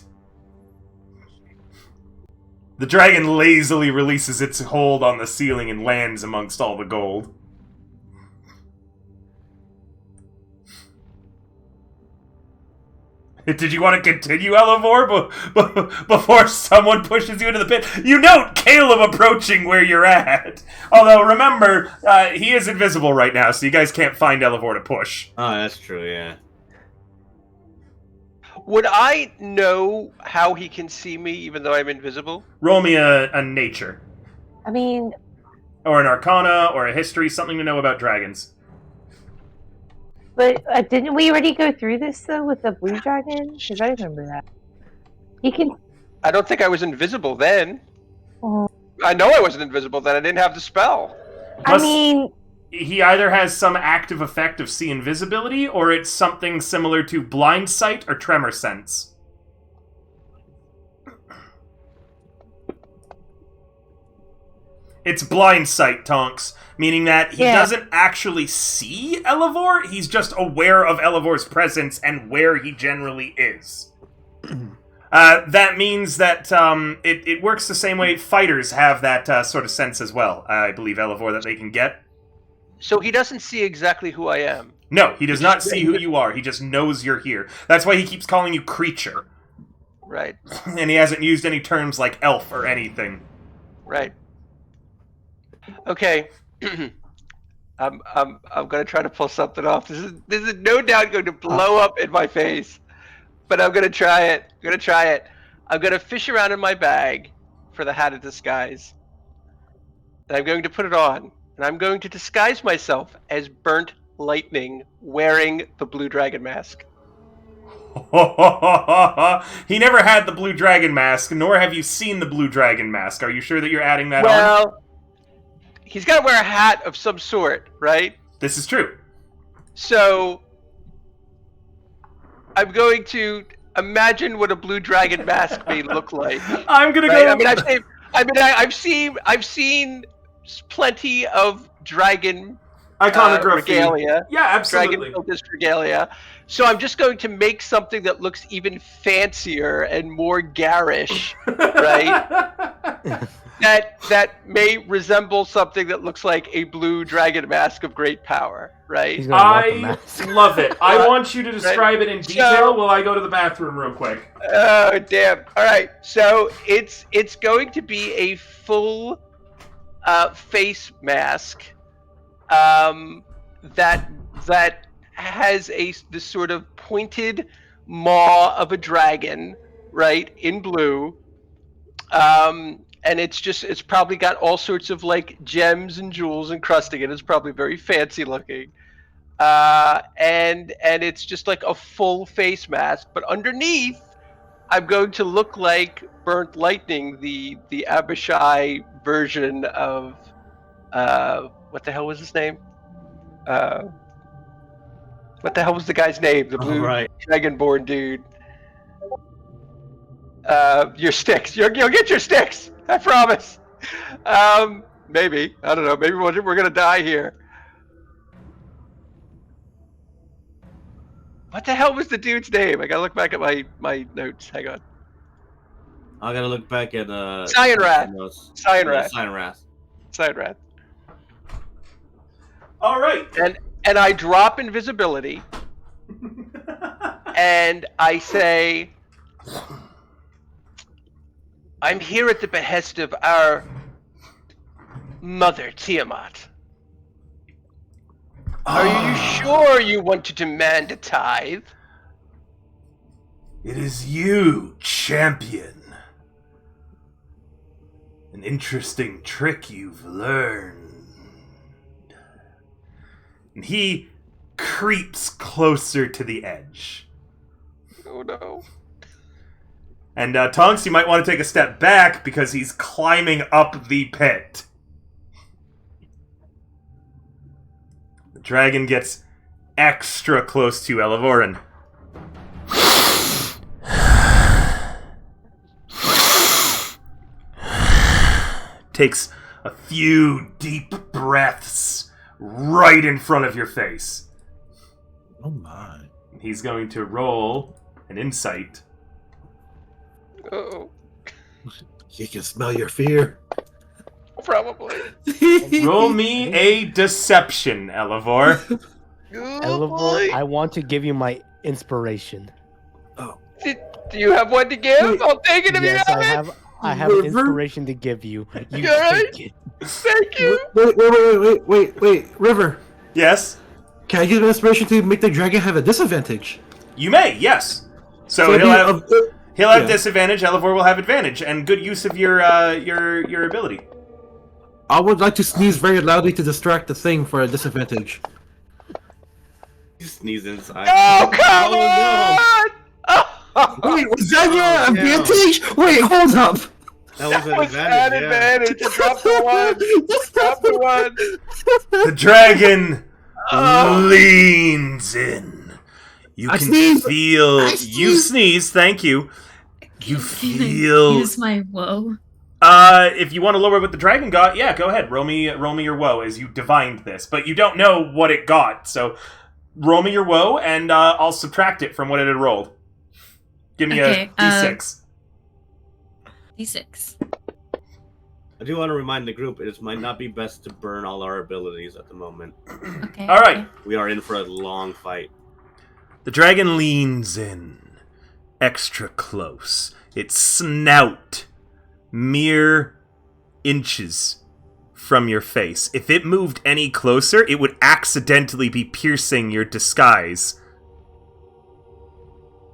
The dragon lazily releases its hold on the ceiling and lands amongst all the gold. Did you want to continue, Elevor, before someone pushes you into the pit? You note Caleb approaching where you're at. Although, remember, he is invisible right now, so you guys can't find Elevor to push. Oh, that's true, yeah. Would I know how he can see me even though I'm invisible? Roll me a nature. I mean, Or an arcana, or a history, something to know about dragons. but didn't we already go through this though with the blue dragon? Because I remember that. He can. I don't think I was invisible then. Oh, I know I wasn't invisible then. I didn't have the spell. I Plus, mean, he either has some active effect of see invisibility, or it's something similar to blind sight or tremor sense. It's blind sight, Tonks, meaning that he doesn't actually see Elevor, he's just aware of Elevor's presence and where he generally is. That means that it works the same way fighters have that sort of sense as well, I believe, Elevor, that they can get. So he doesn't see exactly who I am. No, he does not see who you are, he just knows you're here. That's why he keeps calling you creature. Right. And he hasn't used any terms like elf or anything. Right. Okay. I'm gonna try to pull something off. This is no doubt going to blow up in my face. But I'm gonna try it. I'm gonna fish around in my bag for the hat of disguise. And I'm going to put it on. And I'm going to disguise myself as Burnt Lightning wearing the blue dragon mask. He never had the blue dragon mask, nor have you seen the blue dragon mask. Are you sure that you're adding that on? Well, he's got to wear a hat of some sort, right? This is true. So, I'm going to imagine what a blue dragon mask may look like. I'm gonna Right? go. I've seen plenty of dragon Iconography. regalia. Yeah, absolutely. Dragon focused regalia. So I'm just going to make something that looks even fancier and more garish, right? that may resemble something that looks like a blue dragon mask of great power, right? He's gonna want the I mask. love it. I want you to describe it in detail So- while I go to the bathroom real quick. Oh damn! All right, so it's going to be a full face mask that has this sort of pointed maw of a dragon, right, in blue. And it's probably got all sorts of like gems and jewels encrusting it. It's probably very fancy looking. And it's just like a full face mask, but underneath I'm going to look like Burnt Lightning, the Abishai version of what the hell was his name? What the hell was the guy's name? The blue dragonborn dude. Your sticks. You'll get your sticks. I promise. Maybe. I don't know. Maybe we're gonna die here. What the hell was the dude's name? I gotta look back at my notes. Hang on. I gotta look back at Cyanrath. Cyanrath. Cyanrath. Cyanrath. All right. And I drop invisibility, and I say, I'm here at the behest of our mother, Tiamat. Are you sure you want to demand a tithe? It is you, champion. An interesting trick you've learned. And he creeps closer to the edge. Oh no. And Tonks, you might want to take a step back because he's climbing up the pit. The dragon gets extra close to Elevorin. Takes a few deep breaths right in front of your face. Oh my. He's going to roll an insight. Uh-oh. He can smell your fear. Probably. Roll me a deception, Elevor. Elevor, I want to give you my inspiration. Do you have one to give? Wait. I'll take it if Yes, you have it. I have an inspiration to give you. You Alright. take it. Thank you. Wait, River. Yes? Can I give an inspiration to make the dragon have a disadvantage? You may, yes. So it'd he'll have yeah. disadvantage, Elevor will have advantage, and good use of your ability. I would like to sneeze very loudly to distract the thing for a disadvantage. You sneeze inside. Oh, come Oh, on! Wait, was that your yeah. advantage? Wait, hold up. That was an was advantage. an advantage. I dropped the one. Drop the one. The dragon leans in. You I can sneeze. feel... I You sneeze. sneeze, thank you. You feel... Use my woe. If you want to lower what the dragon got, yeah, go ahead. Roll me your woe as you divined this. But you don't know what it got, so roll me your woe, and I'll subtract it from what it had rolled. Give me Okay, a d6. D6. I do want to remind the group it might not be best to burn all our abilities at the moment. Okay. All right. We are in for a long fight. The dragon leans in, extra close. Its snout mere inches from your face. If it moved any closer, it would accidentally be piercing your disguise.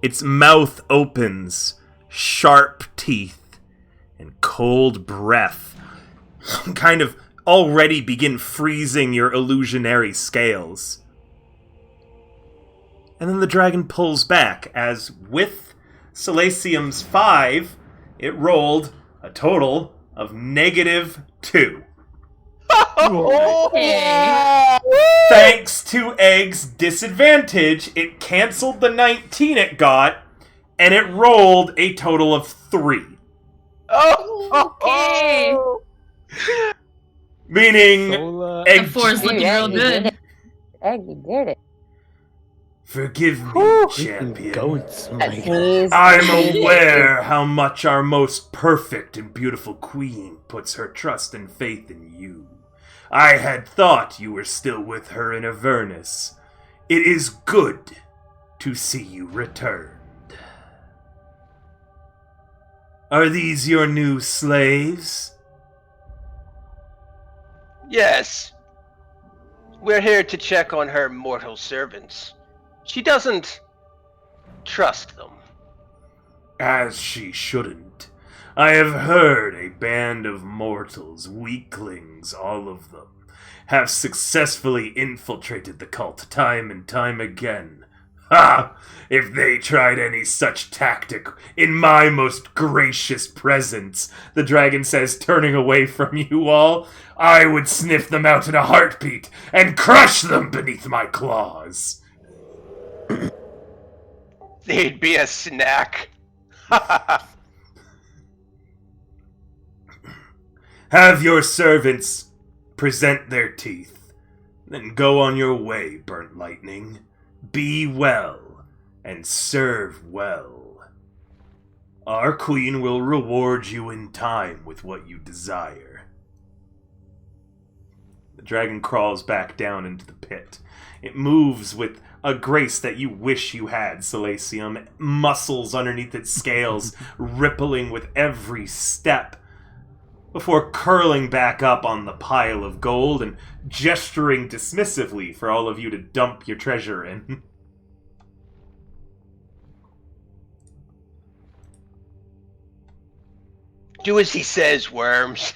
Its mouth opens, sharp teeth, and cold breath kind of already begin freezing your illusionary scales. And then the dragon pulls back, as with Silasium's 5, it rolled a total of -2. Okay. Thanks to Egg's disadvantage, it canceled the 19 it got, and it rolled a total of 3. Okay. Meaning, Sola, The Egg... 4 is looking real good. Egg, you did it. Forgive me, freaking champion. goats. I My sneezed. I'm aware how much our most perfect and beautiful queen puts her trust and faith in you. I had thought you were still with her in Avernus. It is good to see you returned. Are these your new slaves? Yes. We're here to check on her mortal servants. She doesn't trust them. As she shouldn't. I have heard a band of mortals, weaklings, all of them, have successfully infiltrated the cult time and time again. Ha! If they tried any such tactic in my most gracious presence, the dragon says, turning away from you all, I would sniff them out in a heartbeat and crush them beneath my claws. They'd be a snack. Have your servants present their teeth, then go on your way, Burnt Lightning. Be well, and serve well. Our queen will reward you in time with what you desire. The dragon crawls back down into the pit. It moves with a grace that you wish you had, Salacium. Muscles underneath its scales, rippling with every step, before curling back up on the pile of gold and gesturing dismissively for all of you to dump your treasure in. Do as he says, worms.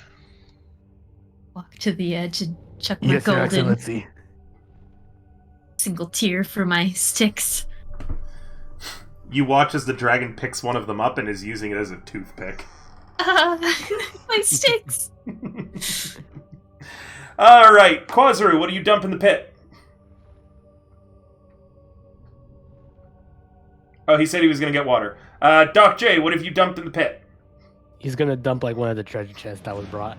Walk to the edge and chuck my Yes, Your gold in. Excellency. Single tear for my sticks. You watch as the dragon picks one of them up and is using it as a toothpick. My sticks. Alright, Quazaru, what do you dump in the pit? Oh, he said he was going to get water. Doc J, what have you dumped in the pit? He's gonna dump like one of the treasure chests that was brought.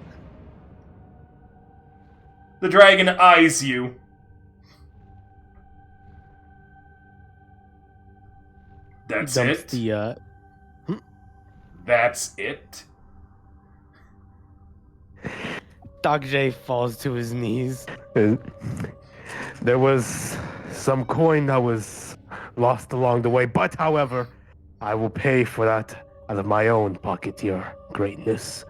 The dragon eyes you. That's Dumps it? the That's it? Doc J falls to his knees. There was some coin that was lost along the way, but however, I will pay for that out of my own pocket, Your Greatness.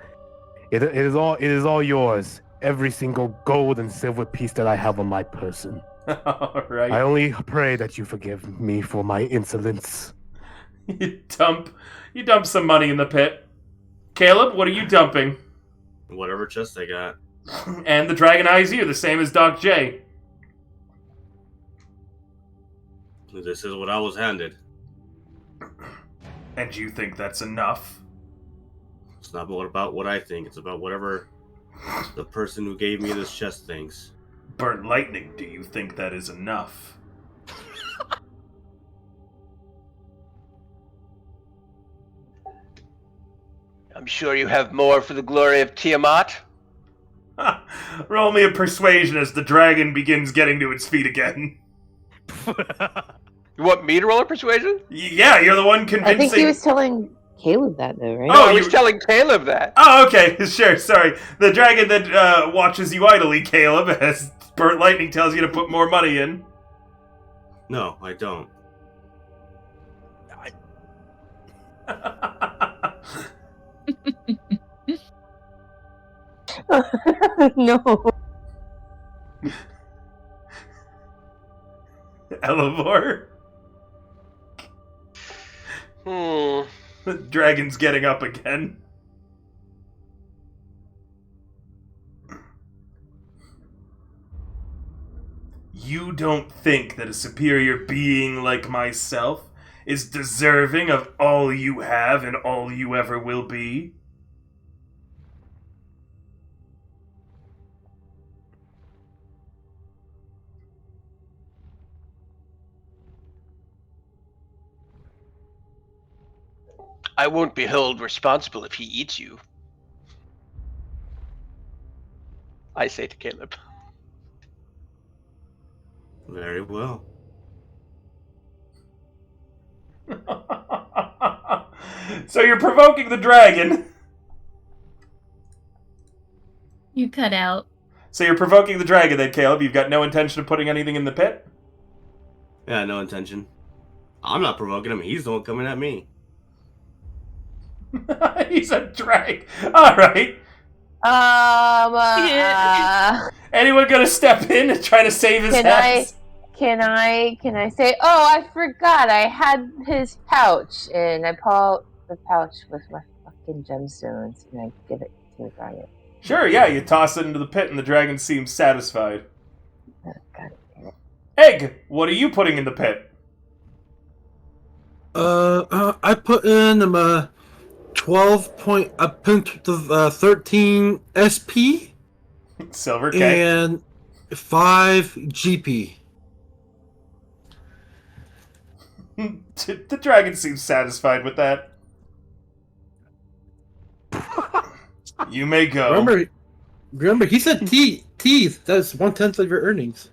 It is all yours. Every single gold and silver piece that I have on my person. Alright. I only pray that you forgive me for my insolence. You dump some money in the pit. Caleb, what are you dumping? Whatever chest I got. And the dragon eyes you, the same as Doc J. This is what I was handed. And you think that's enough? It's not about what I think. It's about whatever the person who gave me this chest thinks. Burnt Lightning, do you think that is enough? I'm sure you have more for the glory of Tiamat. Roll me a persuasion as the dragon begins getting to its feet again. You want me to roll a persuasion? Yeah, you're the one convincing... I think he was telling Caleb that, though, right? Oh, I was you- telling Caleb that. Oh, okay, sure, sorry. The dragon that watches you idly, Caleb, as Burnt Lightning tells you to put more money in. No, I don't. No. Elevor? The dragon's getting up again. You don't think that a superior being like myself is deserving of all you have and all you ever will be? I won't be held responsible if he eats you. I say to Caleb. Very well. So you're provoking the dragon. You cut out. So you're provoking the dragon then, Caleb. You've got no intention of putting anything in the pit? Yeah, no intention. I'm not provoking him. He's the one coming at me. He's a drag. Alright. Anyone gonna step in and try to save his ass? Can I say, oh, I forgot, I had his pouch, and I pull out the pouch with my fucking gemstones, and I give it to the dragon. Sure, yeah, you toss it into the pit and the dragon seems satisfied. Oh, God damn it. Egg, what are you putting in the pit? I put in 12 point. I put the 13 SP Silver, okay. and 5 GP. The dragon seems satisfied with that. You may go. Remember, he said teeth. That's 1/10 of your earnings.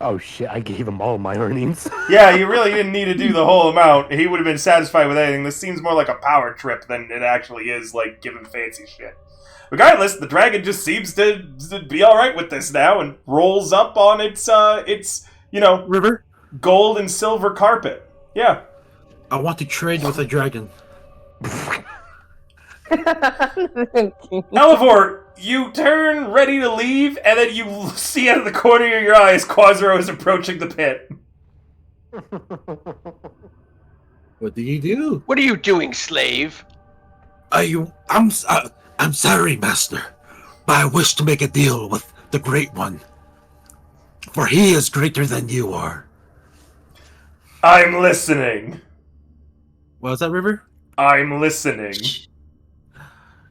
Oh shit! I gave him all my earnings. Yeah, you really didn't need to do the whole amount. He would have been satisfied with anything. This seems more like a power trip than it actually is, like, giving fancy shit. Regardless, the dragon just seems to be alright with this now and rolls up on its River, gold and silver carpet. Yeah. I want to trade with a dragon. Elivor, you turn ready to leave, and then you see out of the corner of your eyes Quasro is approaching the pit. What do you do? What are you doing, slave? I'm sorry, master, but I wish to make a deal with the Great One, for he is greater than you are. I'm listening. What was that, River? I'm listening.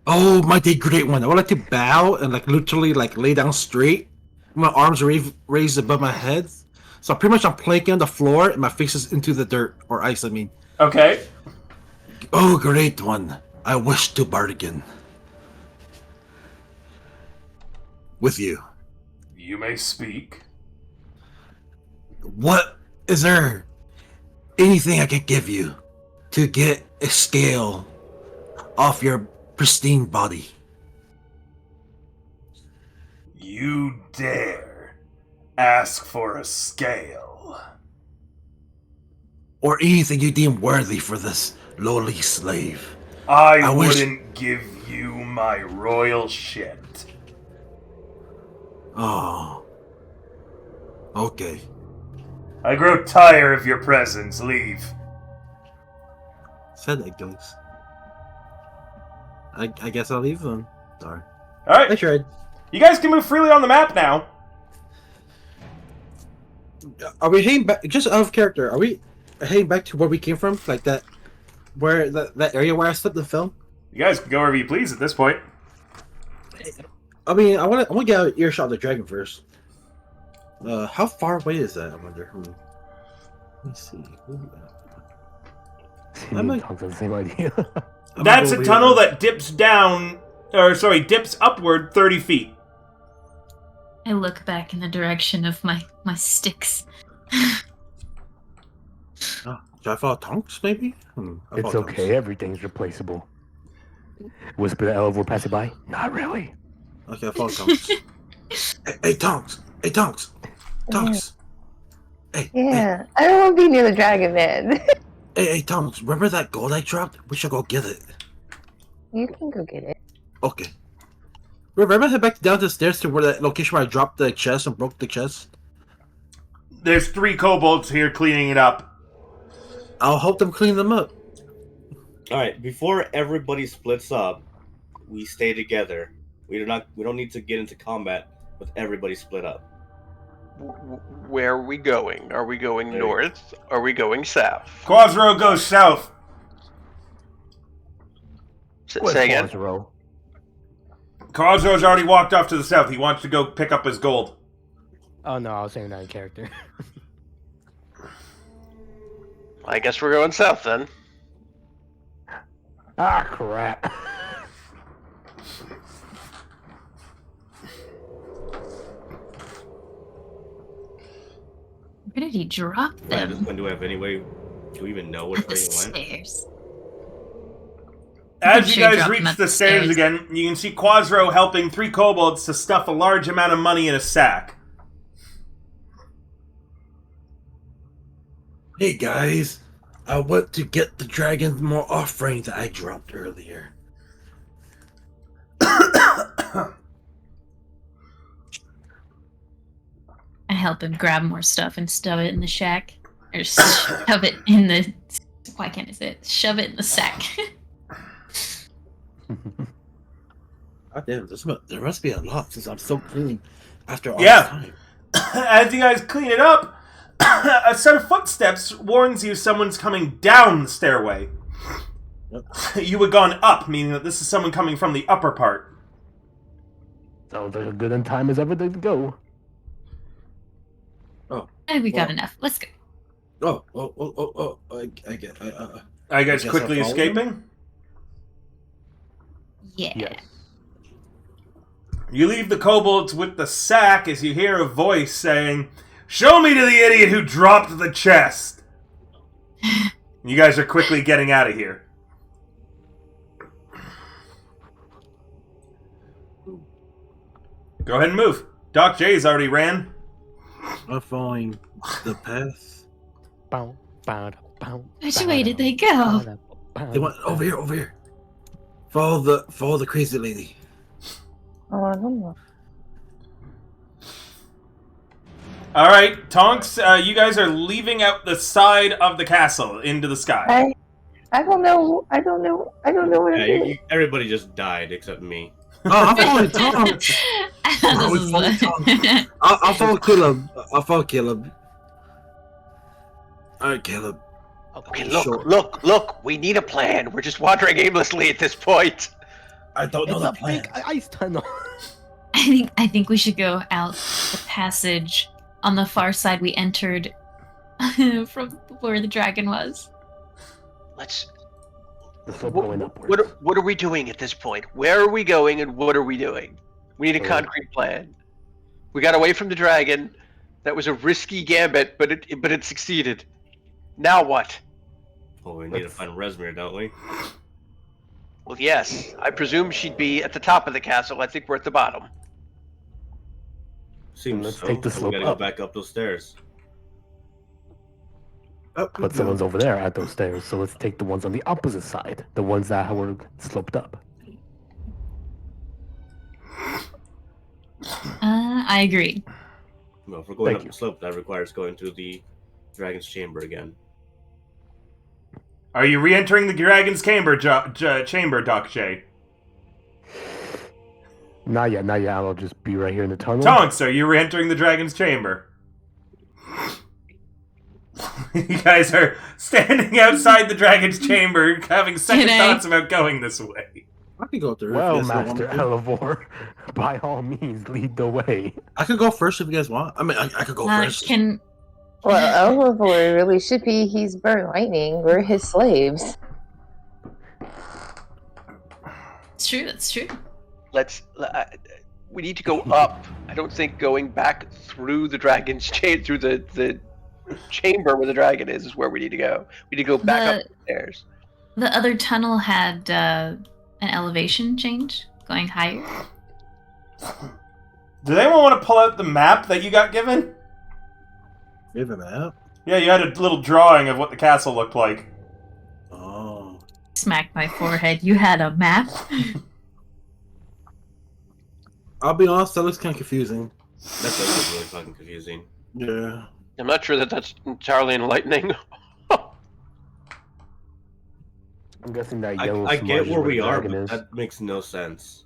Oh, mighty Great One, I would like to bow and literally lay down straight, my arms raised above my head. So pretty much I'm planking on the floor and my face is into the dirt, or ice, I mean. Okay. Oh, Great One, I wish to bargain with you. You may speak. What is there anything I can give you to get a scale off your pristine body? You dare ask for a scale. Or anything you deem worthy for this lowly slave? I wish- wouldn't give you my royal shit. Oh. Okay. I grow tired of your presence. Leave. Said egg dogs. I guess I'll leave them. Darn. I Alright, tried. you guys can move freely on the map now. Are we heading back? Just out of character, are we heading back to where we came from? Like that, where that area where I slipped the film? You guys can go wherever you please at this point. I mean, I want to get out of earshot of the dragon first. How far away is that? I wonder. Let me see. I might- Tonks have the same idea. That's a tunnel that dips dips upward 30 feet. I look back in the direction of my sticks. Oh, should I follow Tonks, maybe? I'll It's follow okay. Tonks. Everything's replaceable. Whisper to Elivor passing by. Not really. Okay, I'll follow Tonks. Hey, Tonks! Hey, Tonks! Tonks! Hey, Yeah, I don't want to be near the dragon, man. hey, Tonks, remember that gold I dropped? We should go get it. You can go get it. Okay. Remember, head back down the stairs to where that location where I dropped the chest and broke the chest? There's 3 kobolds here cleaning it up. I'll help them clean them up. Alright, before everybody splits up, we stay together. We don't need to get into combat with everybody split up. Where are we going? Are we going There. north? Are we going south? Quasro goes south. Say again. Quasro? Quasro's already walked off to the south. He wants to go pick up his gold. Oh no, I was saying that in character. I guess we're going south then. Ah, crap. Where did he drop At this them? point, do we have any way to even know which At the way he went? stairs. As I'm you sure he guys dropped reach them at the the stairs stairs. again, you can see Quasro helping 3 kobolds to stuff a large amount of money in a sack. Hey, guys. I want to get the dragon more offering that I dropped earlier. I help him grab more stuff and stuff it in the shack. Or shove it in the... Why can't I say it? Shove it in the sack. God damn, there must be a lot since I'm still cleaning after all Yeah. this time. As you guys clean it up, a set of footsteps warns you someone's coming down the stairway. Yep. You had gone up, meaning that this is someone coming from the upper part. Sounds like a good in time as ever to go. I think we got Well. enough. Let's go. I get. Are you guys guess quickly I'll follow them. escaping? Yeah. Yes. You leave the kobolds with the sack as you hear a voice saying, Show me to the idiot who dropped the chest! You guys are quickly getting out of here. Go ahead and move. Doc J's already ran. I'm following the path. Bow, bow, bow, Which bow, way did they go? bow, bow, They went over here, over here. Follow the crazy lady. Oh, I don't know. Alright, Tonks, you guys are leaving out the side of the castle into the sky. I don't know. I don't know what Yeah, it is. everybody just died except me. Oh, I'm following Tom. This is follow Tom. I'll follow Caleb. I'll follow Caleb. Alright, Caleb. Okay, Sure. look. We need a plan. We're just wandering aimlessly at this point. I don't know It's the a plan. big ice tunnel. I think we should go out the passage on the far side we entered from where the dragon was. Let's. The slope going upwards. What are we doing at this point? Where are we going, and what are we doing? We need a Alright. concrete plan. We got away from the dragon. That was a risky gambit, but it succeeded. Now what? Well, we need to find Resmir, don't we? Well, yes. I presume she'd be at the top of the castle. I think we're at the bottom. Seems Let's so. take the So slope we gotta up. go back up those stairs. Up we But go. someone's over there at those stairs, so let's take the ones on the opposite side, the ones that were sloped up. I agree. Well, if we're going Thank up you. the slope, that requires going to the dragon's chamber again. Are you re-entering the dragon's chamber, chamber, Doc J? Not yet. I'll just be right here in the tunnel. Tonks, are you re-entering the dragon's chamber? You guys are standing outside the dragon's chamber, having second Can I- thoughts about going this way. I can go through. Well, if you guys don't Master want me to. Elevor, by all means, lead the way. I could go first if you guys want. I mean, I could go first. Can Well, Elvor really should be. He's burnt lightning. We're his slaves. it's true. That's true. We need to go up. I don't think going back through the dragon's through the chamber where the dragon is where we need to go. We need to go back up the stairs. The other tunnel had an elevation change, going higher. Did anyone want to pull out the map that you got given? Give him out. Yeah, you had a little drawing of what the castle looked like. Oh. Smack my forehead. You had a map. I'll be honest, that looks kind of confusing. That does look really fucking confusing. Yeah. I'm not sure that that's entirely enlightening. I'm guessing that yellow I smudge get is where we the are, dragon but is. that makes no sense.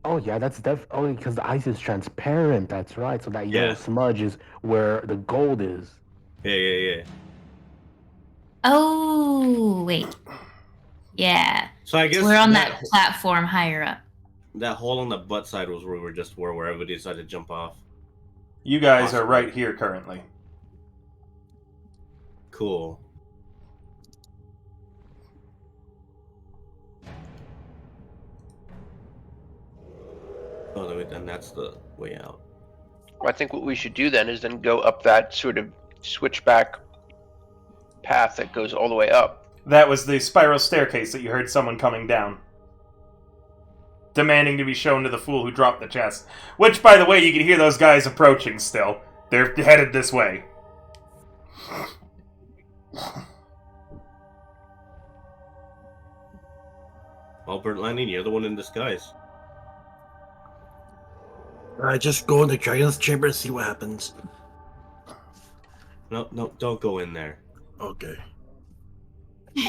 Oh yeah, that's only because the ice is transparent. That's right. So that yellow Yeah. smudge is where the gold is. Yeah. Oh, wait. Yeah. So I guess We're on that platform higher up. that hole on the butt side was where we were where everybody decided to jump off. You guys are Awesome. right here currently. Cool. Oh, then that's the way out. I think what we should do then is then go up that sort of switchback path that goes all the way up. That was the spiral staircase that you heard someone coming down. Demanding to be shown to the fool who dropped the chest. Which, by the way, you can hear those guys approaching still. They're headed this way. Albert Landing, you're the one in disguise. Alright, just go in the dragon's chamber and see what happens. No, don't go in there. Okay.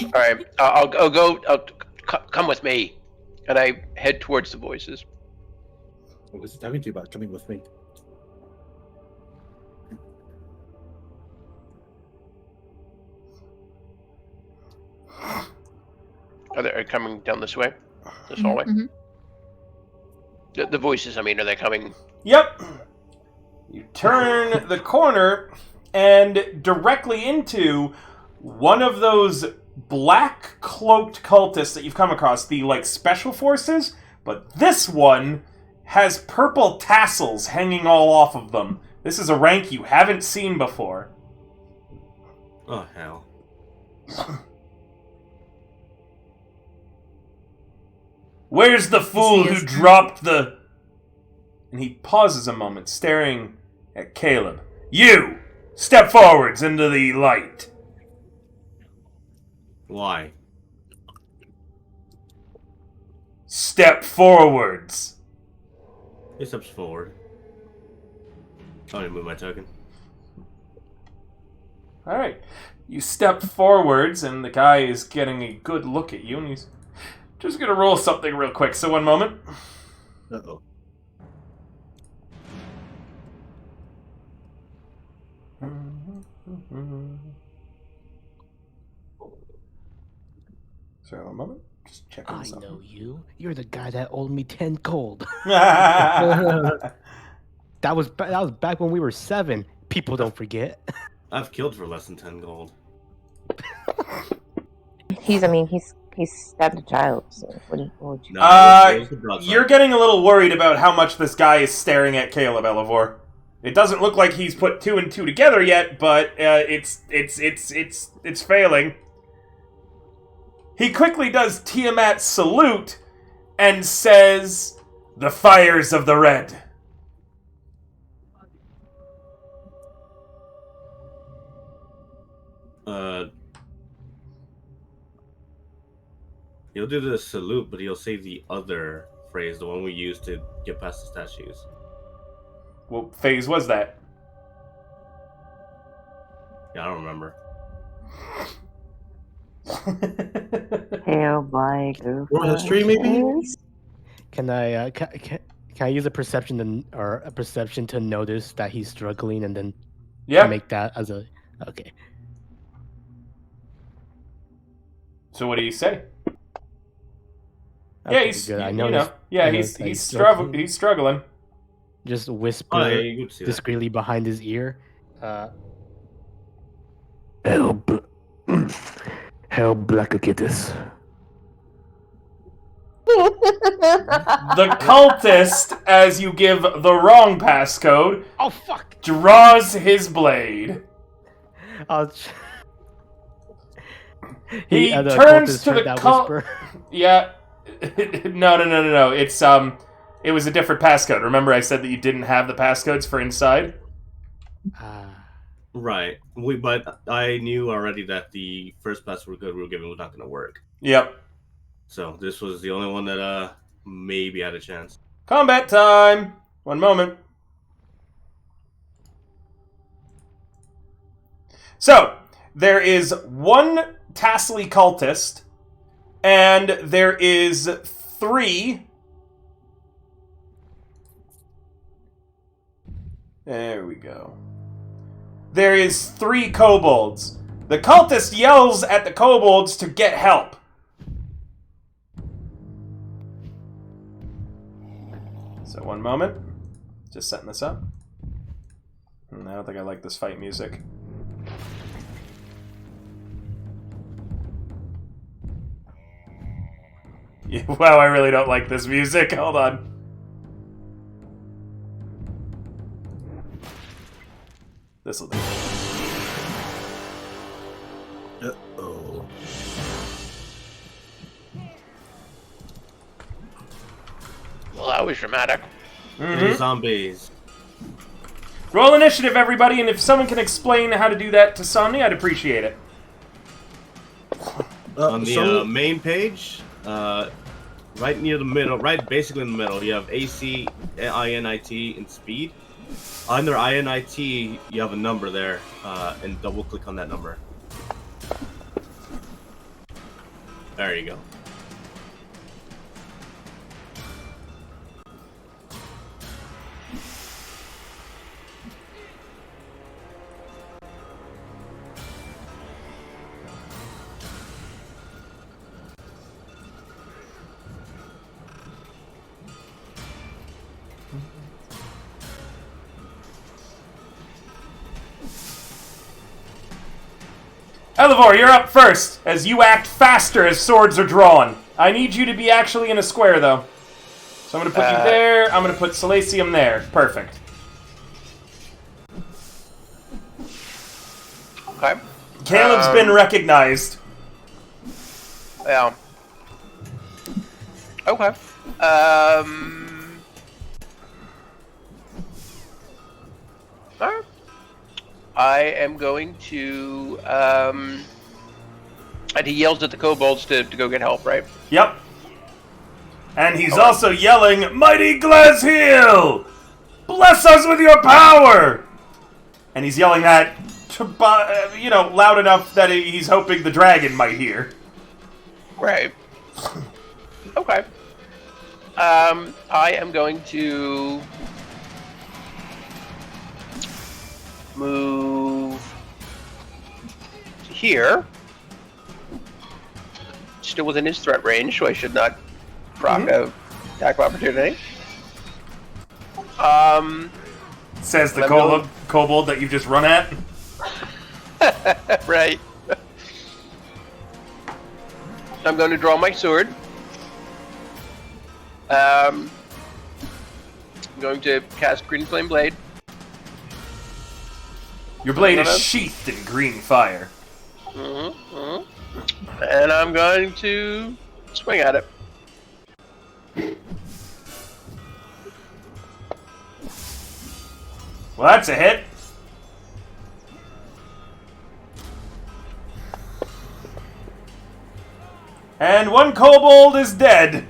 All right, I'll go. Come with me, and I head towards the voices. What was he talking to you about coming with me? Are they coming down this way? This hallway? Mhm. The voices, I mean, are they coming? Yep. You turn the corner and directly into one of those black cloaked cultists that you've come across, the special forces, but this one has purple tassels hanging all off of them This is a rank you haven't seen before. Oh, hell. Where's the fool who dropped the... And he pauses a moment, staring at Caleb. You! Step forwards into the light. Why? Step forwards. He steps forward. I need to move my token. Alright. You step forwards, and the guy is getting a good look at you, and he's just gonna roll something real quick, so one moment. Uh-oh. Sorry, one moment. Just checking I something. know you. You're the guy that owed me 10 gold. Ah! That was back when we were 7. People don't forget. I've killed for less than 10 gold. He's stabbed a child. So what would you? No, it was the broadside. You're getting a little worried about how much this guy is staring at Caleb, Elevor. It doesn't look like he's put 2 and 2 together yet, but it's failing. He quickly does Tiamat's salute and says, "The fires of the red." He'll do the salute, but he'll say the other phrase, the one we used to get past the statues. What phase was that? Yeah, I don't remember. Hail by group. Roll history, maybe? Can I can I use a perception to notice that he's struggling and then Yeah. make that as a okay. So what do you say? That's Yeah, pretty he's good. I you noticed. know, yeah, I he's noticed that he's struggling. Just whisper Oh, yeah, you could see that. discreetly behind his ear. Hell Blackagitis. The cultist, as you give the wrong passcode, Oh fuck! draws his blade. I'll He the turns cultist to heard the that cult. whisper. Yeah. No. It's it was a different passcode. Remember I said that you didn't have the passcodes for inside? Right. But I knew already that the first password code we were given was not going to work. Yep. So this was the only one that maybe had a chance. Combat time. One moment. So, there is one Tassely cultist, and there is 3... There we go. There is 3 kobolds. The cultist yells at the kobolds to get help. So one moment. Just setting this up. I don't think I like this fight music. Yeah, wow, I really don't like this music. Hold on. This'll do. Uh-oh. Well, that was dramatic. Zombies. Roll initiative, everybody, and if someone can explain how to do that to Somni, I'd appreciate it. On the main page, right near the middle, right basically in the middle, you have AC, INIT, and speed. Under INIT, you have a number there, and double click on that number. There you go. Elevor, you're up first, as you act faster as swords are drawn. I need you to be actually in a square, though. So I'm going to put you there, I'm going to put Salacium there. Perfect. Okay. Caleb's been recognized. Yeah. Okay. Alright. I am going to and he yells at the kobolds to go get help, right? Yep. And he's also yelling, "Mighty Glazhiel! Bless us with your power!" And he's yelling that, loud enough that he's hoping the dragon might hear. Right. Okay. I am going to move to here. Still within his threat range, so I should not proc a attack of opportunity. Says the kobold that you've just run at. Right. I'm going to draw my sword. I'm going to cast Green Flame Blade. Your blade is sheathed in green fire. And I'm going to swing at it. Well, that's a hit. And one kobold is dead.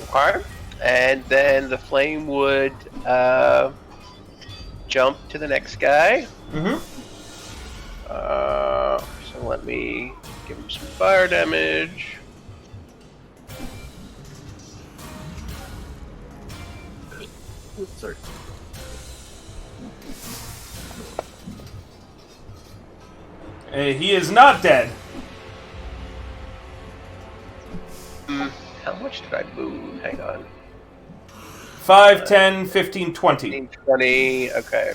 Okay. And then the flame would jump to the next guy. So let me give him some fire damage. Sorry. He is not dead. How much did I move? Hang on. 5, 10, 15, 20. 15, 20. Okay.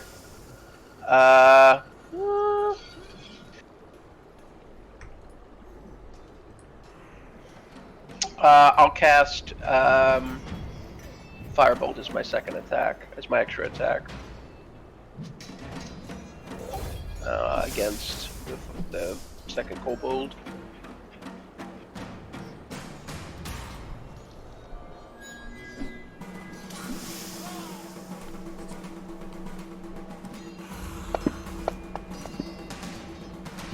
I'll cast Firebolt as my second attack, as my extra attack. Against the second kobold.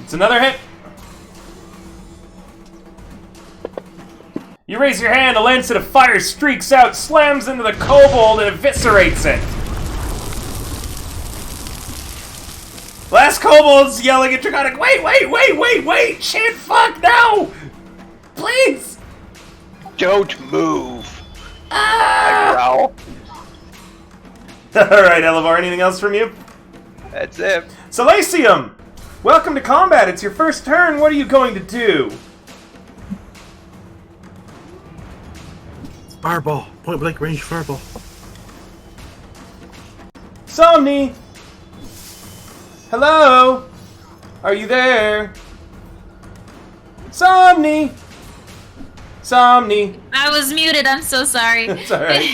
It's another hit. You raise your hand, a lancet of fire streaks out, slams into the kobold, and eviscerates it. Last kobold's yelling at Draconic, wait! Shit, fuck, no! Please! Don't move! I growl. Alright, Elevor, anything else from you? That's it. Salacium! Welcome to combat, it's your first turn, what are you going to do? Fireball. Point blank range fireball. Somni! Hello? Are you there? Somni! Somni! I was muted. I'm so sorry. It's alright.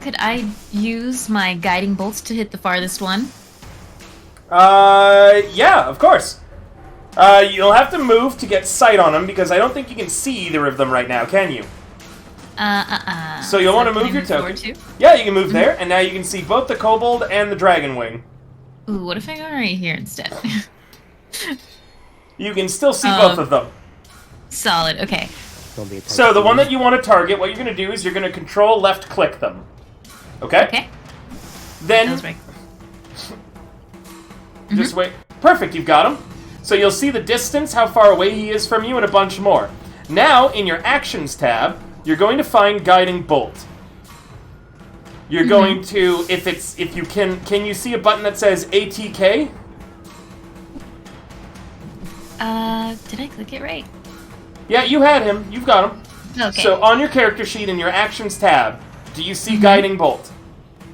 Could I use my guiding bolts to hit the farthest one? Yeah, of course. You'll have to move to get sight on them because I don't think you can see either of them right now, can you? So you'll want to move your token. Too? Yeah, you can move there, and now you can see both the kobold and the dragon wing. Ooh, what if I go right here instead? You can still see both of them. Solid, okay. So the one that you want to target, what you're going to do is you're going to control left click them. Okay? Okay. Then That was right. just wait. Perfect, you've got him. So you'll see the distance, how far away he is from you, and a bunch more. Now, in your Actions tab, you're going to find Guiding Bolt. You're going to, if you can you see a button that says ATK? Did I click it right? Yeah, you had him. You've got him. Okay. So on your character sheet in your Actions tab, do you see Guiding Bolt?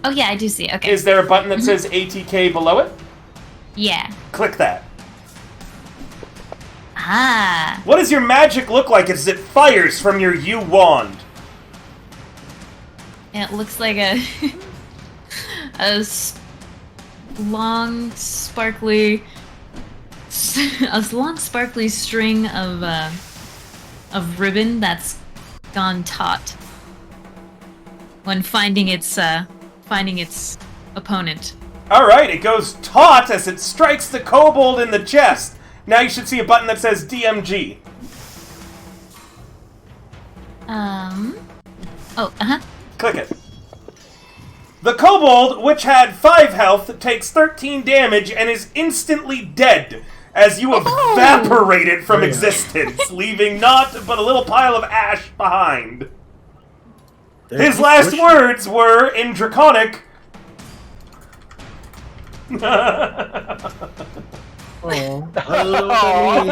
Oh yeah, I do see it. Okay. Is there a button that says ATK below it? Yeah. Click that. Ah. What does your magic look like as it fires from your U wand? It looks like a long, sparkly, string of ribbon that's gone taut when finding its opponent. All right, it goes taut as it strikes the kobold in the chest. Now you should see a button that says DMG. Click it. The kobold, which had 5 health, takes 13 damage and is instantly dead as you evaporated from existence, leaving naught but a little pile of ash behind. His last words were, in Draconic, Oh, I don't know what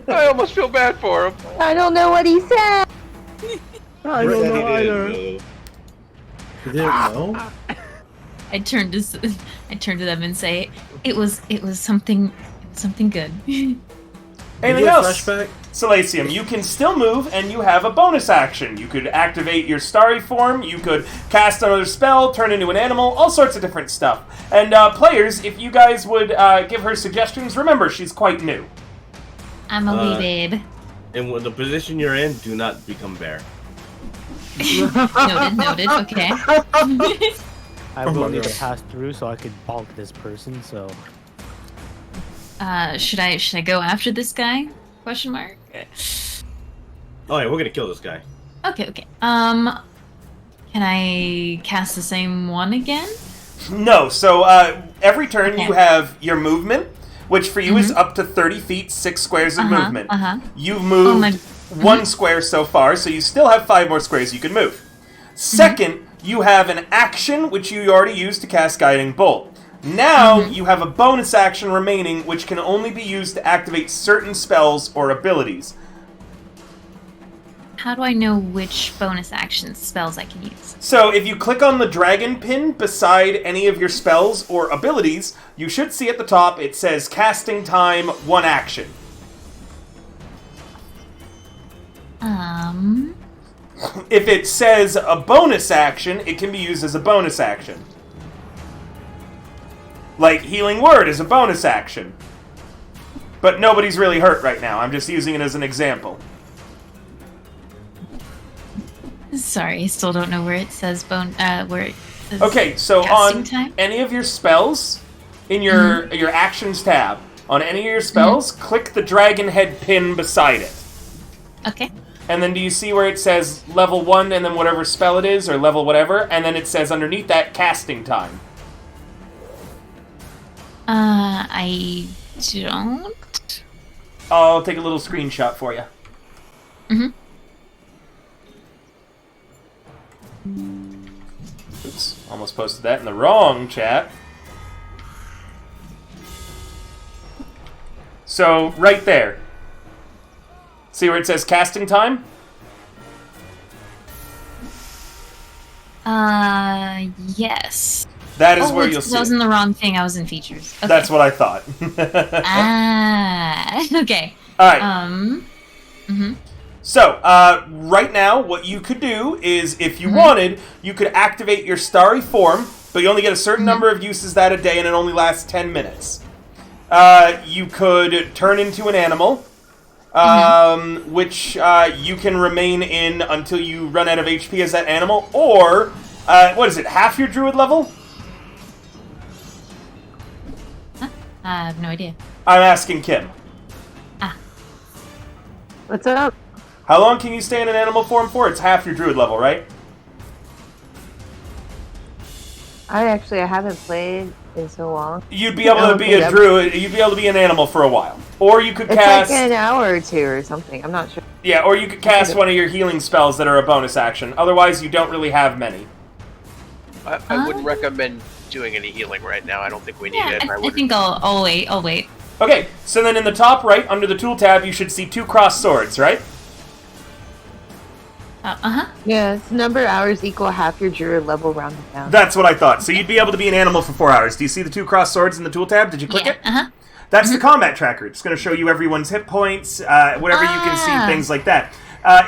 that I almost feel bad for him. I don't know what he said. I don't know He either. didn't know. means. You didn't know? I turn to them and say, "It was something good." anything You get a else? flashback? Salacium, you can still move, and you have a bonus action. You could activate your starry form, you could cast another spell, turn into an animal, all sorts of different stuff. And players, if you guys would give her suggestions, remember, she's quite new. I'm a wee babe. And with the position you're in, do not become bear. Noted. Okay. I Oh will my need to God. pass through so I could bonk this person. So Should I go after this guy? Question mark. Oh yeah, we're gonna kill this guy. Okay. Can I cast the same one again? No, so every turn Okay. you have your movement, which for you is up to 30 feet, 6 squares of movement. You've moved one square so far, so you still have 5 more squares you can move. Second, you have an action, which you already used to cast Guiding Bolt. Now, you have a bonus action remaining, which can only be used to activate certain spells or abilities. How do I know which bonus action spells I can use? So, if you click on the dragon pin beside any of your spells or abilities, you should see at the top it says Casting Time, 1 action. If it says a bonus action, it can be used as a bonus action. Like Healing Word is a bonus action. But nobody's really hurt right now. I'm just using it as an example. Sorry, I still don't know where it says where it says Okay, so casting on time? any of your spells, in your actions tab, on any of your spells, click the dragon head pin beside it. Okay. And then do you see where it says level 1 and then whatever spell it is, or level whatever, and then it says underneath that casting time. I don't. I'll take a little screenshot for you. Oops, almost posted that in the wrong chat. So, right there. See where it says casting time? Yes. That is where you'll I see was it. in the wrong thing. I was in features. Okay. That's what I thought. Okay. Alright. So, right now, what you could do is, if you wanted, you could activate your starry form, but you only get a certain number of uses that a day, and it only lasts 10 minutes. You could turn into an animal, which you can remain in until you run out of HP as that animal, or, what is it, half your druid level? I have no idea. I'm asking Kim. What's up? How long can you stay in an animal form for? It's half your druid level, right? I haven't played in so long. You'd be able to be a druid. You'd be able to be an animal for a while, or you could It's cast. like an hour or two or something. I'm not sure. Yeah, or you could cast one of your healing spells that are a bonus action. Otherwise, you don't really have many. I wouldn't recommend doing any healing right now. I don't think we need Yeah, it. I think I'll wait. I'll wait. Okay, so then in the top right, under the tool tab, you should see 2 crossed swords, right? Yeah, it's number of hours equal half your druid level rounded down. That's what I thought. So you'd be able to be an animal for 4 hours. Do you see the 2 crossed swords in the tool tab? Did you click it? That's the combat tracker. It's going to show you everyone's hit points, whatever you can see, things like that.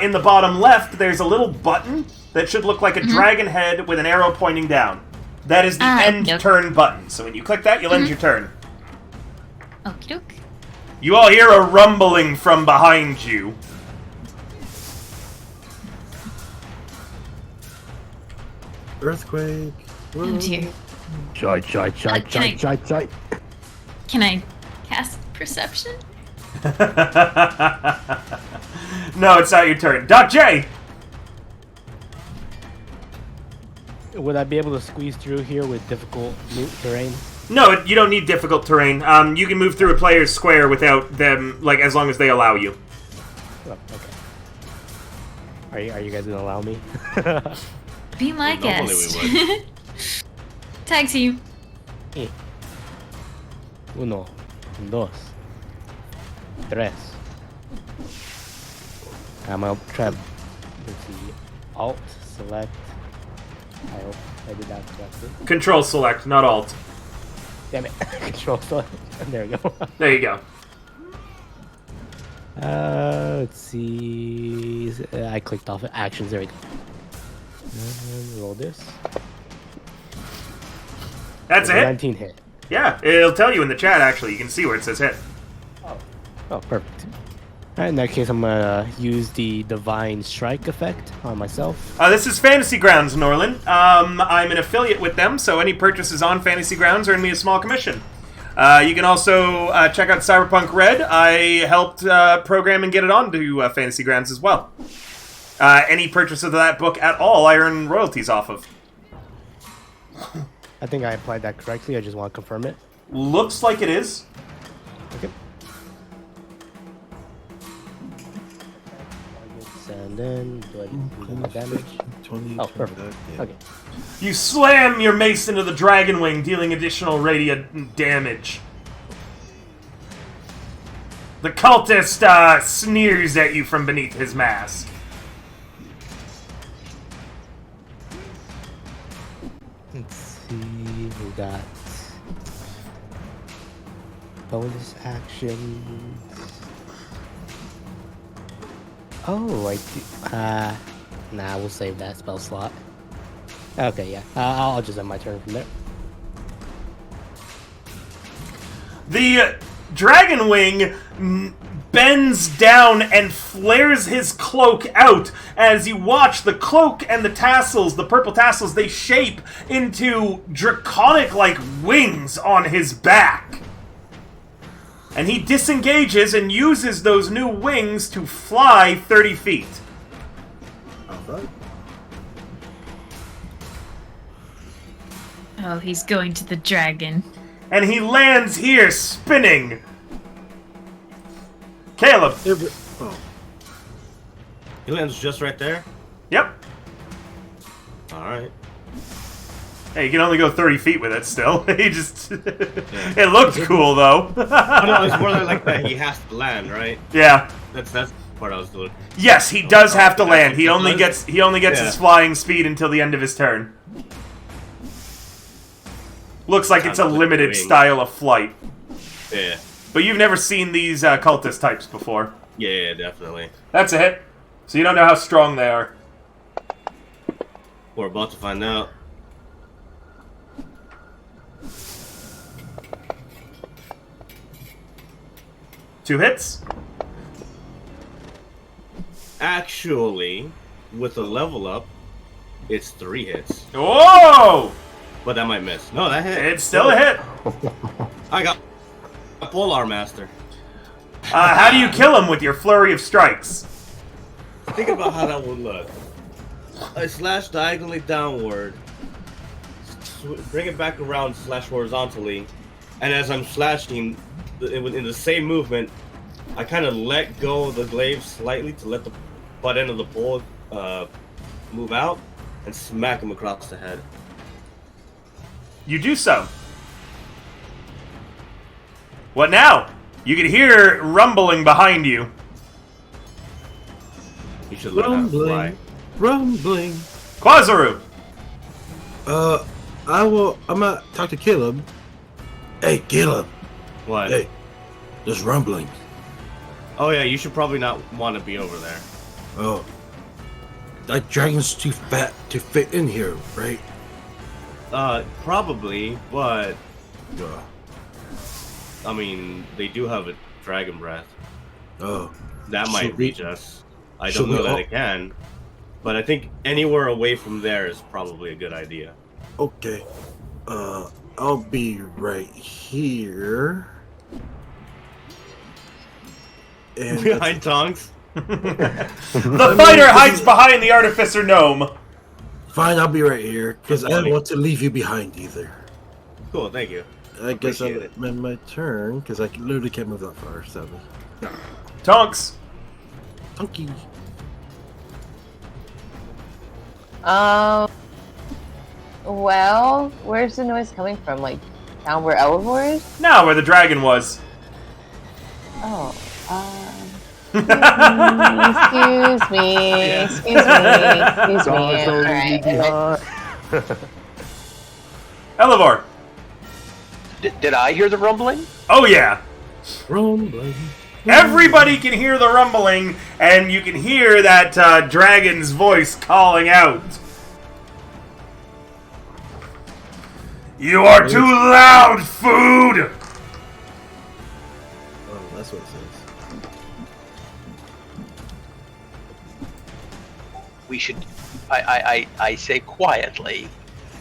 In the bottom left, there's a little button that should look like a dragon head with an arrow pointing down. That is the end nope. turn button. So when you click that, you'll end your turn. Okie doke. You all hear a rumbling from behind you. Earthquake. Oh dear. Chai. Can I cast perception? No, it's not your turn. Doc J! Would I be able to squeeze through here with difficult terrain? No, you don't need difficult terrain. You can move through a player's square without them, like, as long as they allow you. Oh, okay. Are you guys gonna allow me? Be my Normally guest. we would. Tag team. Uno, dos, tres. I'm gonna try. Let's see. Alt, select. I hope I did that correctly. Control select, not alt. Damn it. Control select. There we go. There you go. Let's see. I clicked off actions. There we go. And roll this. That's a hit. 19 hit. Yeah, it'll tell you in the chat, actually. You can see where it says hit. Oh, perfect. Alright, in that case, I'm gonna use the Divine Strike effect on myself. This is Fantasy Grounds, Norlin. I'm an affiliate with them, so any purchases on Fantasy Grounds earn me a small commission. You can also check out Cyberpunk Red. I helped program and get it onto Fantasy Grounds as well. Any purchase of that book at all, I earn royalties off of. I think I applied that correctly. I just want to confirm it. Looks like it is. Okay. And then do I do my damage? 20, Oh, perfect. Okay. You slam your mace into the dragon wing, dealing additional radiant damage. The cultist sneers at you from beneath his mask. Let's see. We got bonus actions. Oh, I do. Nah, we'll save that spell slot. Okay, yeah. I'll just end my turn from there. The dragon wing bends down and flares his cloak out as you watch the cloak and the tassels, the purple tassels, they shape into draconic-like wings on his back. And he disengages and uses those new wings to fly 30 feet. Alright. Oh, he's going to the dragon. And he lands here, spinning. Caleb. Oh. He lands just right there? Yep. Alright. Hey, you can only go 30 feet with it still. He just... It looked cool, though. Oh, no, it's more like that. He has to land, right? Yeah. That's the part I was doing. Yes, he does have to land. He He only does? gets his flying speed until the end of his turn. Looks like it's a Sounds like limited wing. style of flight. Yeah. But you've never seen these cultist types before. Yeah, definitely. That's a hit. So you don't know how strong they are. We're about to find out. Two hits. Actually, with a level up, it's 3 hits. Whoa! But that might miss. No, that hit. It's still a hit. I got a Polar Master. How do you kill him with your flurry of strikes? Think about how that would look. I slash diagonally downward, bring it back around, slash horizontally, and as I'm slashing, in the same movement, I kind of let go of the glaive slightly to let the butt end of the pole move out, and smack him across the head. You do so. What now? You can hear rumbling behind you. You should learn how to fly. Rumbling. Quazaru! I'm gonna talk to Caleb. Hey, Caleb. What? Hey, there's rumbling. Oh yeah, you should probably not want to be over there. Oh, that dragon's too fat to fit in here, right? Probably, but I mean, they do have a dragon breath. Oh. That might Should we- reach us. I should don't know we that all- it can, but I think anywhere away from there is probably a good idea. Okay. I'll be right here. And Behind Tonks. The fighter hides behind the artificer gnome. fine, I'll be right here because I don't Funny. want to leave you behind either. Cool, thank you. I guess Appreciate I'll it. end my turn because I literally can't move that far. Sadly. Tonks. Funky. Well, where's the noise coming from? Like, down where Elevor is? Now where the dragon was. Oh, excuse me, excuse me. Alright. Elevor. Did I hear the rumbling? Oh yeah. Rumbling. Everybody can hear the rumbling, and you can hear that dragon's voice calling out. You are too loud, food! Oh, that's what it says. We should. I say quietly,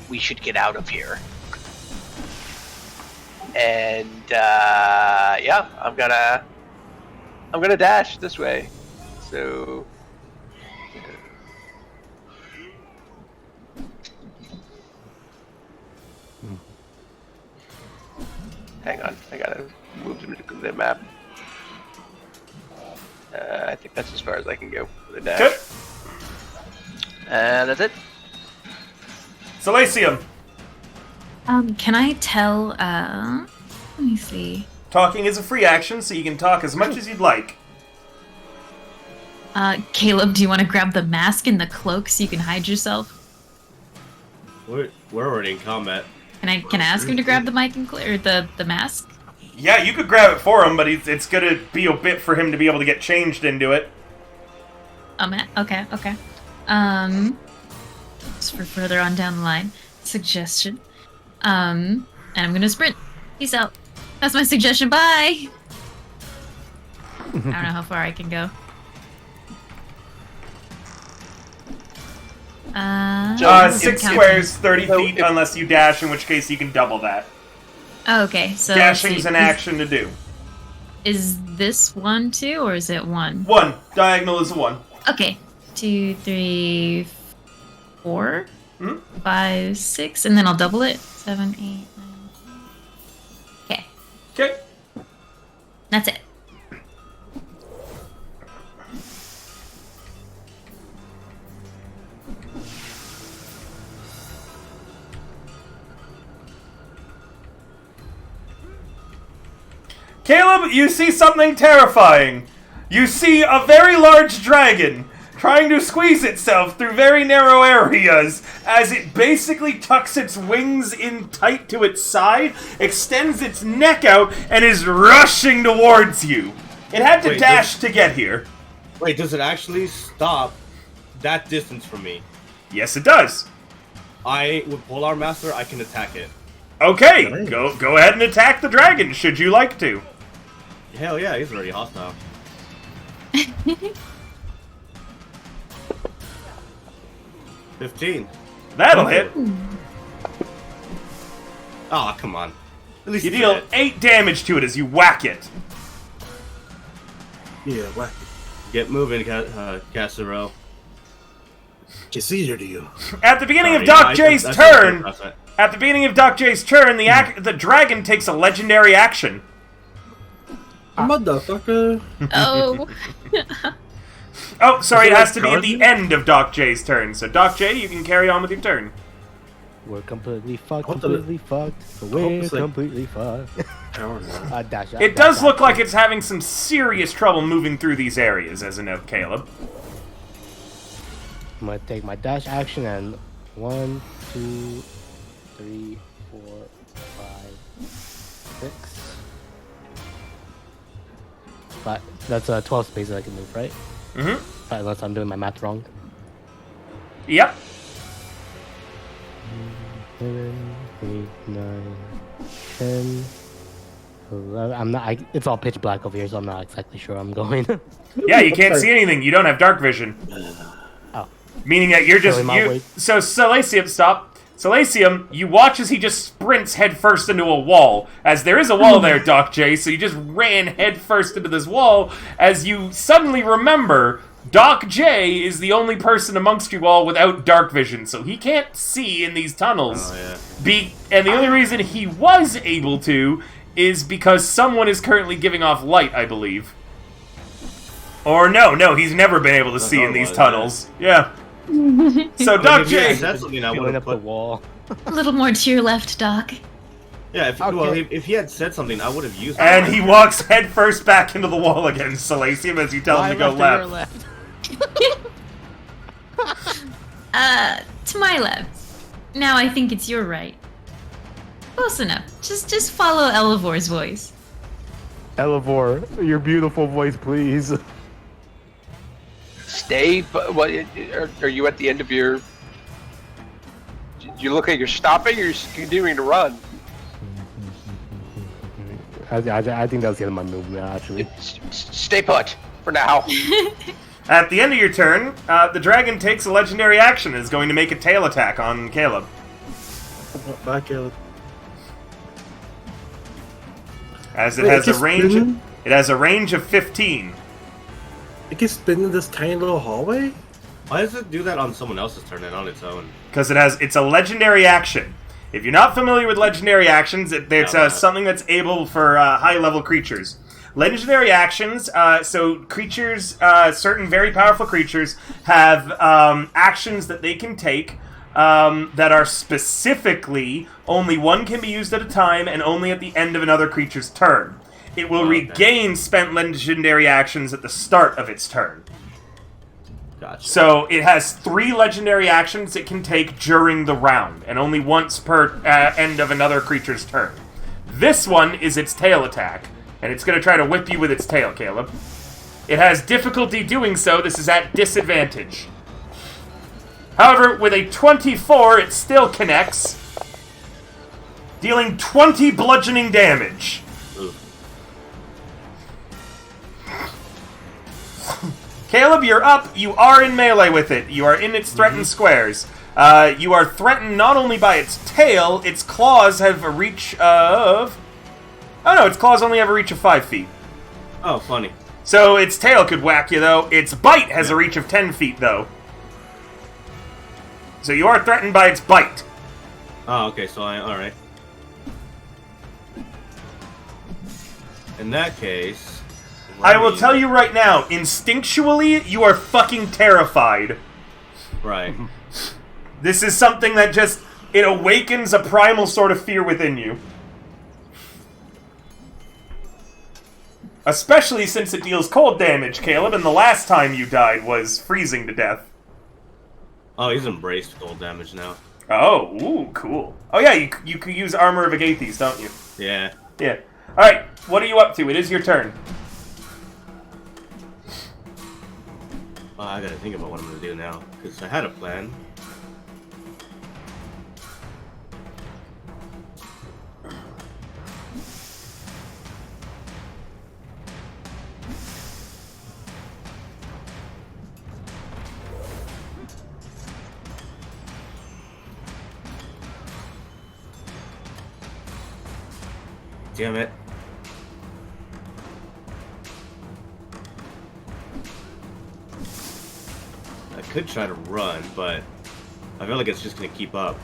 we should get out of here. And yeah, I'm gonna dash this way. So. Hang on, I gotta move the map. I think that's as far as I can go with a dash. Good. And that's it. Salacium. Can I tell, let me see. Talking is a free action, so you can talk as much as you'd like. Caleb, do you want to grab the mask and the cloak so you can hide yourself? We're already in combat. Can I ask him to grab the mic and or the mask? Yeah, you could grab it for him, but it's gonna be a bit for him to be able to get changed into it. Okay. Just for further on down the line. Suggestion. And I'm gonna sprint. Peace out. That's my suggestion. Bye! I don't know how far I can go. 6 count- squares, 30 So feet, if- unless you dash, in which case you can double that. Oh, okay, so Dashing's see, an action to do. Is this 1, 2, or is it 1? 1. Diagonal is a 1. Okay. 2, 3, 4, Hmm? 5, 6, and then I'll double it. 7, 8, 9. Okay, Okay. that's it. Caleb, you see something terrifying. You see a very large dragon trying to squeeze itself through very narrow areas as it basically tucks its wings in tight to its side, extends its neck out, and is rushing towards you. It had to Wait, dash to get here. Wait, does it actually stop that distance from me? Yes, it does. With Polar Master, I can attack it. Okay, Nice. go ahead and attack the dragon, should you like to. Hell yeah, he's already hostile. 15. That'll hit. Oh, come on. At least You it's a deal hit. 8 damage to it as you whack it. Yeah, whack. Get moving, Casserole. It's easier to you. At the beginning of Sorry, Doc J's that's turn, that's right. at the beginning of Doc J's turn, the dragon takes a legendary action. Motherfucker. Oh. Oh, sorry, it Is it has like to be at the Guardian? end of Doc J's turn. So Doc J, you can carry on with your turn. We're completely fucked. Hope the- Completely fucked. hope We're it's like- completely fucked. Power now. Dash. It does look like it's having some serious trouble moving through these areas, as a note, Caleb. I'm gonna take my dash action and 1, 2, 3, 4, 5, 6. But that's 12 spaces I can move, right? Mm-hmm. Unless I'm doing my math wrong. Yep. 7, 8, 9, 10, 11. I'm not. It's all pitch black over here, so I'm not exactly sure I'm going. Yeah, you can't see anything. You don't have dark vision. Oh. Meaning that you're just Really, my way. So Salacium, stop. Salacium, you watch as he just sprints headfirst into a wall. As there is a wall there, Doc J, so you just ran headfirst into this wall as you suddenly remember Doc J is the only person amongst you all without dark vision, so he can't see in these tunnels. Oh, yeah. And the only reason he was able to is because someone is currently giving off light, I believe. Or no, he's never been able to see in these tunnels. Yeah. So Doc J, That's something I would Filling have up the put. wall. A little more to your left, Doc. Yeah, if he had said something, I would have used. and he walks headfirst back into the wall again, Salacium, as you tell him to go left. To my left. Now I think it's your right. Close enough. Just follow Elivor's voice. Elevor, your beautiful voice, please. Stay. What? Are you at the end of your? You look like you're stopping, or you're continuing to run. I think that's the end of my movement, actually. Stay put for now. At the end of your turn, the dragon takes a legendary action and is going to make a tail attack on Caleb. Bye, Caleb. As it Wait, has it a keeps range. spinning? It has a range of 15. It can spin in this tiny little hallway? Why does it do that on someone else's turn and on its own? Because it's a legendary action. If you're not familiar with legendary actions, it's something that's able for high-level creatures. Legendary actions, so creatures, certain very powerful creatures, have actions that they can take that are specifically only one can be used at a time and only at the end of another creature's turn. It will regain spent legendary actions at the start of its turn. Gotcha. So it has 3 legendary actions it can take during the round, and only once per end of another creature's turn. This one is its tail attack, and it's going to try to whip you with its tail, Caleb. It has difficulty doing so. This is at disadvantage. However, with a 24, it still connects, dealing 20 bludgeoning damage. Caleb, you're up. You are in melee with it. You are in its threatened squares. You are threatened not only by its tail, its claws have a reach of... Oh no, its claws only have a reach of 5 feet. Oh, funny. So its tail could whack you, though. Its bite has a reach of 10 feet, though. So you are threatened by its bite. Oh, okay, so alright. In that case... I will tell you right now, instinctually, you are fucking terrified. Right. This is something that just... It awakens a primal sort of fear within you. Especially since it deals cold damage, Caleb, and the last time you died was freezing to death. Oh, he's embraced cold damage now. Oh, ooh, cool. Oh yeah, you can use Armor of Agathes, don't you? Yeah. Yeah. Alright, what are you up to? It is your turn. Oh, I gotta think about what I'm gonna do now, because I had a plan. Damn it. I could try to run, but I feel like it's just gonna keep up.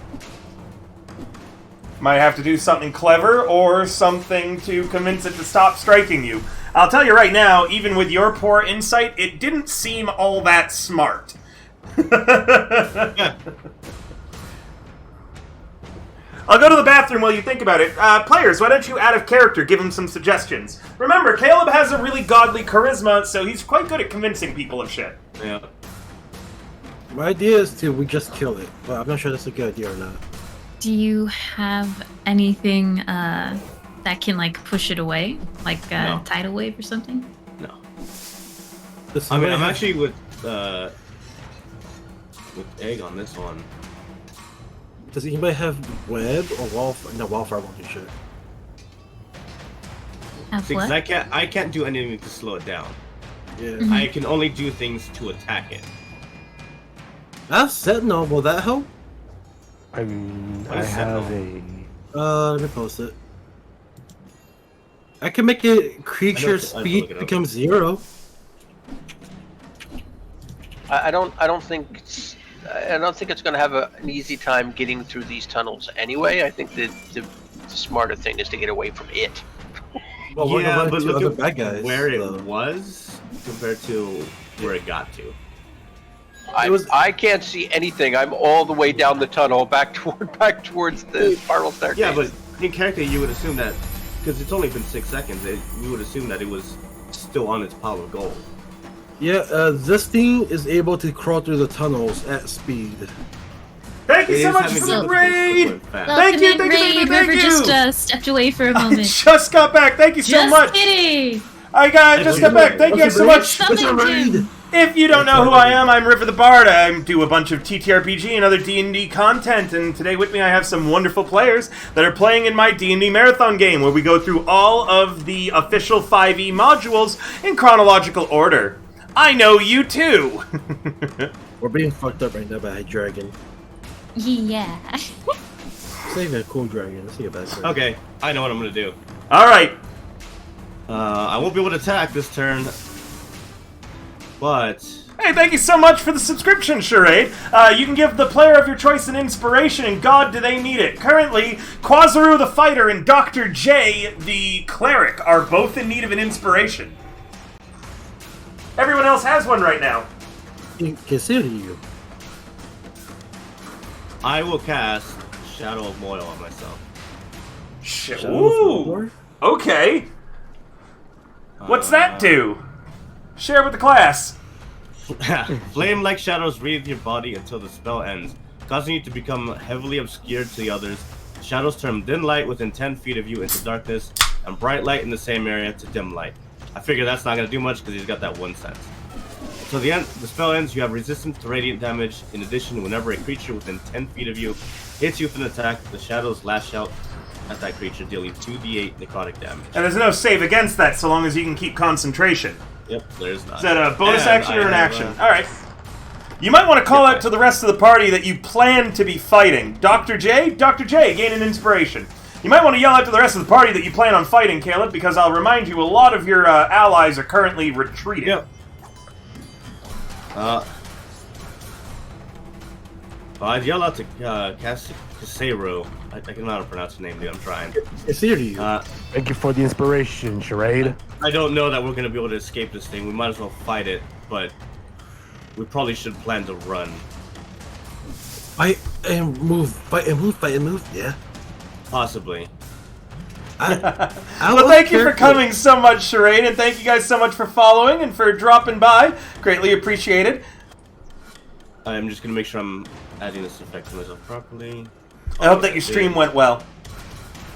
Might have to do something clever or something to convince it to stop striking you. I'll tell you right now, even with your poor insight, it didn't seem all that smart. I'll go to the bathroom while you think about it. Players, why don't you, out of character, give him some suggestions? Remember, Caleb has a really godly charisma, so he's quite good at convincing people of shit. Yeah. My idea is we just kill it, but I'm not sure that's a good idea or not. Do you have anything that can like push it away, like No. tidal wave or something? No. Does I mean, somebody I'm have- actually with egg on this one. Does anybody have web or wildfire? No, wildfire won't do shit. Have See, 'cause what? I can't do anything to slow it down. Yeah. Mhm. I can only do things to attack it. That's Sentinel. Will that help? I mean, What I is have Sentinel? Let me post it. I can make it creature I have to look speed it up. become 0. I don't think it's going to have an easy time getting through these tunnels anyway. I think that the smarter thing is to get away from it. Well, we're Yeah, gonna but run look into at other bad guys. where it though. was compared to where it got to. I can't see anything. I'm all the way down the tunnel, back towards the spiral staircase. Yeah, but in character, you would assume that because it's only been 6 seconds, you would assume that it was still on its pile of gold. Yeah, this thing is able to crawl through the tunnels at speed. Thank you It so is much having for the difficulty raid! going fast. Thank you, Welcome in, thank you, Raid. thank River you. just stepped away for a I moment. just got back. Thank you so Just much. kidding. I just got back. Thank you guys so much. What's a raid? If you don't know who I am, I'm River the Bard. I do a bunch of TTRPG and other D&D content, and today with me I have some wonderful players that are playing in my D&D marathon game, where we go through all of the official 5e modules in chronological order. I know you too! We're being fucked up right now by a dragon. Yeah. It's not even a cool dragon. It's not a bad dragon. Okay, I know what I'm gonna do. Alright, I won't be able to attack this turn, but hey, thank you so much for the subscription, Charade. You can give the player of your choice an inspiration, and God, do they need it. Currently, Quazaru the Fighter and Dr. J the Cleric are both in need of an inspiration. Everyone else has one right now. Consider you. I will cast Shadow of Moil on myself. Shit. Shadow Ooh. of Mordor? Okay. What's that do? Share with the class. Flame-like shadows wreathe your body until the spell ends, causing you to become heavily obscured to the others. Shadows turn dim light within 10 feet of you into darkness, and bright light in the same area to dim light. I figure that's not going to do much because he's got that 1 sense. So the spell ends, you have resistance to radiant damage. In addition, whenever a creature within 10 feet of you hits you with an attack, the shadows lash out at that creature, dealing 2d8 necrotic damage. And there's no save against that so long as you can keep concentration. Yep, there's not. Is that a bonus And action or I an have, action? Alright. You might want to call out to the rest of the party that you plan to be fighting. Dr. J, gain an inspiration. You might want to yell out to the rest of the party that you plan on fighting, Caleb, because I'll remind you, a lot of your allies are currently retreating. Yep. I'd yell out to Kaseru. I can know how to pronounce his name, dude. I'm trying. Consider you. Thank you for the inspiration, Charade. I don't know that we're going to be able to escape this thing. We might as well fight it, but we probably should plan to run. Fight and move. Fight and move. Fight and move. Yeah. Possibly. Well, thank you for coming so much, Charade, and thank you guys so much for following and for dropping by. Greatly appreciated. I'm just going to make sure I'm adding this effect to myself properly. I hope that your stream went well.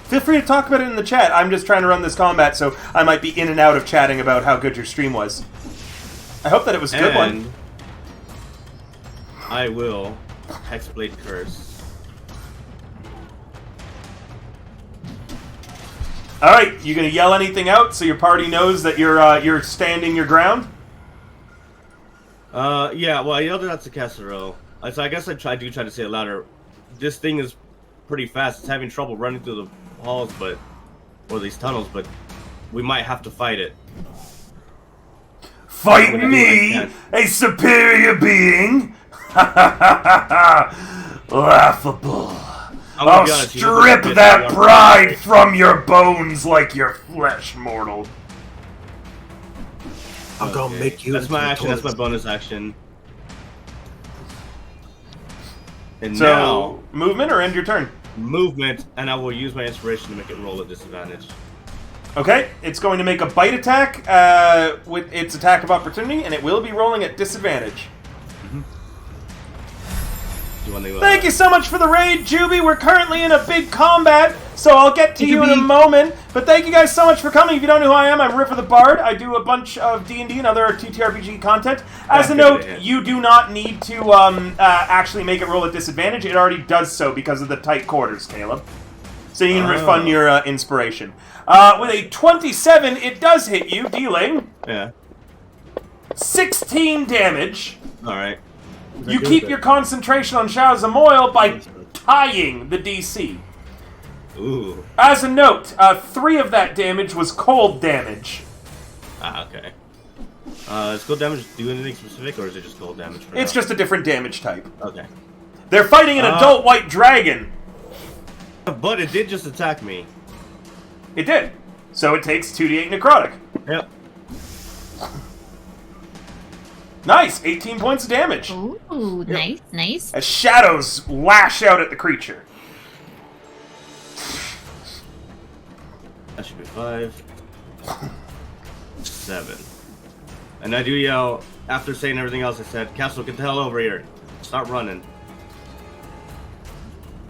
Feel free to talk about it in the chat. I'm just trying to run this combat, so I might be in and out of chatting about how good your stream was. I hope that it was a good one. I will Hexblade Curse. Alright, you gonna yell anything out so your party knows that you're standing your ground? Yeah, well, I yelled it out to Casserole. So I guess I do try to say it louder. This thing is pretty fast. It's having trouble running through the halls, or these tunnels, but we might have to fight it. Fight me, a superior being? Laughable. I'll strip that pride from your bones like your flesh, mortal. I'm gonna make you. That's my into a action. That's my toilet. bonus action. And So, now, movement or end your turn? movement, and I will use my inspiration to make it roll at disadvantage. Okay, it's going to make a bite attack with its attack of opportunity, and it will be rolling at disadvantage. Do you want to, Thank you so much for the raid, Juby. We're currently in a big combat So I'll get to you in a moment. But thank you guys so much for coming. If you don't know who I am, I'm River the Bard. I do a bunch of D&D and other TTRPG content. As a note, you do not need to actually make it roll at disadvantage. It already does so because of the tight quarters, Caleb. So you can refund your inspiration. With a 27, it does hit you, dealing 16 damage. Alright. You keep your concentration on Showers of Moil by tying the DC. Ooh. As a note, 3 of that damage was cold damage. Ah, okay. Does cold damage do anything specific, or is it just cold damage? It's just a different damage type. Okay. They're fighting an adult white dragon. But it did just attack me. It did. So it takes 2d8 necrotic. Yep. Nice! 18 points of damage. Ooh, nice, nice. As shadows lash out at the creature. That should be 5. 7. And I do yell, after saying everything else I said, Castle, get the hell over here. Start running.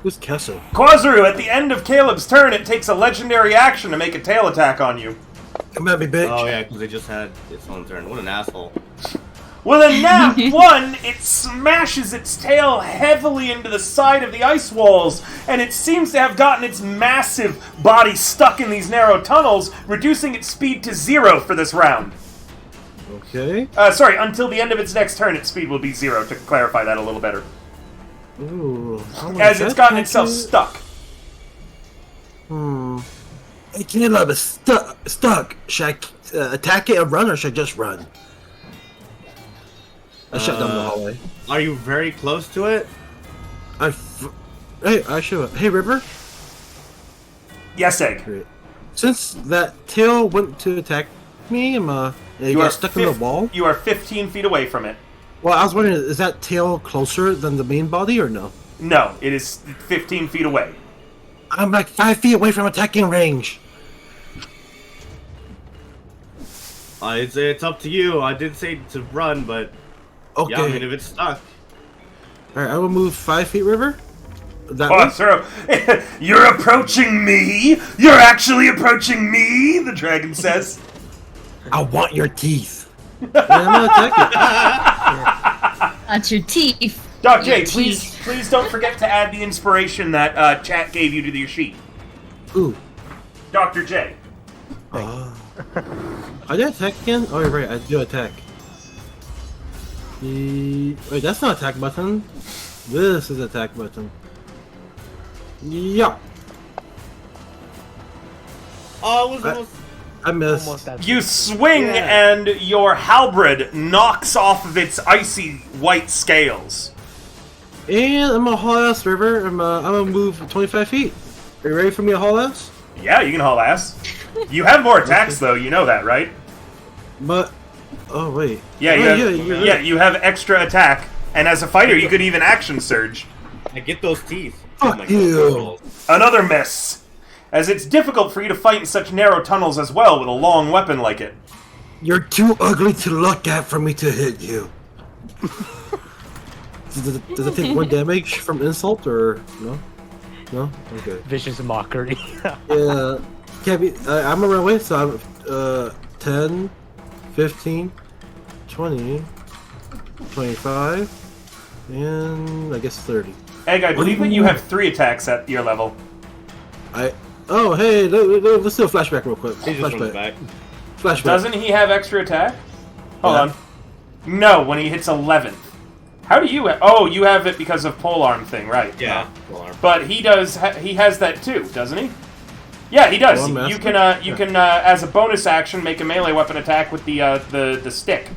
Who's Kessa? Quazuru, at the end of Caleb's turn, it takes a legendary action to make a tail attack on you. Come at me, bitch. Oh yeah, because they just had its own turn. What an asshole. With a nat 1, it smashes its tail heavily into the side of the ice walls, and it seems to have gotten its massive body stuck in these narrow tunnels, reducing its speed to 0 for this round. Okay. Sorry, until the end of its next turn, its speed will be 0, to clarify that a little better. Ooh. As it's gotten itself stuck. Hey, Caleb, it's stuck. Should I attack it and run, or should I just run? I shut down the hallway. Are you very close to it? Hey, I should. Hey, River. Yes, Egg. Great. Since that tail went to attack me, it got stuck in the wall. You are 15 feet away from it. Well, I was wondering, is that tail closer than the main body, or no? No, it is 15 feet away. I'm like 5 feet away from attacking range. It's up to you. I did say to run, but Okay. yeah, I mean, if it's stuck. Alright, I will move 5 feet, River. That way? Quazuru, you're approaching me? You're actually approaching me? The dragon says. I want your teeth. Yeah, I'm gonna attack That's your teeth. Doc J, Your teeth. please don't forget to add the inspiration that chat gave you to your sheet. it. Ooh. Dr. J. I did attack again? Oh, you're right, I do attack. Wait, that's not attack button. This is attack button. Yeah. Oh, it was almost. I missed. Almost that. You swing and your halberd knocks off of its icy white scales. And I'm gonna haul ass, River. I'm gonna move 25 feet. Are you ready for me to haul ass? Yeah, you can haul ass. You have more attacks though, you know that, right? But oh wait. Yeah, you have extra attack, and as a fighter, you could even action surge. I get those teeth. Fuck you. Another miss, as it's difficult for you to fight in such narrow tunnels as well with a long weapon like it. You're too ugly to look at for me to hit you. Does it take 1 damage from insult or no? No? Okay. Vicious mockery. Yeah. Can't be. I'm gonna run away, so I'm 10, 15, 20, 25, and I guess 30. Egg, I believe that you have 3 attacks at your level. Oh, hey, let's do a flashback real quick. He just runs back. Flashback. Doesn't he have extra attack? Hold Yeah. on. No, when he hits 11. How do you? Oh, you have it because of polearm thing, right? Yeah. But he does. He has that too, doesn't he? Yeah, he does. Polearm You master? can as a bonus action make a melee weapon attack with the stick.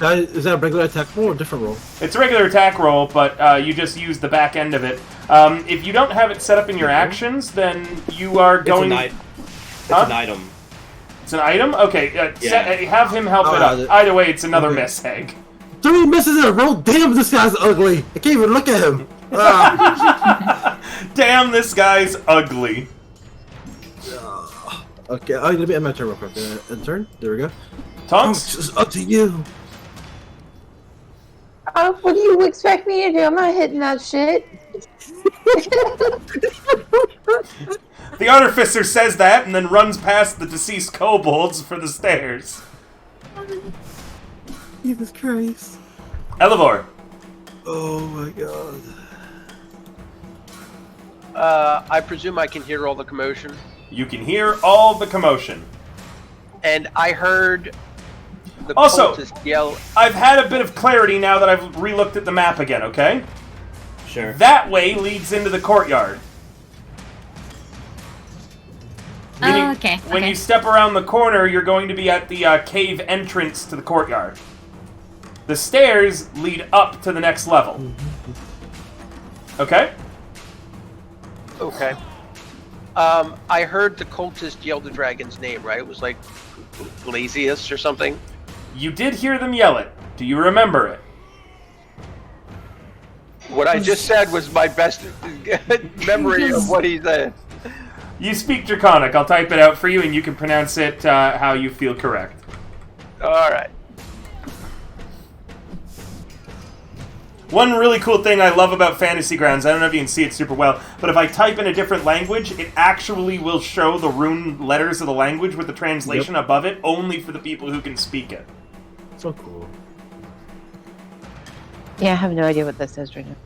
Is that a regular attack roll or a different roll? It's a regular attack roll, but you just use the back end of it. If you don't have it set up in your actions, then you are going. It's an item. It's an item. Okay, have him help it up. Either way, it's another miss, Egg. 3 misses in a row. Damn, this guy's ugly. I can't even look at him. Damn, this guy's ugly. Okay, let me end my turn real quick. End turn. There we go. Tonks? It's up to you. What do you expect me to do? I'm not hitting that shit. The artificer says that and then runs past the deceased kobolds for the stairs. Jesus Christ. Elevor. Oh my god. I presume I can hear all the commotion. You can hear all the commotion. And I heard the Also, cultist yell. I've had a bit of clarity now that I've re-looked at the map again, okay? Sure. That way leads into the courtyard. Meaning, Okay. when you step around the corner, you're going to be at the cave entrance to the courtyard. The stairs lead up to the next level. Okay? Okay. I heard the cultist yell the dragon's name, right? It was like Glazius or something. You did hear them yell it. Do you remember it? What I just said was my best memory of what he said. You speak Draconic. I'll type it out for you, and you can pronounce it how you feel correct. All right. One really cool thing I love about Fantasy Grounds, I don't know if you can see it super well, but if I type in a different language, it actually will show the rune letters of the language with the translation above it, only for the people who can speak it. So cool. Yeah, I have no idea what this is right now.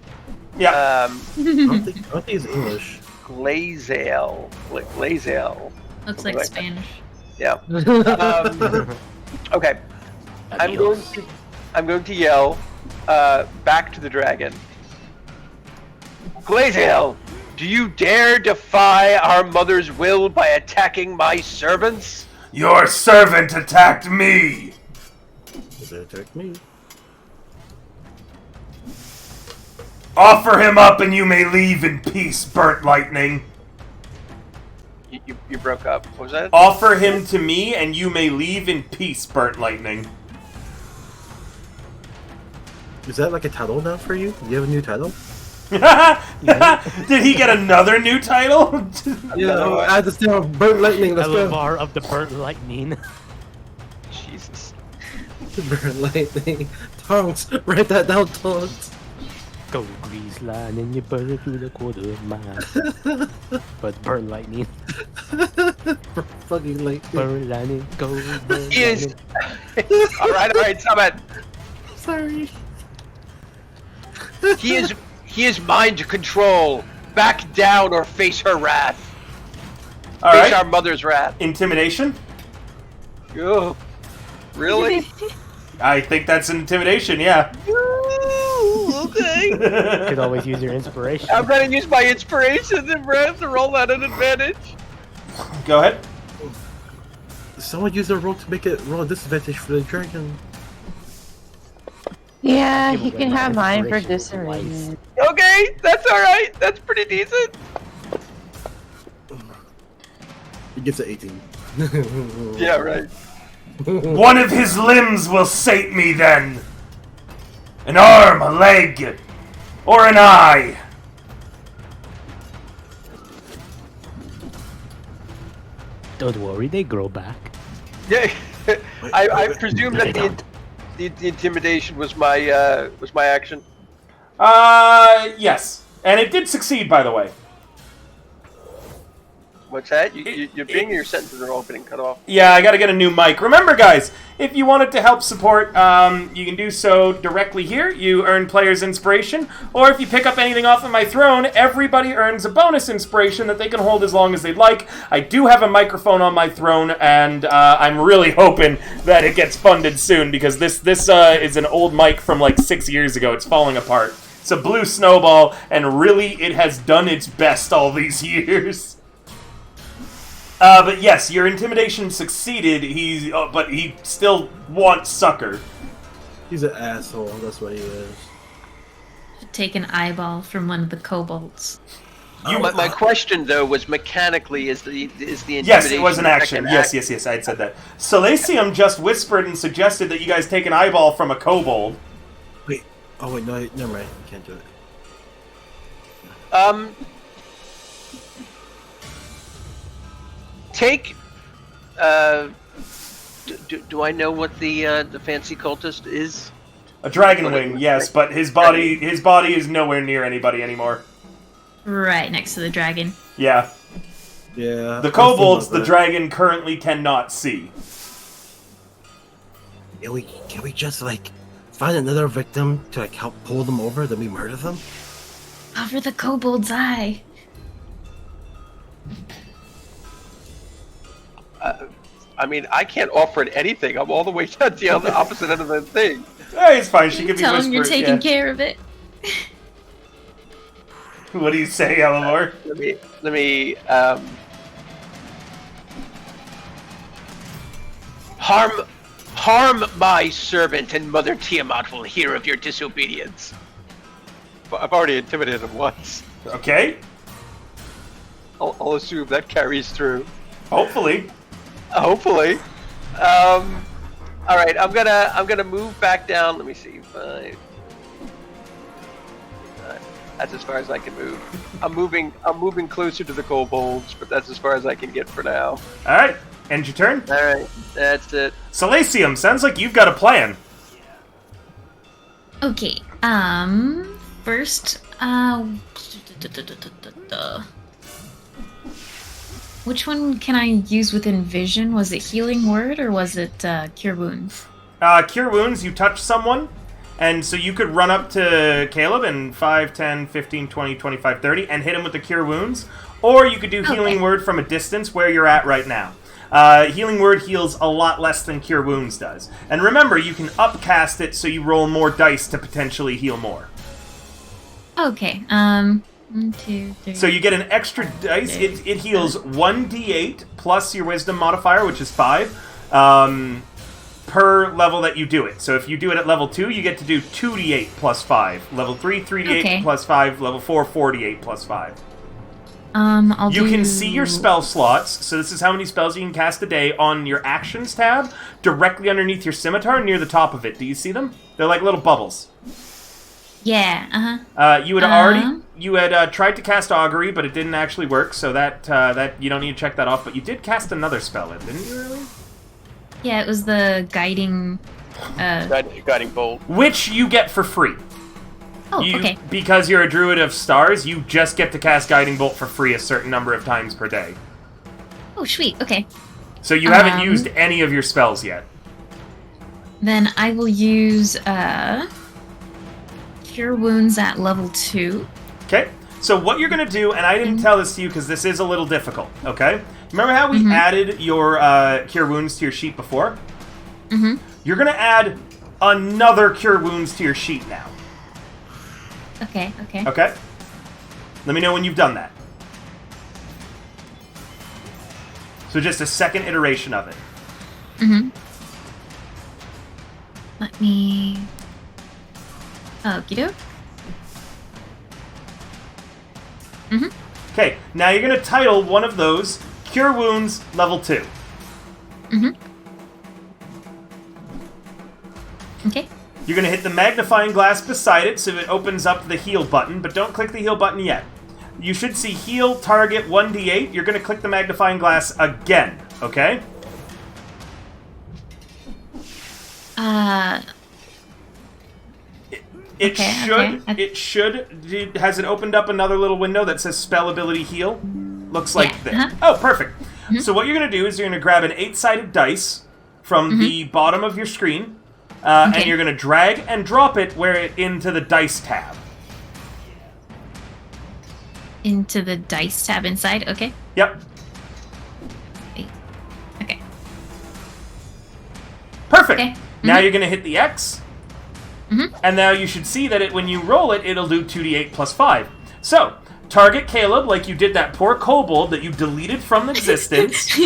Yeah. I don't think it's English. Glazel. Glazel. Looks like Like- Spanish. Yeah. Okay. I'm going to yell back to the dragon. Glazel, do you dare defy our mother's will by attacking my servants? Your servant attacked me! Does it attack me? Offer him up and you may leave in peace, burnt lightning. You broke up. What was that? Offer him to me and you may leave in peace, burnt lightning. Is that like a title now for you? Do you have a new title? Did he get another new title? Yeah, I understand. Burnt lightning. Let's go. Elevar of the burnt lightning. Jesus. Burnt lightning. Tongues. Write that down, tongues. Go grease line and you burn it through the quarter mile. But burn lightning. Fucking lightning. Burn lightning. Go burn He is. lightning. All right, stop it. Sorry. He is mine to control. Back down or face her wrath. Face Alright. our mother's wrath. Intimidation? Oh, really? I think that's intimidation, yeah. Ooh, okay. Could always use your inspiration. I'm gonna use my inspiration and breath to roll at an advantage. Go ahead. Someone use a roll to make it roll a disadvantage for the dragon. Yeah, Give he away can my have mine for inspiration twice. disarrangement. Okay, that's all right. That's pretty decent. It gets an 18. Yeah, right. One of his limbs will sate me then. An arm, a leg, or an eye. Don't worry, they grow back. Yeah, I presume that the intimidation was my action. Yes. And it did succeed, by the way. What's that? You're being your sentences are all getting cut off. Yeah, I gotta get a new mic. Remember, guys, if you wanted to help support, you can do so directly here. You earn player's inspiration. Or if you pick up anything off of my throne, everybody earns a bonus inspiration that they can hold as long as they'd like. I do have a microphone on my throne, and I'm really hoping that it gets funded soon, because this is an old mic from like 6 years ago. It's falling apart. It's a blue snowball, and really, it has done its best all these years. But yes, your intimidation succeeded. But he still wants succor. He's an asshole. That's what he is. Take an eyeball from one of the kobolds. My question though was mechanically is the intimidation. Yes, it was an action. second Yes, I had said that. Silasium just whispered and suggested that you guys take an eyeball from a kobold. Wait. Oh wait, no, never mind. You can't do it. Take. Do I know what the fancy cultist is? A dragon wing, yes, but his body is nowhere near anybody anymore. Right next to the dragon. Yeah. Yeah. The kobolds the dragon currently cannot see. Can we just like find another victim to like help pull them over, then we murder them? Cover the kobold's eye. I mean, I can't offer it anything. I'm all the way down the other opposite end of the thing. Hey, it's fine. She can be Tell him whispering. you're taking care of it. What do you say, Eleanor? Let me harm my servant, and Mother Tiamat will hear of your disobedience. I've already intimidated him once. Okay. I'll assume that carries through. Hopefully. Hopefully. All right, I'm gonna move back down. Let me see. 5. That's as far as I can move. I'm moving closer to the kobolds, but that's as far as I can get for now. All right. End your turn. All right, that's it. Salacium, sounds like you've got a plan. Okay. First, which one can I use within vision? Was it healing word or was it cure wounds? Cure wounds, you touch someone, and so you could run up to Caleb in 5, 10, 15, 20, 25, 30 and hit him with the cure wounds, or you could do healing word from a distance where you're at right now. Healing word heals a lot less than cure wounds does. And remember, you can upcast it so you roll more dice to potentially heal more. Okay, 1, 2, 3. So you get an extra dice. It heals 1d8 plus your wisdom modifier, which is 5, per level that you do it. So if you do it at level 2, you get to do 2d8 plus 5. Level 3, 3d8 plus 5. Level 4, 4d8 plus 5. You can see your spell slots, so this is how many spells you can cast a day on your actions tab, directly underneath your scimitar near the top of it. Do you see them? They're like little bubbles. Yeah, You had tried to cast augury, but it didn't actually work, so that you don't need to check that off, but you did cast another spell, didn't you really? Yeah, it was the guiding... Guiding bolt. Which you get for free. Oh, okay. Because you're a druid of stars, you just get to cast Guiding Bolt for free a certain number of times per day. Oh, sweet, okay. So you haven't used any of your spells yet. Then I will use Cure Wounds at level 2. Okay, so what you're going to do, and I didn't tell this to you because this is a little difficult, okay? Remember how we added your Cure Wounds to your sheet before? Mm-hmm. You're going to add another Cure Wounds to your sheet now. Okay. Okay? Let me know when you've done that. So just a second iteration of it. Mm-hmm. Let me... Okie doke. Mm-hmm. Okay, now you're going to title one of those Cure Wounds Level 2. Mm-hmm. Okay. You're going to hit the magnifying glass beside it so it opens up the heal button, but don't click the heal button yet. You should see heal target 1d8. You're going to click the magnifying glass again, okay? It should. Has it opened up another little window that says spell ability heal? Looks like this. Oh, perfect. Mm-hmm. So what you're going to do is you're going to grab an 8-sided dice from the bottom of your screen. And you're going to drag and drop it into the dice tab. Into the dice tab inside? Okay. Yep. Okay. Perfect. Okay. Now you're going to hit the X. Mm-hmm. And now you should see that when you roll it, it'll do 2d8 plus 5. So, target Caleb like you did that poor kobold that you deleted from existence.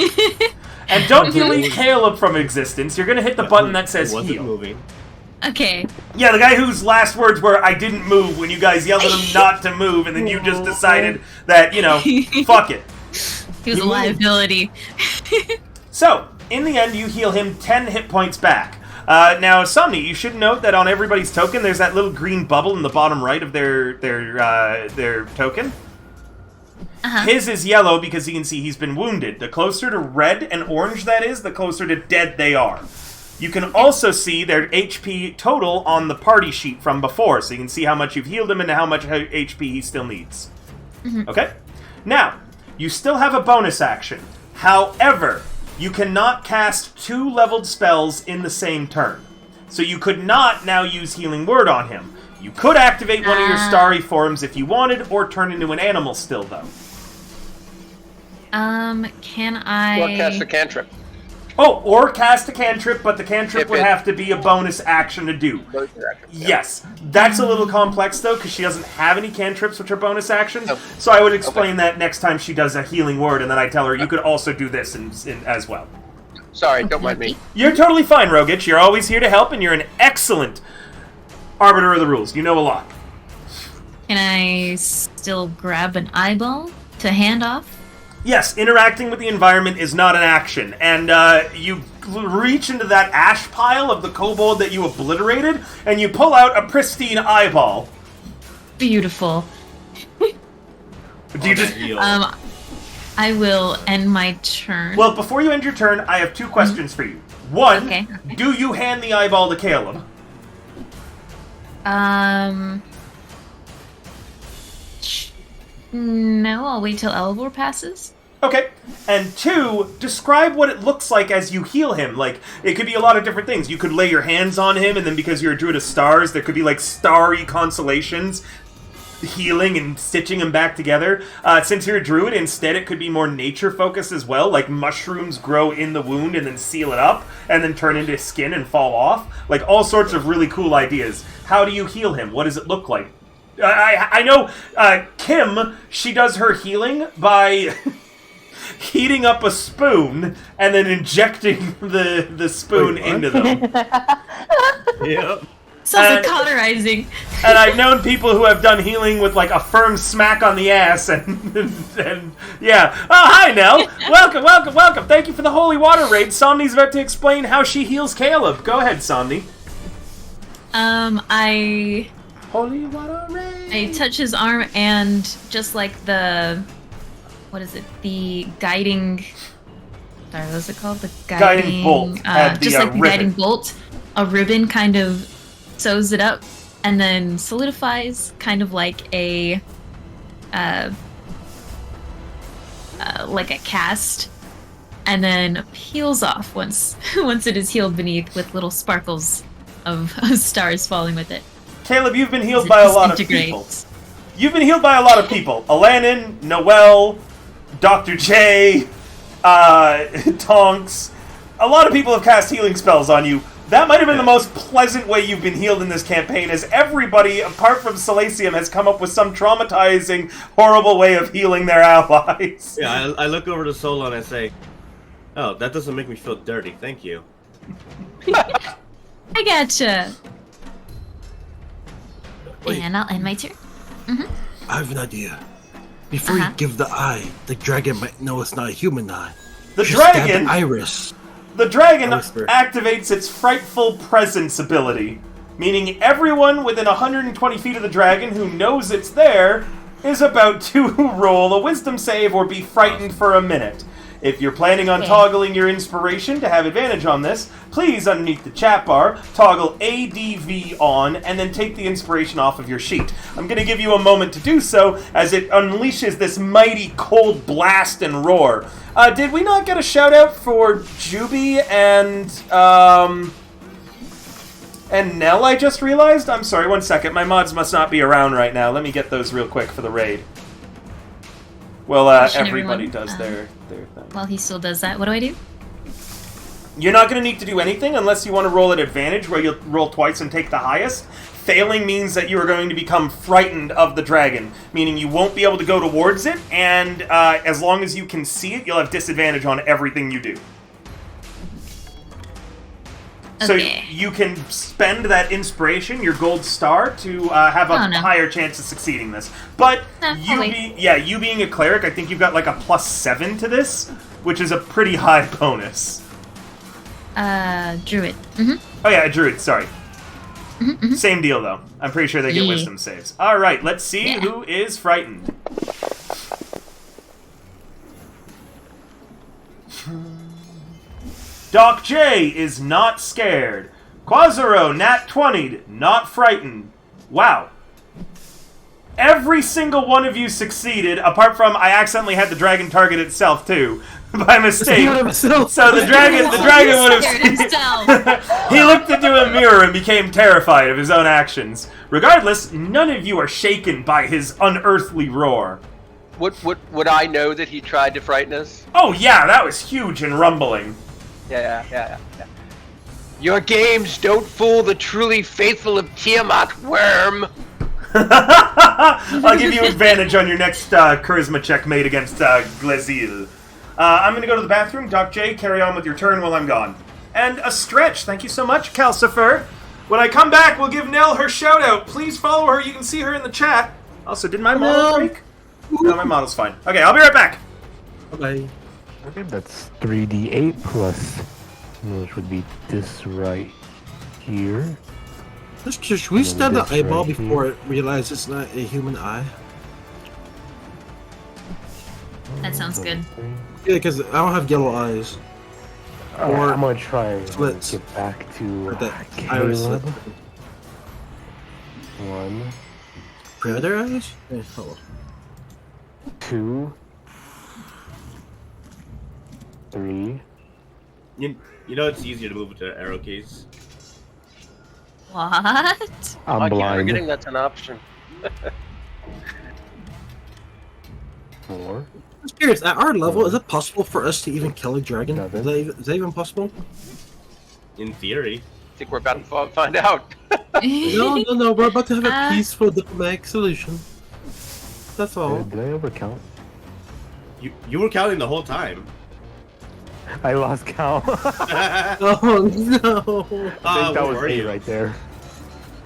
And don't delete Caleb from existence. You're going to hit the button that says heal. Moving. Okay. Yeah, the guy whose last words were, I didn't move, when you guys yelled at him not to move, and then you just decided that, fuck it. He was a liability. So, in the end, you heal him 10 hit points back. Now, Somni, you should note that on everybody's token, there's that little green bubble in the bottom right of their token. Uh-huh. His is yellow because you can see he's been wounded. The closer to red and orange that is, the closer to dead they are. You can also see their HP total on the party sheet from before, so you can see how much you've healed him and how much HP he still needs. Okay? Now, you still have a bonus action. However, you cannot cast 2 leveled spells in the same turn. So you could not now use Healing Word on him. You could activate one of your starry forms if you wanted, or turn into an animal still, though. Can I... Or cast a cantrip. Oh, or cast a cantrip, but the cantrip would have to be a bonus action to do. Yes. That's a little complex, though, because she doesn't have any cantrips, which are bonus actions. So I would explain that next time she does a Healing Word, and then I tell her, you could also do this as well. Sorry, don't mind me. You're totally fine, Rogich. You're always here to help, and you're an excellent arbiter of the rules. You know a lot. Can I still grab an eyeball to hand off? Yes, interacting with the environment is not an action, and you reach into that ash pile of the kobold that you obliterated, and you pull out a pristine eyeball. Beautiful. Do you just... I will end my turn. Well, before you end your turn, I have 2 questions for you. One, do you hand the eyeball to Caleb? No, I'll wait till Elvor passes. Okay. And 2, describe what it looks like as you heal him. Like, it could be a lot of different things. You could lay your hands on him, and then because you're a druid of stars, there could be, like, starry constellations healing and stitching him back together. Since you're a druid, instead it could be more nature-focused as well. Like, mushrooms grow in the wound and then seal it up, and then turn into skin and fall off. Like, all sorts of really cool ideas. How do you heal him? What does it look like? I know Kim, she does her healing by heating up a spoon and then injecting the spoon into them. Yep. Sounds like cauterizing. And I've known people who have done healing with like a firm smack on the ass and yeah. Oh, hi, Nell. Welcome. Thank you for the holy water raid. Somni's about to explain how she heals Caleb. Go ahead, Somni. Holy water raid. I touch his arm and just like the... What is it? The guiding... Sorry, what is it called? The guiding bolt. Just like the guiding bolt. A ribbon kind of sews it up and then solidifies, kind of like a cast, and then peels off once it is healed beneath, with little sparkles of stars falling with it. Caleb, you've been healed by a lot of people. You've been healed by a lot of people. Alanin, Noel, Dr. J, Tonks. A lot of people have cast healing spells on you. That might have been the most pleasant way you've been healed in this campaign, as everybody, apart from Salacium, has come up with some traumatizing, horrible way of healing their allies. Yeah, I look over to Sola and I say, oh, that doesn't make me feel dirty, thank you. I gotcha. Wait. And I'll end my turn. I have an idea. Before you give the eye, the dragon might know it's not a human eye. The Just stab dragon... the iris. The dragon activates its Frightful Presence ability, meaning everyone within 120 feet of the dragon who knows it's there is about to roll a wisdom save or be frightened for a minute. If you're planning on toggling your inspiration to have advantage on this, please, underneath the chat bar, toggle ADV on and then take the inspiration off of your sheet. I'm going to give you a moment to do so as it unleashes this mighty cold blast and roar. Did we not get a shout out for Juby and Nell, I just realized? I'm sorry, 1 second. My mods must not be around right now. Let me get those real quick for the raid. Well, everybody does their thing. While he still does that, what do I do? You're not going to need to do anything unless you want to roll at advantage, where you'll roll twice and take the highest. Failing means that you are going to become frightened of the dragon, meaning you won't be able to go towards it, and as long as you can see it, you'll have disadvantage on everything you do. So you can spend that inspiration, your gold star, to have a higher chance of succeeding this. But you being a cleric, I think you've got like a +7 to this, which is a pretty high bonus. Druid. Oh yeah, a druid, sorry. Same deal though. I'm pretty sure they get wisdom saves. Alright, let's see who is frightened. Doc J is not scared. Quazaro, nat 20'd, not frightened. Wow. every single one of you succeeded, apart from I accidentally had the dragon target itself too, by mistake. So the dragon would have. He looked into a mirror and became terrified of his own actions. Regardless, none of you are shaken by his unearthly roar. Would I know that he tried to frighten us? Oh yeah, that was huge and rumbling. Yeah. Your games don't fool the truly faithful of Tiamat, worm. I'll give you advantage on your next charisma check made against Glazil. I'm going to go to the bathroom. Doc J, carry on with your turn while I'm gone. And a stretch. Thank you so much, Calcifer. When I come back, we'll give Nell her shout-out. Please follow her. You can see her in the chat. Also, did my model break? No, my model's fine. Okay, I'll be right back. Bye. Okay, that's 3d8 plus, which would be this right here. Should we stab the this eyeball right before it realizes it's not a human eye? That sounds good. Yeah, because I don't have yellow eyes. Or I'm gonna try and slits. get back to Or that iris slit. Caleb. 1, Predator eyes? Yeah, hold on. 2, 3. You know it's easier to move with the arrow keys. What? I'm I keep blind. forgetting that's an option. 4. I'm just curious, at our level, is it possible for us to even kill a dragon? Seven. Is that even possible? In theory. I think we're about to find out. No, we're about to have a Uh. peaceful diplomatic solution. That's all. Did I overcount? You were counting the whole time. I lost count. I Oh no! think that where was were 8 you? right there.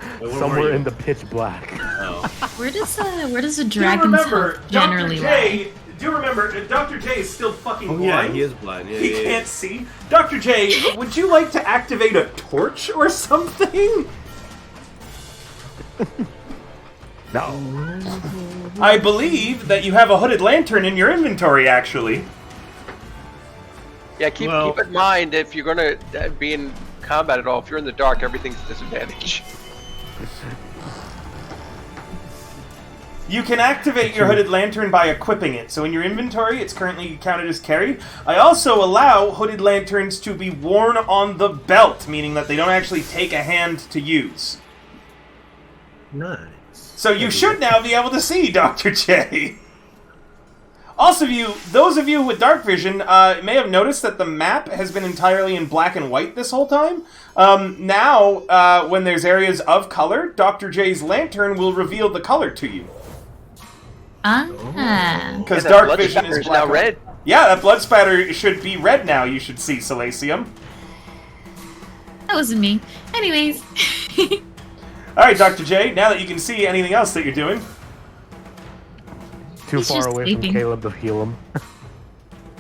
Wait, where were Somewhere you? in the pitch black. Oh. Where does a Do dragon's remember, health generally Dr. lie? J, do remember, Dr. J is still fucking Oh blind. yeah, he is blind. Yeah, He yeah, can't see. Dr. J, would you like to activate a torch or something? No. I believe that you have a hooded lantern in your inventory, actually. Yeah, keep in mind if you're gonna be in combat at all. If you're in the dark, everything's a disadvantage. You can activate your hooded lantern by equipping it. So in your inventory, it's currently counted as carried. I also allow hooded lanterns to be worn on the belt, meaning that they don't actually take a hand to use. Nice. So you should now be able to see, Dr. J. Also, those of you with dark vision may have noticed that the map has been entirely in black and white this whole time. Now, when there's areas of color, Dr. J's lantern will reveal the color to you. Ah. Because Yeah, that dark blood vision spatter is is black now and red. white. Yeah, that blood spatter should be red now, you should see, Salacium. That wasn't me. Anyways. Alright, Dr. J, now that you can see anything else that you're doing. Too He's far just away sleeping. from Caleb to heal him.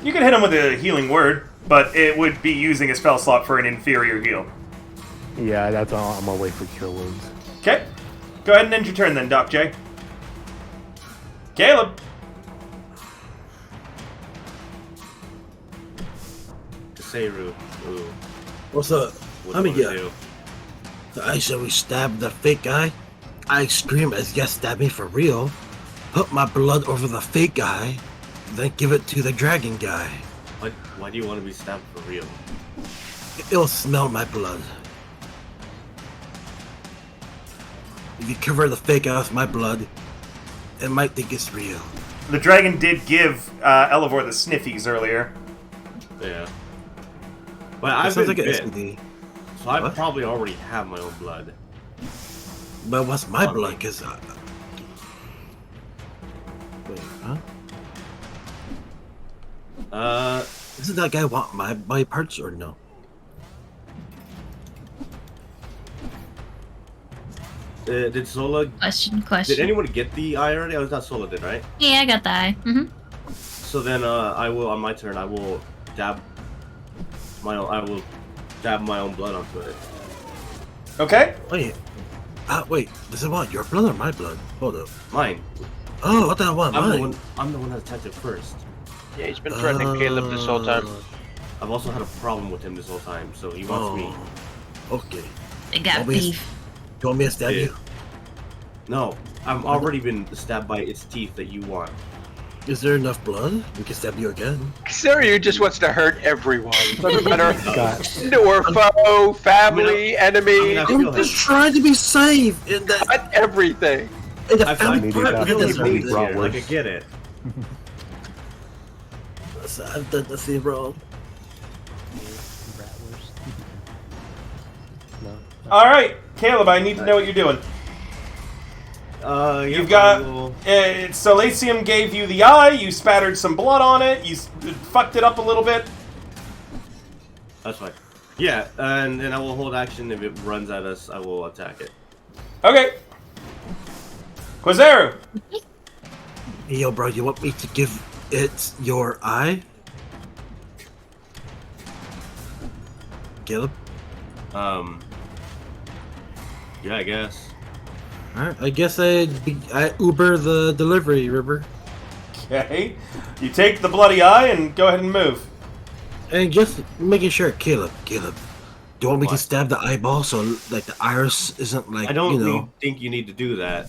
You can hit him with a healing word, but it would be using a spell slot for an inferior heal. Yeah, that's all. I'm gonna wait for cure wounds. Okay. Go ahead and end your turn then, Doc J. Caleb. Seiru. Ooh. What's up? What Let me do you get. wanna do? I shall we stab the fake guy? I scream as yes, stab me for real. Put my blood over the fake guy, then give it to the dragon guy. Why do you want to be stabbed for real? It'll smell my blood. If you cover the fake guy with my blood, it might think it's real. The dragon did give Elevor the sniffies earlier. Yeah. But It I've sounds been like bit, an STD. so I What? probably already have my own blood. But what's my blood? Cause wait, huh? Doesn't that guy want my body parts or no? Did Sola? Question. Did anyone get the eye already? I was not Sola, did right? Yeah, I got the eye. Mm-hmm. So then, I will on my turn. I will dab my own blood onto it. Okay? Wait, wait. Does it want your blood or my blood? Hold up. Mine. Oh, what the hell want I'm mine? the one that attacked it first. Yeah, he's been threatening Caleb this whole time. I've also had a problem with him this whole time, so he wants me. Okay. They got Want me to- beef. You want me to stab Yeah. you? No, I've already been stabbed by its teeth that you want. Is there enough blood? We can stab you again. Skyreach just wants to hurt everyone. Doesn't matter God. friend or foe, family, enemy. I feel I'm just trying to be safe in that. Cut everything. In the I feel family like part, that. it Really is brought here. worse. Like I get it. I've done nothing wrong. No. All right, Caleb, I need to know what you're doing. You've got Solatium gave you the eye. You spattered some blood on it. You fucked it up a little bit. That's fine. Yeah, and I will hold action. If it runs at us, I will attack it. Okay. Quazeru. Hey, yo, bro, you want me to give it your eye? Caleb? Yeah, I guess. Alright, I guess I Uber the delivery, River. Okay. You take the bloody eye and go ahead and move. And just making sure, Caleb, do you want me to What? stab the eyeball so, like, the iris isn't, like, I don't you know... think you need to do that.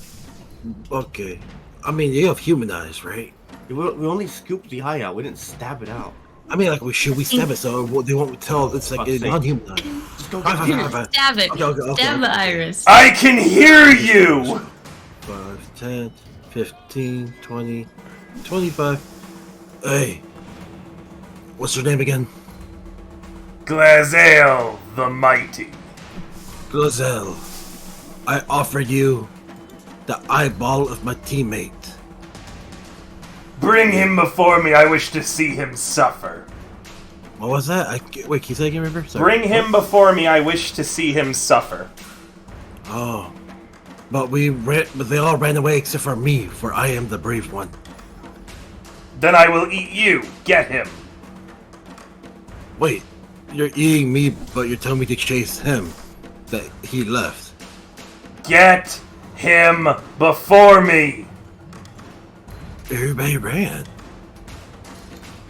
Okay. I mean, you have human eyes, right? We only scooped the eye out. We didn't stab it out. I mean, like, should we stab it so they won't tell it's, like, Fuck's a sake. non-human eye? Just go Fine, get fine, it. fine, fine. Stab it. Okay, Stab the iris. I can hear you! 5, 10, 15, 20, 25. Hey. What's your name again? Glazel the Mighty. Glazelle. I offer you the eyeball of my teammate. Bring him before me. I wish to see him suffer. What was that? Wait, can you say again, River? Sorry. Bring him before me. I wish to see him suffer. Oh. But they all ran away except for me, for I am the brave one. Then I will eat you. Get him. Wait, you're eating me, but you're telling me to chase him. That he left. Get him before me. Everybody ran.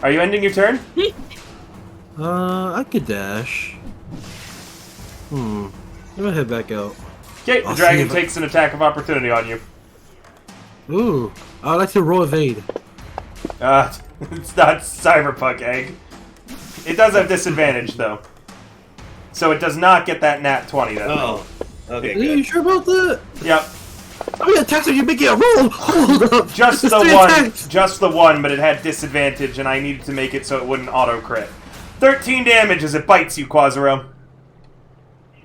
Are you ending your turn? I could dash. I'm gonna head back out. Okay, the I'll see dragon if I- takes an attack of opportunity on you. Ooh, I'd like to roll evade. It's not Cyberpunk Egg. It does have disadvantage, though. So it does not get that nat 20. That Oh, okay, Are you good. sure about that? Yep. How many attacks are you making a roll? Hold up. Just It's the 3 one. attacks. Just the one, but it had disadvantage, and I needed to make it so it wouldn't auto-crit. 13 damage as it bites you, Quazero.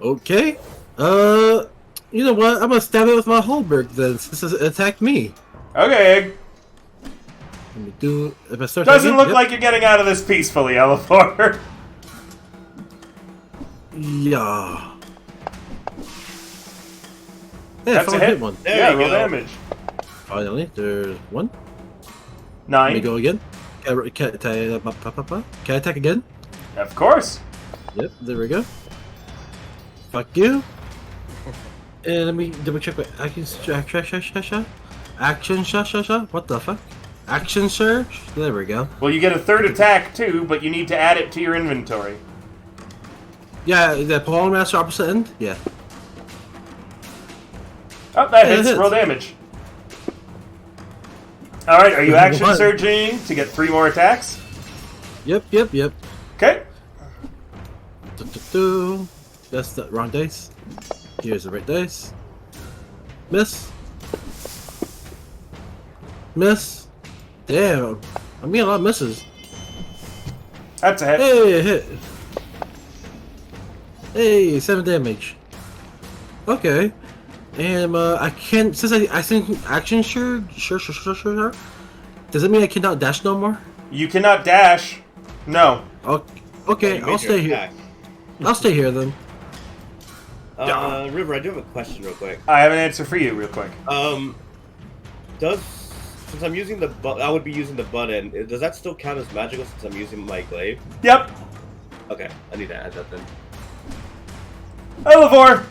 Okay. You know what? I'm gonna stab it with my halberd then, since it attacked me. Okay, Egg. Let me do. If I start. Doesn't again? look Yep. like you're getting out of this peacefully, Eleanor. Yeah. Yeah, That's a finally hit. one. There Yeah, you roll go. damage. Finally, there's one. Let me 9. go again. Can I attack again? Of course. Yep, there we go. Fuck you. And let me double check my action. Action sha. What the fuck? Action search. There we go. Well, you get a third attack, too, but you need to add it to your inventory. Yeah, the Polar Master opposite end. Yeah. Oh, that Yeah, it hits. hits. Roll damage. Alright, are you action One. surging to get 3 more attacks? Yep. Okay. That's the wrong dice. Here's the right dice. Miss. Miss. Damn. I'm getting a lot of misses. That's a hit. Hey, a hit. Hey, 7 damage. Okay. And I can't, since I think action sure. Does that mean I cannot dash no more? You cannot dash. No. Okay, You I'll made stay your here. attack. I'll stay here then. River, I do have a question real quick. I have an answer for you, real quick. Since I'm using the I would be using the butt end. Does that still count as magical since I'm using my glaive? Yep. Okay, I need to add that then. Elevor.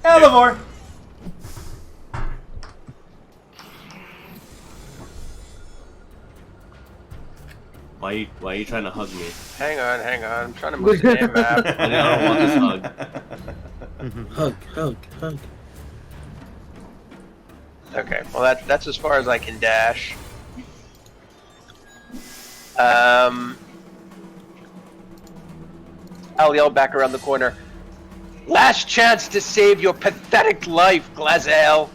Elevor. Why are you trying to hug me? Hang on. I'm trying to move the damn map. I don't want this hug. Hug. Okay, well that's as far as I can dash. I'll yell back around the corner. Last chance to save your pathetic life, Glazel.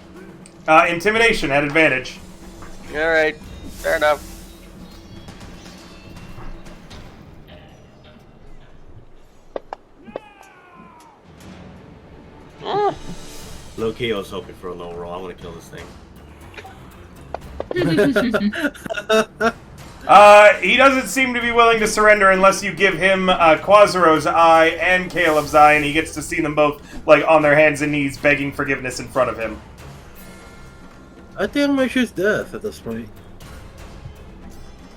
Intimidation at advantage. Alright, fair enough. Low key, I was hoping for a low roll. I want to kill this thing. He doesn't seem to be willing to surrender unless you give him Quasaro's eye and Caleb's eye, and he gets to see them both, like, on their hands and knees begging forgiveness in front of him. I think I might choose death at this point.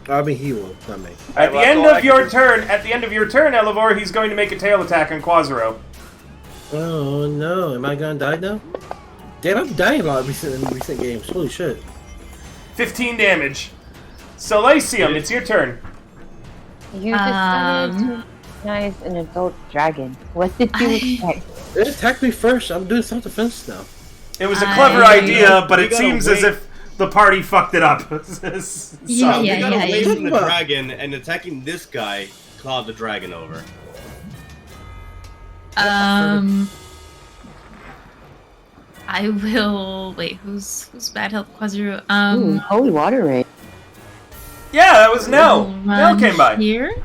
I mean, he will, not me. At the end of your turn, Elevor, he's going to make a tail attack on Quasaro. Oh no, am I gonna die now? Damn, I'm dying a lot in recent games. Holy shit. 15 damage. So, Lycium, it's your turn. You decided to recognize an adult dragon. What did you expect? It attacked me first. I'm doing self-defense now. It was a clever idea, but it seems as if the party fucked it up. So, You got away from the dragon, and attacking this guy clawed the dragon over. I will. Wait, who's bad health? Quasaro. Ooh, holy water ray. Yeah, that was Nell. Nell came by. Here.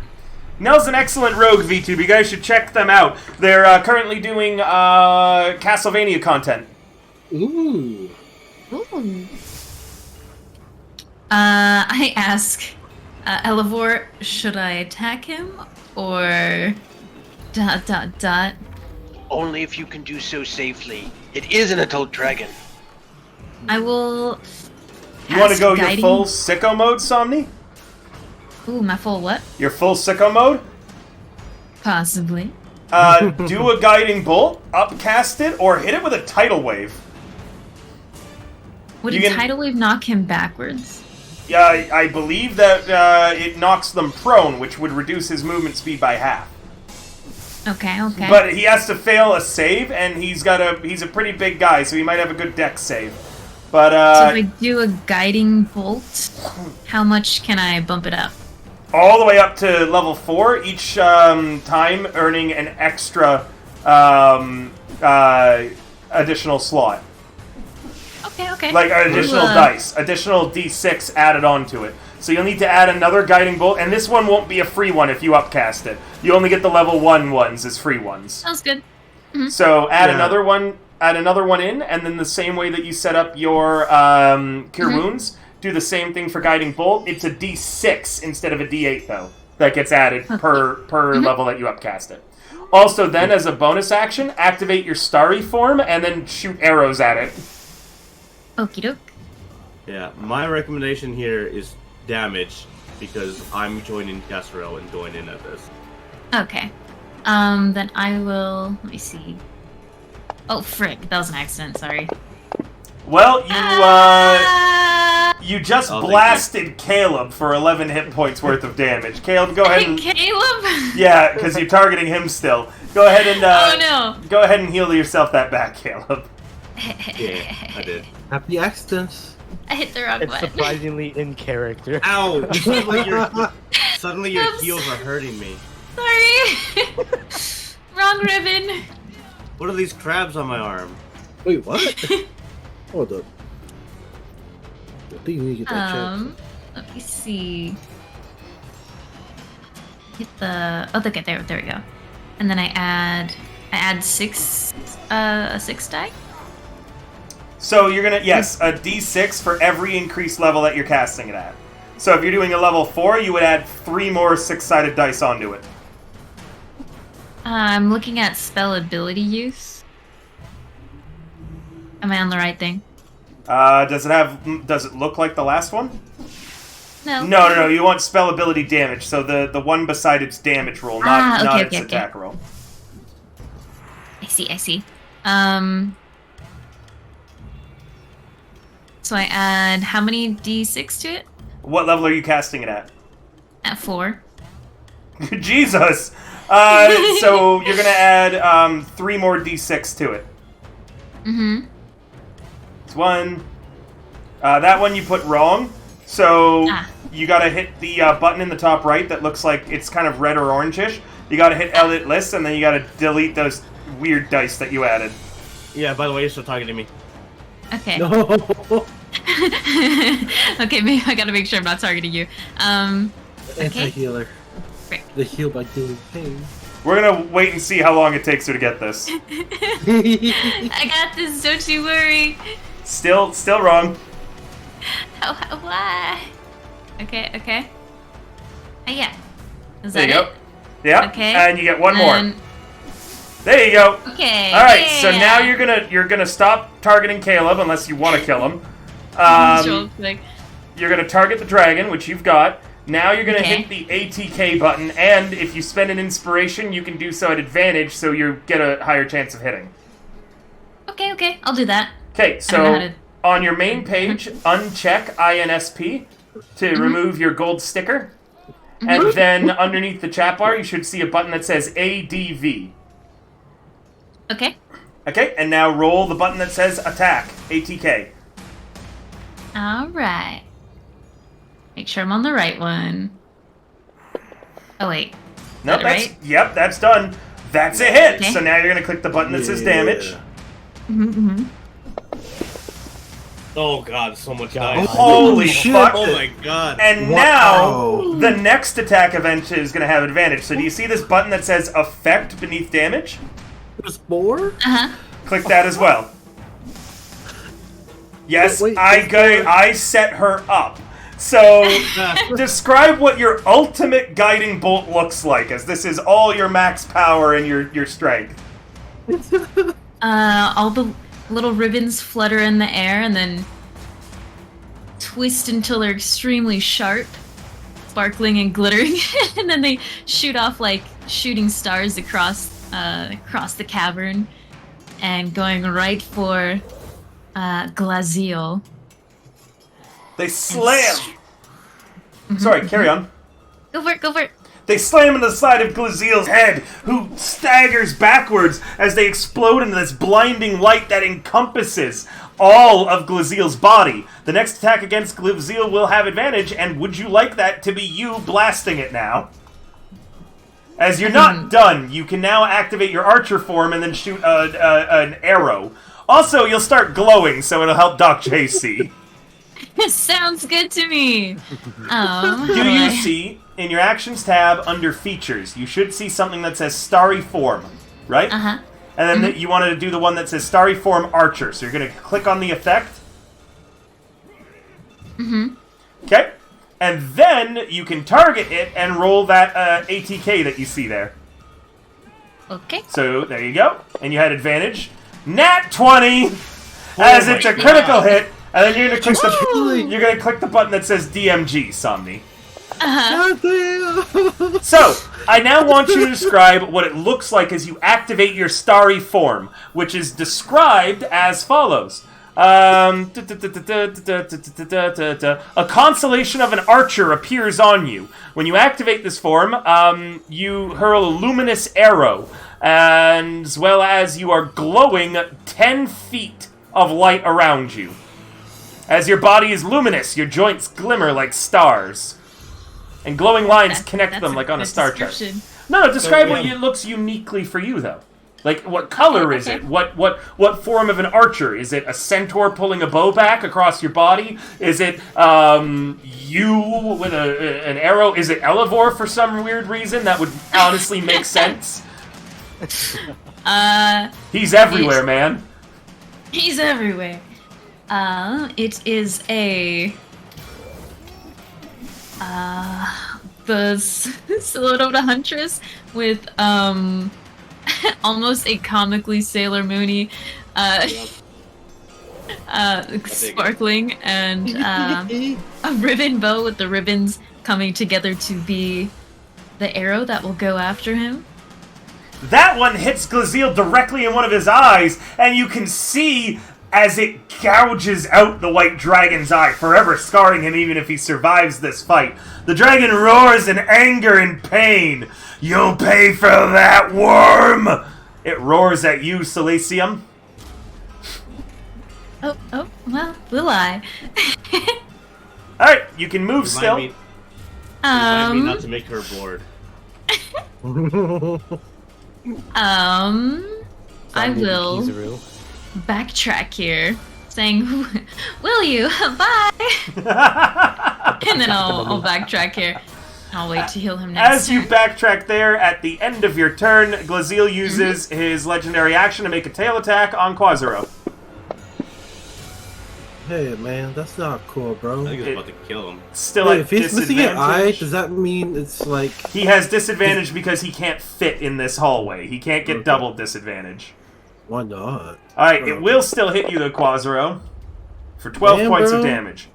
Nell's an excellent rogue, VTube. You guys should check them out. They're currently doing Castlevania content. Ooh. Ooh. I ask Elevor, should I attack him or ... Only if you can do so safely. It is an adult dragon. I will. You want to go guiding... your full sicko mode, Somni? Ooh, my full what? Your full sicko mode? Possibly. Do a guiding bolt, upcast it, or hit it with a tidal wave. Would a tidal wave knock him backwards? Yeah, I believe that it knocks them prone, which would reduce his movement speed by half. Okay. But he has to fail a save, and he's a pretty big guy, so he might have a good dex save. But so if I do a guiding bolt, how much can I bump it up? All the way up to level 4, each time earning an extra additional slot. Okay. Like an additional dice, additional d6 added onto it. So you'll need to add another guiding bolt, and this one won't be a free one if you upcast it. You only get the level 1 ones as free ones. Sounds good. Mm-hmm. So add another one in, and then the same way that you set up your Cure Wounds, do the same thing for guiding bolt. It's a d6 instead of a d8 though that gets added per level that you upcast it. Also, then as a bonus action, activate your starry form and then shoot arrows at it. Okie doke. Yeah, my recommendation here is damage, because I'm joining Casserole and going in at this. Okay. Then I will... Let me see. Oh, frick. That was an accident. Sorry. Well, you just blasted Caleb for 11 hit points worth of damage. Caleb, go ahead and... Caleb? Yeah, because you're targeting him still. Go ahead and... oh, no. Go ahead and heal yourself that back, Caleb. Yeah, I did. Happy accidents. I hit the wrong It's button. surprisingly in character. Ow! Suddenly your heels are hurting me. Sorry. Wrong ribbon. What are these crabs on my arm? Wait, what? Hold up. I think you need to get that checked. Let me see. Hit the... Oh, okay, there we go. And then I add 6 die? So you're gonna, yes, a d6 for every increased level that you're casting it at. So if you're doing a level 4, you would add 3 more 6-sided dice onto it. I'm looking at spell ability use. Am I on the right thing? Does it look like the last one? No. No, you want spell ability damage, so the one beside its damage roll, not its attack roll. I see. So I add how many d6 to it? What level are you casting it at? At 4. Jesus! So you're gonna add 3 more d6 to it. Mm-hmm. It's 1. That one you put wrong. So Ah. you gotta hit the button in the top right that looks like it's kind of red or orangish. You gotta hit edit list, and then you gotta delete those weird dice that you added. Yeah, by the way, you're still targeting me. Okay. No. Okay, maybe I gotta make sure I'm not targeting you. Okay. Anti-healer. Great. They heal by doing pain. We're gonna wait and see how long it takes her to get this. I got this, don't you worry. Still wrong. Why? Okay. Yeah. Is There that you it? go. Yeah. Okay. And you get one more. And- There you go. Okay. All right. yeah. So now you're gonna stop targeting Caleb unless you want to kill him. Sure, like, You're gonna target the dragon, which you've got. Now you're gonna Okay. hit the ATK button, and if you spend an inspiration, you can do so at advantage, so you get a higher chance of hitting. Okay. I'll do that. Okay. I don't know how So to- on your main page, uncheck INSP to Mm-hmm. remove your gold sticker. And then underneath the chat bar, you should see a button that says ADV. Okay. Okay, and now roll the button that says attack, ATK. All right. Make sure I'm on the right one. Oh wait. Nope, that that's right? yep, that's done. That's a hit. Okay. So now you're gonna click the button that says damage. Mm-hmm. Oh god, so much God. dice. Holy shit. fuck! Oh my god. And Wow. now the next attack event is gonna have advantage. So do you see this button that says effect beneath damage? There's more? Uh-huh. Click that as well. Yes, Wait, I set her up. So, describe what your ultimate guiding bolt looks like, as this is all your max power and your strength. All the little ribbons flutter in the air and then twist until they're extremely sharp, sparkling and glittering, and then they shoot off like shooting stars across the cavern, and going right for Glaziel. They slam. Sorry, carry on. Go for it. They slam into the side of Glaziel's head, who staggers backwards as they explode into this blinding light that encompasses all of Glaziel's body. The next attack against Glaziel will have advantage, and would you like that to be you blasting it now? As you're not done, you can now activate your archer form and then shoot an arrow. Also, you'll start glowing, so it'll help Doc J see. Sounds good to me. Do you see, in your actions tab under features, you should see something that says starry form, right? Uh-huh. And then you wanted to do the one that says starry form archer. So you're going to click on the effect. Mm-hmm. Okay. And then you can target it and roll that ATK that you see there. Okay. So there you go. And you had advantage. Nat 20! As it's a critical hit. And then you're going to click the button that says DMG, Somni. Uh-huh. So, I now want you to describe what it looks like as you activate your starry form, which is described as follows. A constellation of an archer appears on you. When you activate this form, you hurl a luminous arrow, and as well as you are glowing 10 feet of light around you. As your body is luminous, your joints glimmer like stars. And glowing lines connect them like on a star chart. No, describe what it looks uniquely for you, though. Like, what color is it? What form of an archer? Is it a centaur pulling a bow back across your body? Is it you with an arrow? Is it Elevor for some weird reason? That would honestly make sense. He's everywhere, man. He's everywhere. It is a the silhouette of the huntress with almost a comically Sailor Moony sparkling and a ribbon bow with the ribbons coming together to be the arrow that will go after him. That one hits Glaziel directly in one of his eyes, and you can see as it gouges out the white dragon's eye, forever scarring him even if he survives this fight. The dragon roars in anger and pain. You'll pay for that, worm! It roars at you, Silesium. Oh, well, will I? Alright, you can move still. Remind me not to make her bored. I will backtrack here, saying, "Will you? Bye." And then I'll backtrack here. I'll wait to heal him next. As you backtrack there, at the end of your turn, Glazil uses his legendary action to make a tail attack on Quasaro. Hey man, that's not cool, bro. I think it's about to kill him. Still Wait, at if he's missing an eye, disadvantage. does that mean it's like... He has disadvantage because he can't fit in this hallway. He can't get double disadvantage. Why not? Alright, it will still hit you though, Quasaro. For 12 Damn, points bro. of damage.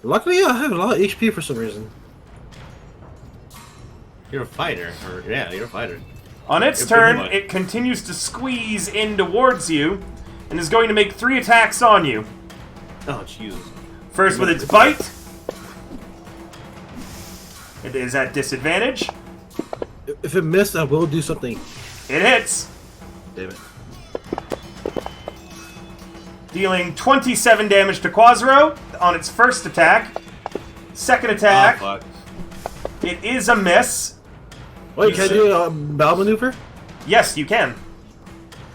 Luckily, I have a lot of HP for some reason. You're a fighter. You're a fighter. On its You're pretty turn, much. it continues to squeeze in towards you, and is going to make 3 attacks on you. Oh, Jesus. First with its bite. It is at disadvantage. If it missed, I will do something. It hits, Damn it. dealing 27 damage to Quasaro on its first attack. Second attack, Oh, fuck. it is a miss. Wait, You can I should- do a bow maneuver? Yes, you can.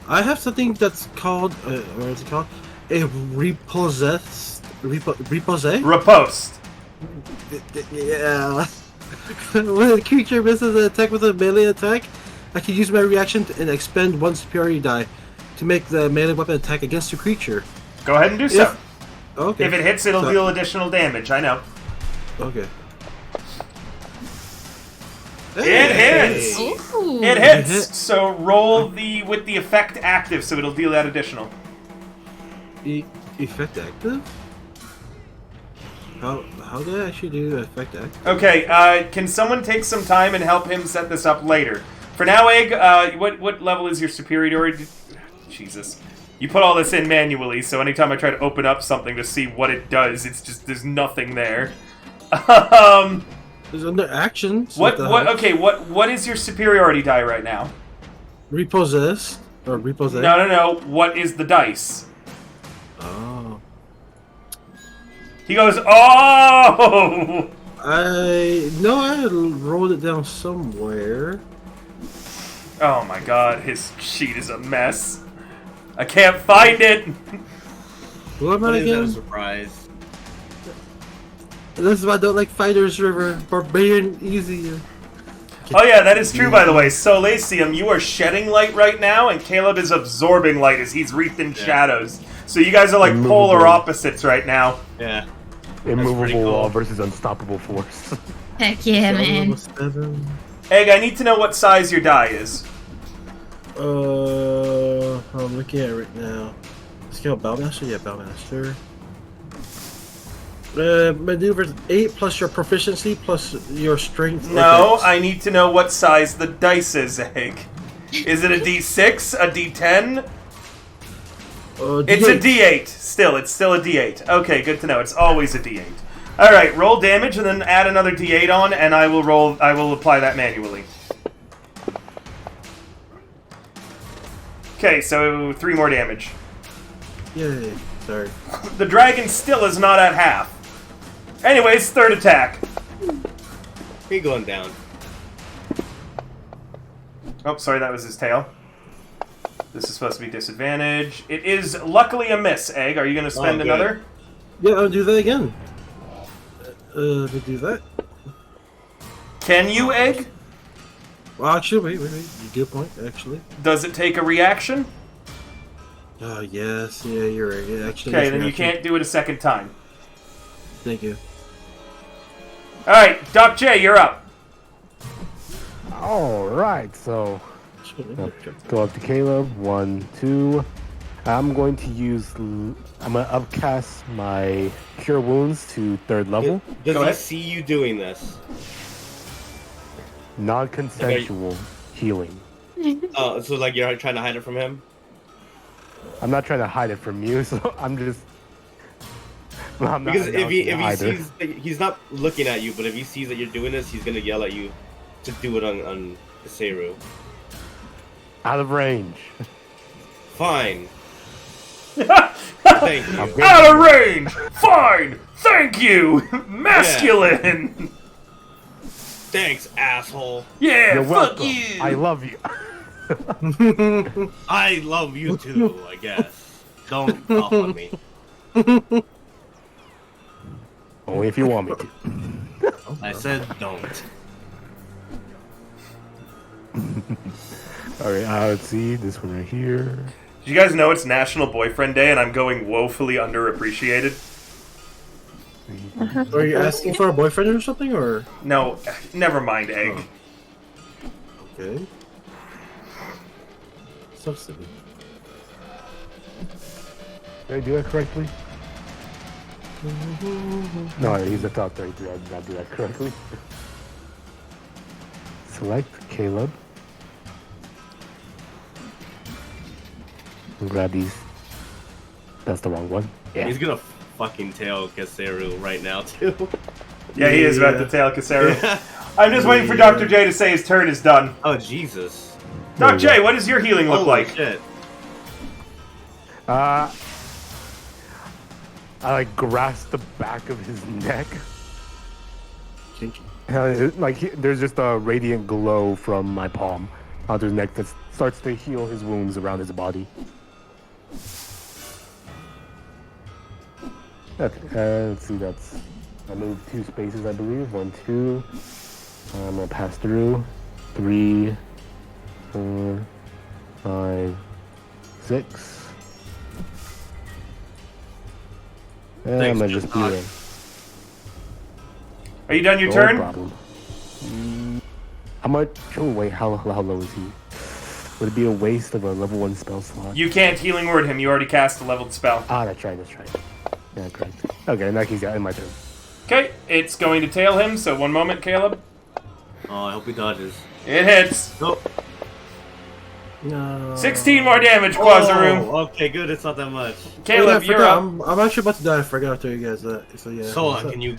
I have something that's called... what is it called? A repossessed... Repose? Riposte. Yeah. When a creature misses an attack with a melee attack, I can use my reaction and expend 1 superiority die to make the melee weapon attack against the creature. Go ahead and do so. Okay. If it hits, it'll So- deal additional damage. I know. Okay. It hits. Ooh. It It hits. hit. So roll with the effect active, so it'll deal that additional. Effect active? How did I actually do effect active? Okay. Can someone take some time and help him set this up later? For now, Egg. What level is your superiority? Jesus. You put all this in manually, so anytime I try to open up something to see what it does, it's just there's nothing there. There's under actions. What? the What? heck? Okay. What is your superiority die right now? Repossessed? Or repossessed? No. What is the dice? Oh. He goes, oh! I rolled it down somewhere. Oh my god, his sheet is a mess. I can't find it! Who am I What is that a again? surprise? This is why I don't like Fighters River. Barbarian easier. Oh yeah, that is true by the way. Solasium, you are shedding light right now, and Caleb is absorbing light as he's wreathed in shadows. So you guys are like polar opposites right now. Yeah. Immovable cool. wall versus unstoppable force. Heck yeah, man. 7. Egg, I need to know what size your die is. I'm looking at it right now. Skill Bowmaster? Yeah, Bowmaster. Maneuvers 8 plus your proficiency plus your strength. No, Okay. I need to know what size the dice is, Egg. Is it a D6? A D10? It's a D8. It's still a D8. Okay, good to know. It's always a D8. All right, roll damage and then add another D8 on, and I will apply that manually. Okay, so 3 more damage. Yay. Sorry. The dragon still is not at half. Anyways, third attack. He going down. Oh, sorry, that was his tail. This is supposed to be disadvantage. It is luckily a miss, Egg. Are you going to spend good. another? Yeah, I'll do that again. We do that. Can you, Egg? Well, actually, wait. You do a point, actually. Does it take a reaction? Oh, yes. Yeah, you're right. Yeah, actually. Okay, that's then you reaction. can't do it a second time. Thank you. Alright, Doc J, you're up. Alright, so go up to Caleb. 1, 2. I'm going to upcast my Cure Wounds to 3rd level. Does Go he ahead. see you doing this? Non-consensual healing. Oh, so like you're trying to hide it from him? I'm not trying to hide it from you, so I'm just. I'm not Because if he either. sees that he's not looking at you, but if he sees that you're doing this, he's gonna yell at you to do it on Seru. Out of range. Fine. Thank you. Out of range! Fine! Thank you! Masculine! Thanks, asshole. Yeah, You're fuck welcome. you! I love you. I love you too, I guess. Don't off on me. Only if you want me to. I said don't. Alright, let's see. This one right here. Did you guys know it's National Boyfriend Day and I'm going woefully underappreciated? Are you asking for a boyfriend or something, or? No, never mind, Egg. Okay. So silly. Did I do that correctly? No, he's a top 33. I did not do that correctly. Select Caleb. And grab these. That's the wrong one. Yeah. He's gonna fucking tail Kaseru right now too. Yeah, he is about to tail Kaseru. I'm just waiting for Dr. J to say his turn is done. Oh Jesus. Dr. J, what does your healing look Holy like? shit. I like grasp the back of his neck. Kinky. There's just a radiant glow from my palm onto his neck that starts to heal his wounds around his body. Okay, let's see, I moved 2 spaces, I believe. 1, 2. I'm gonna pass through. 3, 4, 5, 6. And Thanks, I'm gonna just be Doc. there. Are you done your No turn? problem. How much? Oh wait, how low is he? Would it be a waste of a level 1 spell slot? You can't healing word him. You already cast a leveled spell. Ah, that's right. Yeah, correct. Okay, in that case, yeah, in my turn. Okay, it's going to tail him, so one moment, Caleb. Oh, I hope he dodges. It hits. Oh, No. 16 more damage, Quazaru. oh, okay, good. It's not that much. Caleb, I you're forgot. up. I'm actually about to die. I forgot to tell you guys that. So yeah. Sola, can you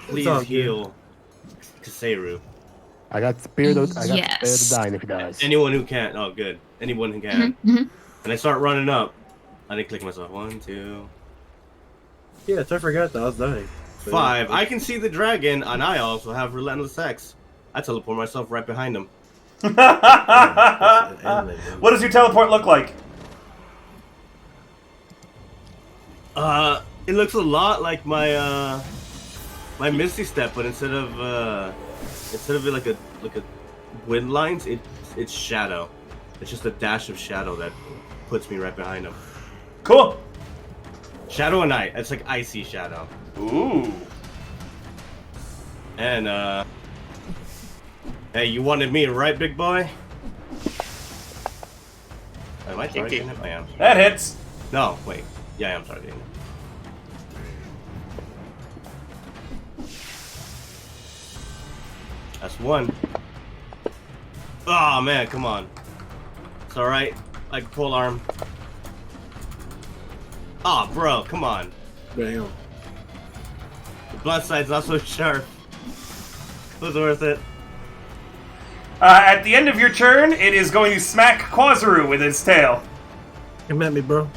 please all good. heal Kaseru? I got spared. I got Yes. spared the dying if he dies. Anyone who can. Oh, good. Anyone who can. Mhm. And I start running up. I didn't click myself. 1, 2, Yeah, I forgot that I was dying. So, 5. yeah. I can see the dragon, and I also have Relentless X. I teleport myself right behind him. That's an anime movie. What does your teleport look like? It looks a lot like my my Misty Step, but instead of it like a wind lines, it's shadow. It's just a dash of shadow that puts me right behind him. Cool. Shadow and night. It's like icy shadow. Ooh. And hey, you wanted me, right, big boy? Am I targeting him? I am. That hits. No, wait. Yeah, I am targeting him. That's 1. Oh man, come on. It's alright. Like pole arm. Oh, bro, come on. Damn. The blood side's not so sharp. It was worth it. At the end of your turn, it is going to smack Quazaru with its tail. Come at me, bro.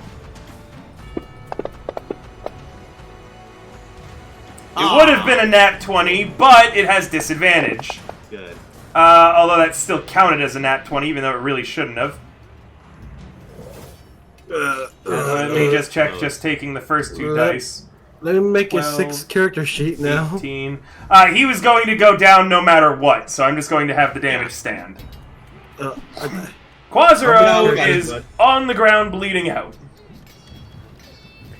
It would have been a nat 20, but it has disadvantage. Good. Although that still counted as a nat 20, even though it really shouldn't have. Let me just check, just taking the first 2 dice. Let me make a 12, 6-character sheet now. 18. He was going to go down no matter what, so I'm just going to have the damage stand. I- Quazaru Okay, is bud. on the ground bleeding out.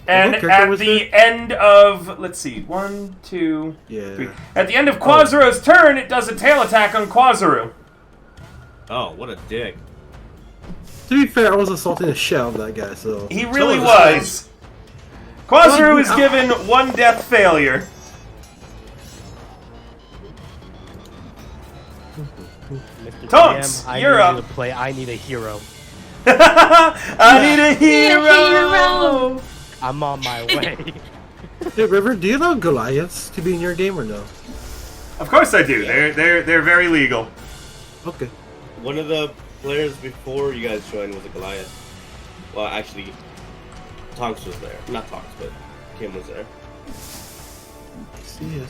And What character at was the it? end of, let's see, 1, 2, Yeah. 3. At the end of Quazaru's turn, it does a tail attack on Quazaru. Oh, what a dick. To be fair, I was assaulting the shell of that guy, so. He really So was. Quazaru is given 1 death failure. Mr. Tonks, DM, I you're need up. you to play I Need a Hero. I need a hero. I'm on my way. Hey, River, do you allow Goliaths to be in your game or no? Of course I do. They're very legal. Okay. One of the players before you guys joined was a Goliath. Well, actually, Tonks was there. Not Tonks, but Kim was there. See.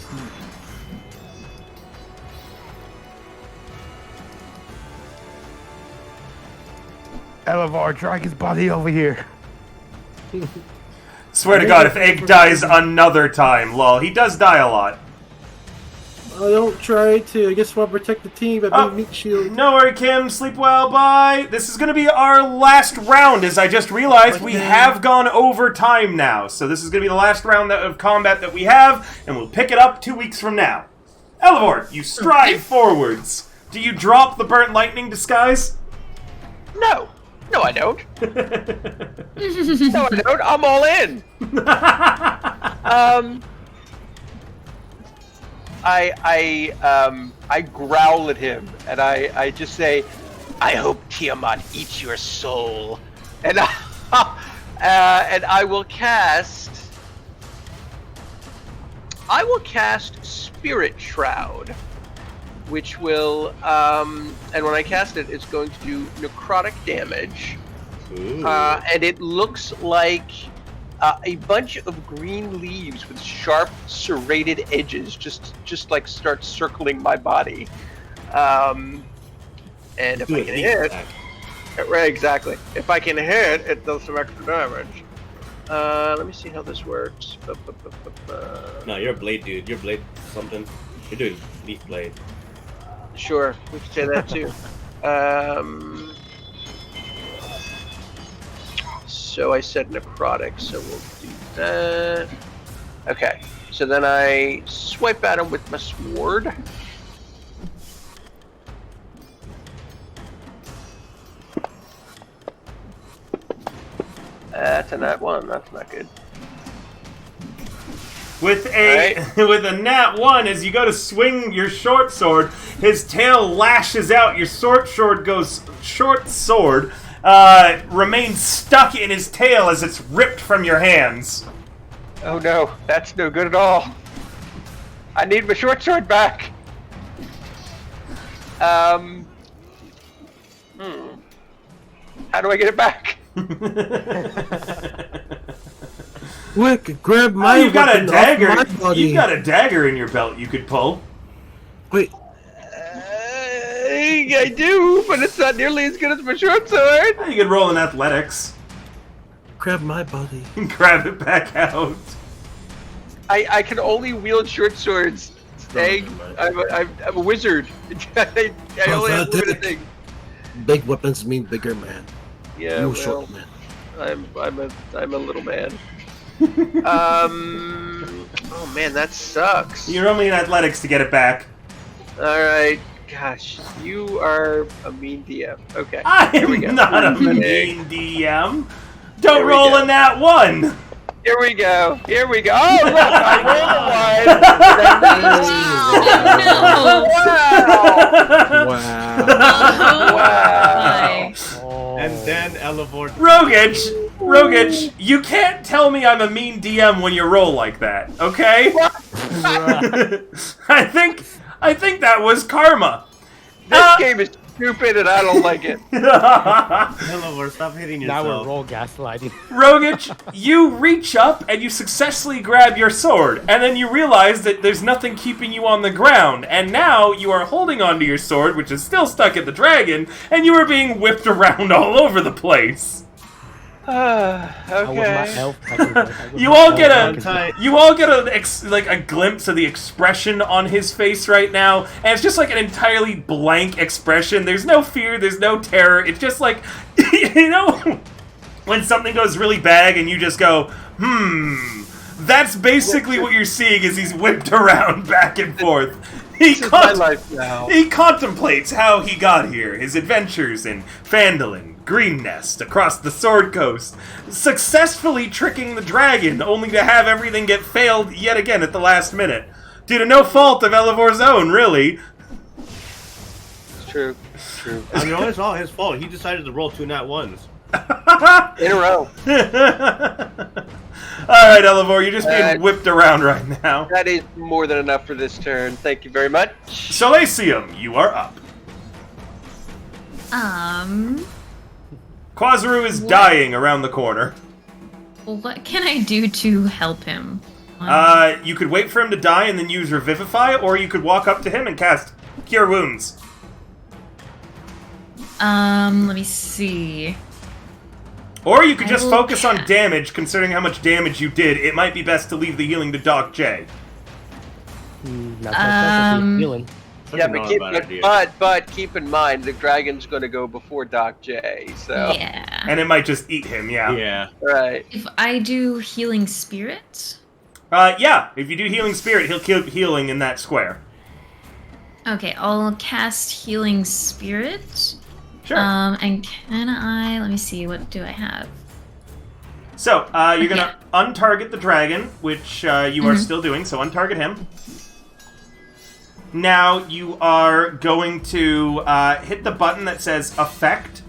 Elevar, drag his body over here. Swear to God, if Egg dies another time, lol. He does die a lot. I don't try to. I guess I'll protect the team by being meat shield. No worry, Kim. Sleep well. Bye. This is going to be our last round, as I just realized we have gone over time now. So this is going to be the last round of combat that we have, and we'll pick it up 2 weeks from now. Elevor, you stride forwards. Do you drop the burnt lightning disguise? No, I don't. No, I don't. I'm all in. I growl at him, and I just say, "I hope Tiamat eats your soul," and I will cast Spirit Shroud, which will and when I cast it, it's going to do necrotic damage, and it looks like a bunch of green leaves with sharp serrated edges just like start circling my body, and if I can hit, right, exactly. If I can hit, it does some extra damage. Let me see how this works. No, you're a blade, dude. You're blade something. You're doing leaf blade. Sure, we can say that too. So I said necrotic, so we'll do that. Okay, so then I swipe at him with my sword. That's a nat 1, that's not good. With a nat 1, as you go to swing your short sword, his tail lashes out. Your short sword remains stuck in his tail as it's ripped from your hands. Oh no, that's no good at all. I need my short sword back. How do I get it back? Quick, grab my you've got a weapon dagger. off my body. You've got a dagger in your belt you could pull. Wait, I do, but it's not nearly as good as my short sword. You could roll in athletics. grab my body. Grab it back out. I can only wield short swords. Egg, I'm a wizard. I only have limited things. Big weapons mean bigger man. Yeah, You well, short man. I'm a little man. Oh man, that sucks. You're only in athletics to get it back. Alright, gosh, you are a mean DM. Okay, I we go. am not a mean DM. Don't roll in that one. Here we go. Here we go. Oh, look, I rolled a one. Wow. Wow. And then Elevor. Rogich, you can't tell me I'm a mean DM when you roll like that, okay? I think that was karma. This game is stupid and I don't like it. Elevor, stop hitting Now yourself. we're roll gaslighting. Rogich, you reach up and you successfully grab your sword, and then you realize that there's nothing keeping you on the ground, and now you are holding onto your sword, which is still stuck at the dragon, and you are being whipped around all over the place. Okay. You all get a glimpse of the expression on his face right now, and it's just like an entirely blank expression. There's no fear, there's no terror. It's just like, you know, when something goes really bad and you just go, that's basically what you're seeing as he's whipped around back and forth. He contemplates how he got here, his adventures in Phandalin, Green Nest, across the Sword Coast, successfully tricking the dragon, only to have everything get failed yet again at the last minute. Due to no fault of Elevor's own, really. True. I mean, it's all his fault. He decided to roll 2 nat ones. In a row. Alright, Elevor, you're just being whipped around right now. That is more than enough for this turn. Thank you very much. Solacium, you are up. Quazaru is dying around the corner. What can I do to help him? You could wait for him to die and then use Revivify, or you could walk up to him and cast Cure Wounds. Let me see. Or you could just focus on damage, considering how much damage you did. It might be best to leave the healing to Doc J. Healing. Yeah, but keep in mind the dragon's going to go before Doc J. So Yeah. And it might just eat him, yeah. Yeah. right. If I do Healing Spirit? Yeah. If you do Healing Spirit, he'll keep healing in that square. Okay, I'll cast Healing Spirit. Sure. And can I... Let me see, what do I have? So, you're gonna untarget the dragon, which you are still doing, so untarget him. Now you are going to hit the button that says Effect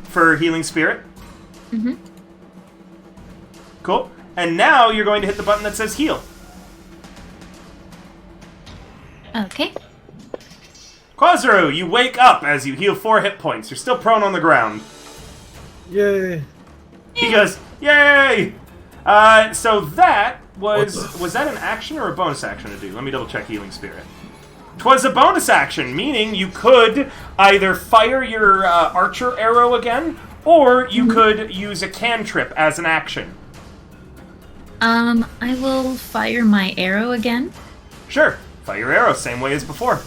for Healing Spirit. Mm-hmm. Cool. And now you're going to hit the button that says Heal. Okay. Quazaru, you wake up as you heal 4 hit points. You're still prone on the ground. Yay! He goes, yay! So that was that an action or a bonus action to do? Let me double check Healing Spirit. 'Twas a bonus action, meaning you could either fire your archer arrow again, or you could use a cantrip as an action. I will fire my arrow again. Sure, fire your arrow, same way as before.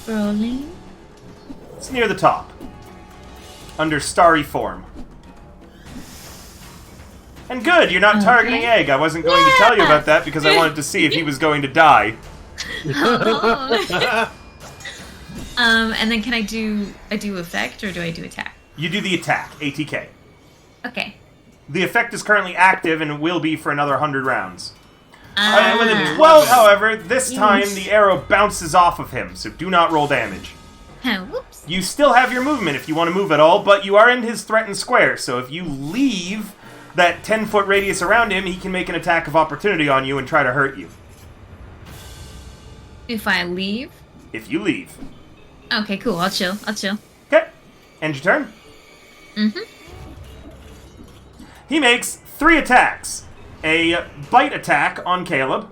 Rolling. It's near the top. Under starry form. And good, you're not targeting Egg. I wasn't going to tell you about that because I wanted to see if he was going to die. And then can I do effect or do I do attack? You do the attack, ATK. Okay. The effect is currently active and will be for another 100 rounds. Ah. With a 12, however, this time the arrow bounces off of him, so do not roll damage. Whoops. You still have your movement if you want to move at all, but you are in his threatened square, so if you leave that 10-foot radius around him, he can make an attack of opportunity on you and try to hurt you. If I leave? If you leave. Okay, cool. I'll chill. Okay. End your turn. Mm-hmm. He makes 3 attacks. A bite attack on Caleb.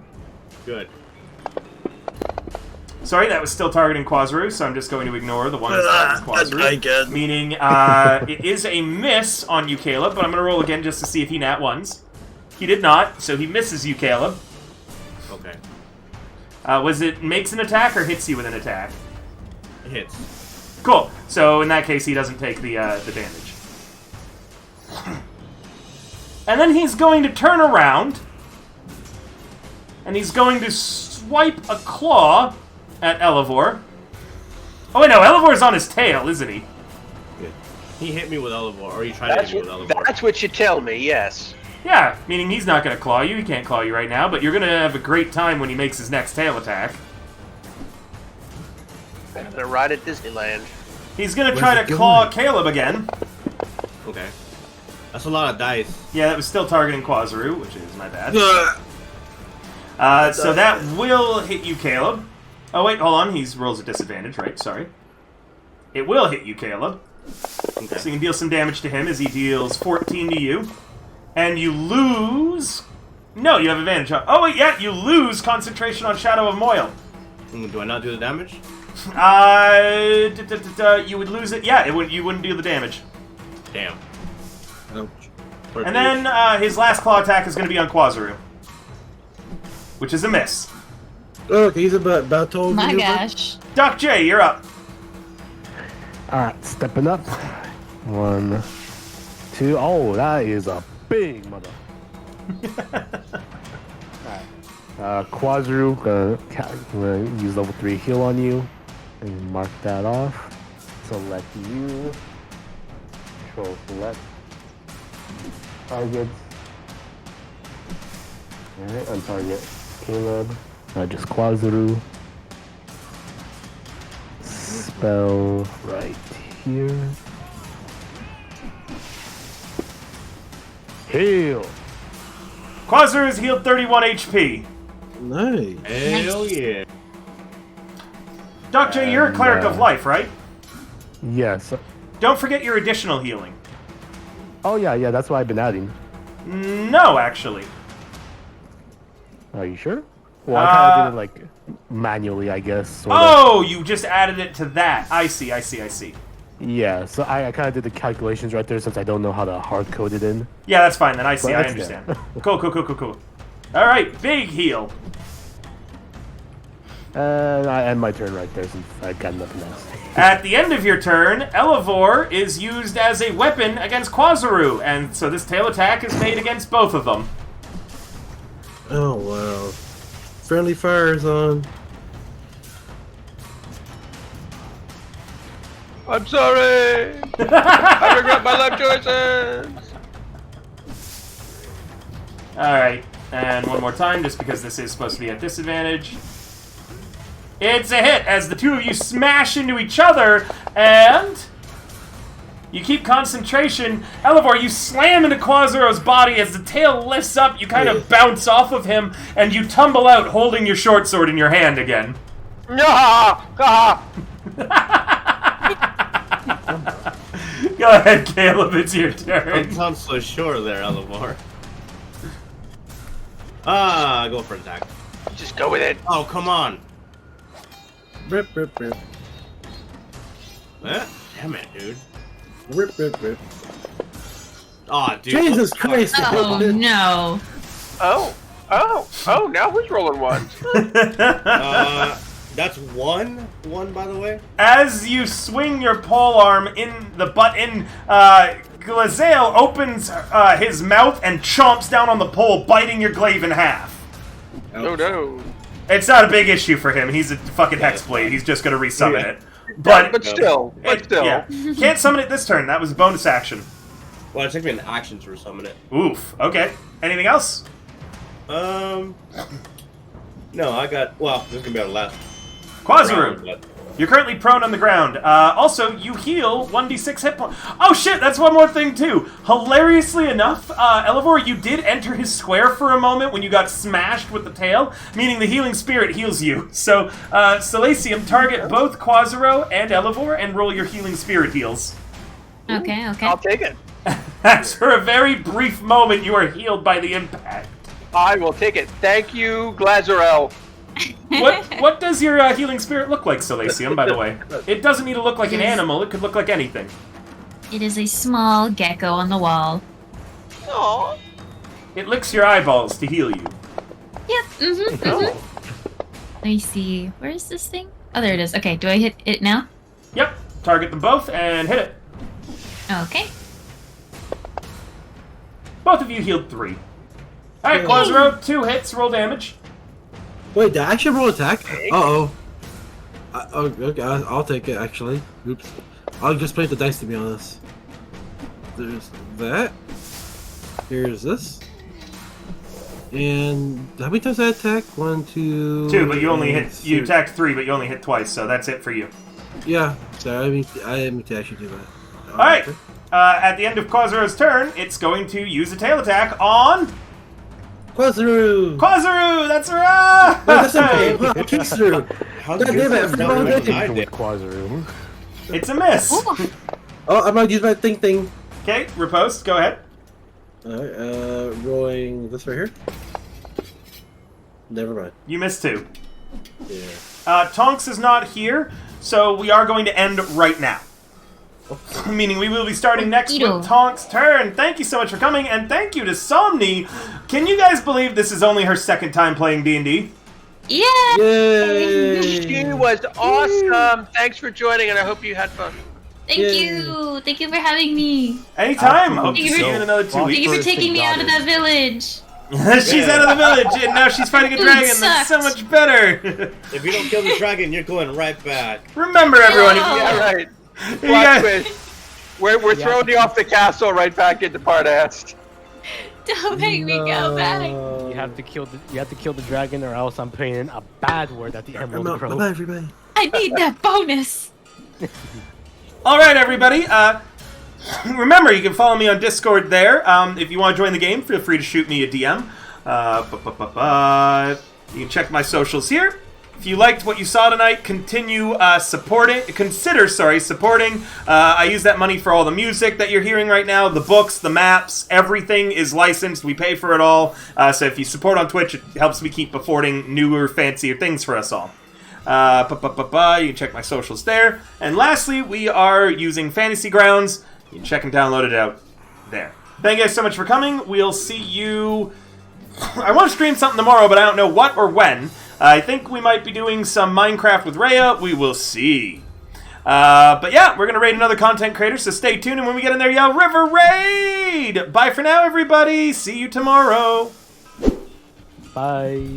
Good. Sorry, that was still targeting Quazaru, so I'm just going to ignore the one that's targeting Quazaru. Meaning, it is a miss on you, Caleb, but I'm going to roll again just to see if he nat ones. He did not, so he misses you, Caleb. Okay. Was it makes an attack or hits you with an attack? It hits. Cool. So in that case, he doesn't take the damage. And then he's going to turn around, and he's going to swipe a claw at Elevor. Oh wait, no, Elevor's on his tail, isn't he? Yeah. He hit me with Elevor, or he tried to hit me with Elevor. That's what you tell me, yes. Yeah, meaning he's not going to claw you. He can't claw you right now, but you're going to have a great time when he makes his next tail attack. I'm gonna ride at Disneyland. He's going to try to claw Caleb again. Okay. That's a lot of dice. Yeah, that was still targeting Quazaru, which is my bad. So that will hit you, Caleb. Oh, wait, hold on. He rolls a disadvantage, right? Sorry. It will hit you, Caleb. Okay. So you can deal some damage to him as he deals 14 to you. And you lose... No, you have advantage. Oh, wait, yeah, you lose concentration on Shadow of Moyle. Do I not do the damage? You would lose it. Yeah, you wouldn't do the damage. Damn. And then his last claw attack is going to be on Quazaru. Which is a miss. Oh, okay, he's about to... My gosh. Doc J, you're up. Alright, stepping up. 1, 2. Oh, that is a big mother. Alright. Quazaru, gonna use level 3 heal on you. And mark that off. Select you. Control select. Targets. Alright, untarget Caleb. Just Quazaru. Spell right here. Heal. Quasar is healed 31 HP. Nice. Hell yeah. Doc J, you're a cleric of life, right? Yes. Don't forget your additional healing. Oh yeah, that's what I've been adding. No, actually. Are you sure? Well, I kind of did it like manually, I guess. Sort of. Oh, you just added it to that. I see. Yeah, so I kind of did the calculations right there since I don't know how to hard code it in. Yeah, that's fine then. I see. But I that's understand. there. Cool. All right, big heal. And I end my turn right there since I've got nothing else. At the end of your turn, Elevor is used as a weapon against Quazaru, and so this tail attack is made against both of them. Oh wow. Friendly fire's on. I'm sorry. I regret my life choices. Alright, and one more time, just because this is supposed to be at disadvantage. It's a hit as the two of you smash into each other, and you keep concentration. Elevor, you slam into Quazaro's body as the tail lifts up. You kind of bounce off of him, and you tumble out holding your short sword in your hand again. Go ahead, Caleb, it's your turn. Don't sound so sure there, Elevor. Go for an attack. Just go with it. Oh, come on. Rip. Damn it, dude. Rip. Aw, dude. Jesus Christ! Oh no. Oh, now who's rolling ones? That's one, by the way. As you swing your polearm in the butt, Glazael opens his mouth and chomps down on the pole, biting your glaive in half. Oh no. It's not a big issue for him. He's a fucking hexblade. He's just gonna resummon it. But still. Yeah. Can't summon it this turn. That was a bonus action. Well, it took me an action to resummon it. Oof. Okay. Anything else? No, I got. Well, this is gonna be our last. Quazaru, you're currently prone on the ground. Also, you heal 1d6 hit points. Oh shit, that's one more thing too. Hilariously enough, Elevor, you did enter his square for a moment when you got smashed with the tail, meaning the healing spirit heals you. So, Salacium, target both Quazaro and Elevor and roll your healing spirit heals. Okay. I'll take it. As for a very brief moment, you are healed by the impact. I will take it. Thank you, Glazarel. What does your healing spirit look like, Salacium, by the way? It doesn't need to look like an animal, it could look like anything. It is a small gecko on the wall. Aww. It licks your eyeballs to heal you. Yep, Let me see. Where is this thing? Oh, there it is. Okay, do I hit it now? Yep, target them both and hit it. Okay. Both of you healed 3. Alright, Quazaro, 2 hits, roll damage. Wait, did I actually roll attack? Uh-oh. Okay, I'll take it, actually. Oops. I'll just play the dice, to be honest. There's that. Here's this. And how many times did I attack? 1, 2... 2, but you only hit... You attacked 3, but you only hit twice, so that's it for you. Yeah, sorry, I didn't mean to actually do that. Alright, at the end of Quazaro's turn, it's going to use a tail attack on... Quazaru! Quazaru! That's right! That's a Quazaru! How God damn it, I forgot what I did. With Quazaru. It's a miss. Ooh. Oh, I'm gonna use my thing. Okay, riposte, go ahead. Alright, rolling this right here. Never mind. You missed 2. Yeah. Tonks is not here, so we are going to end right now. Meaning we will be starting next with Tonk's turn. Thank you so much for coming, and thank you to Somni. Can you guys believe this is only her second time playing D&D? Yeah! Yay! She was awesome. Thanks for joining, and I hope you had fun. Thank you! Thank you for having me. Anytime! Hope to see you in another 2 Thank weeks. you for taking me out of that village. She's out of the village, and now she's fighting a dragon that's so much better! If you don't kill the dragon, you're going right back. Remember, everyone, if you Yeah, right. you guys- We're throwing you off the castle right back into Parnast. Don't make me go back. You have to kill the dragon, or else I'm putting in a bad word at the Emerald Grove. Bye, everybody. I need that bonus. All right, everybody. Remember, you can follow me on Discord there. If you want to join the game, feel free to shoot me a DM. You can check my socials here. If you liked what you saw tonight, consider supporting. I use that money for all the music that you're hearing right now, the books, the maps, everything is licensed. We pay for it all. So if you support on Twitch, it helps me keep affording newer, fancier things for us all. You can check my socials there. And lastly, we are using Fantasy Grounds. You can check and download it out there. Thank you guys so much for coming. We'll see you... I want to stream something tomorrow, but I don't know what or when. I think we might be doing some Minecraft with Rhea. We will see. But yeah, we're going to raid another content creator, so stay tuned. And when we get in there, yell, River Raid! Bye for now, everybody. See you tomorrow. Bye.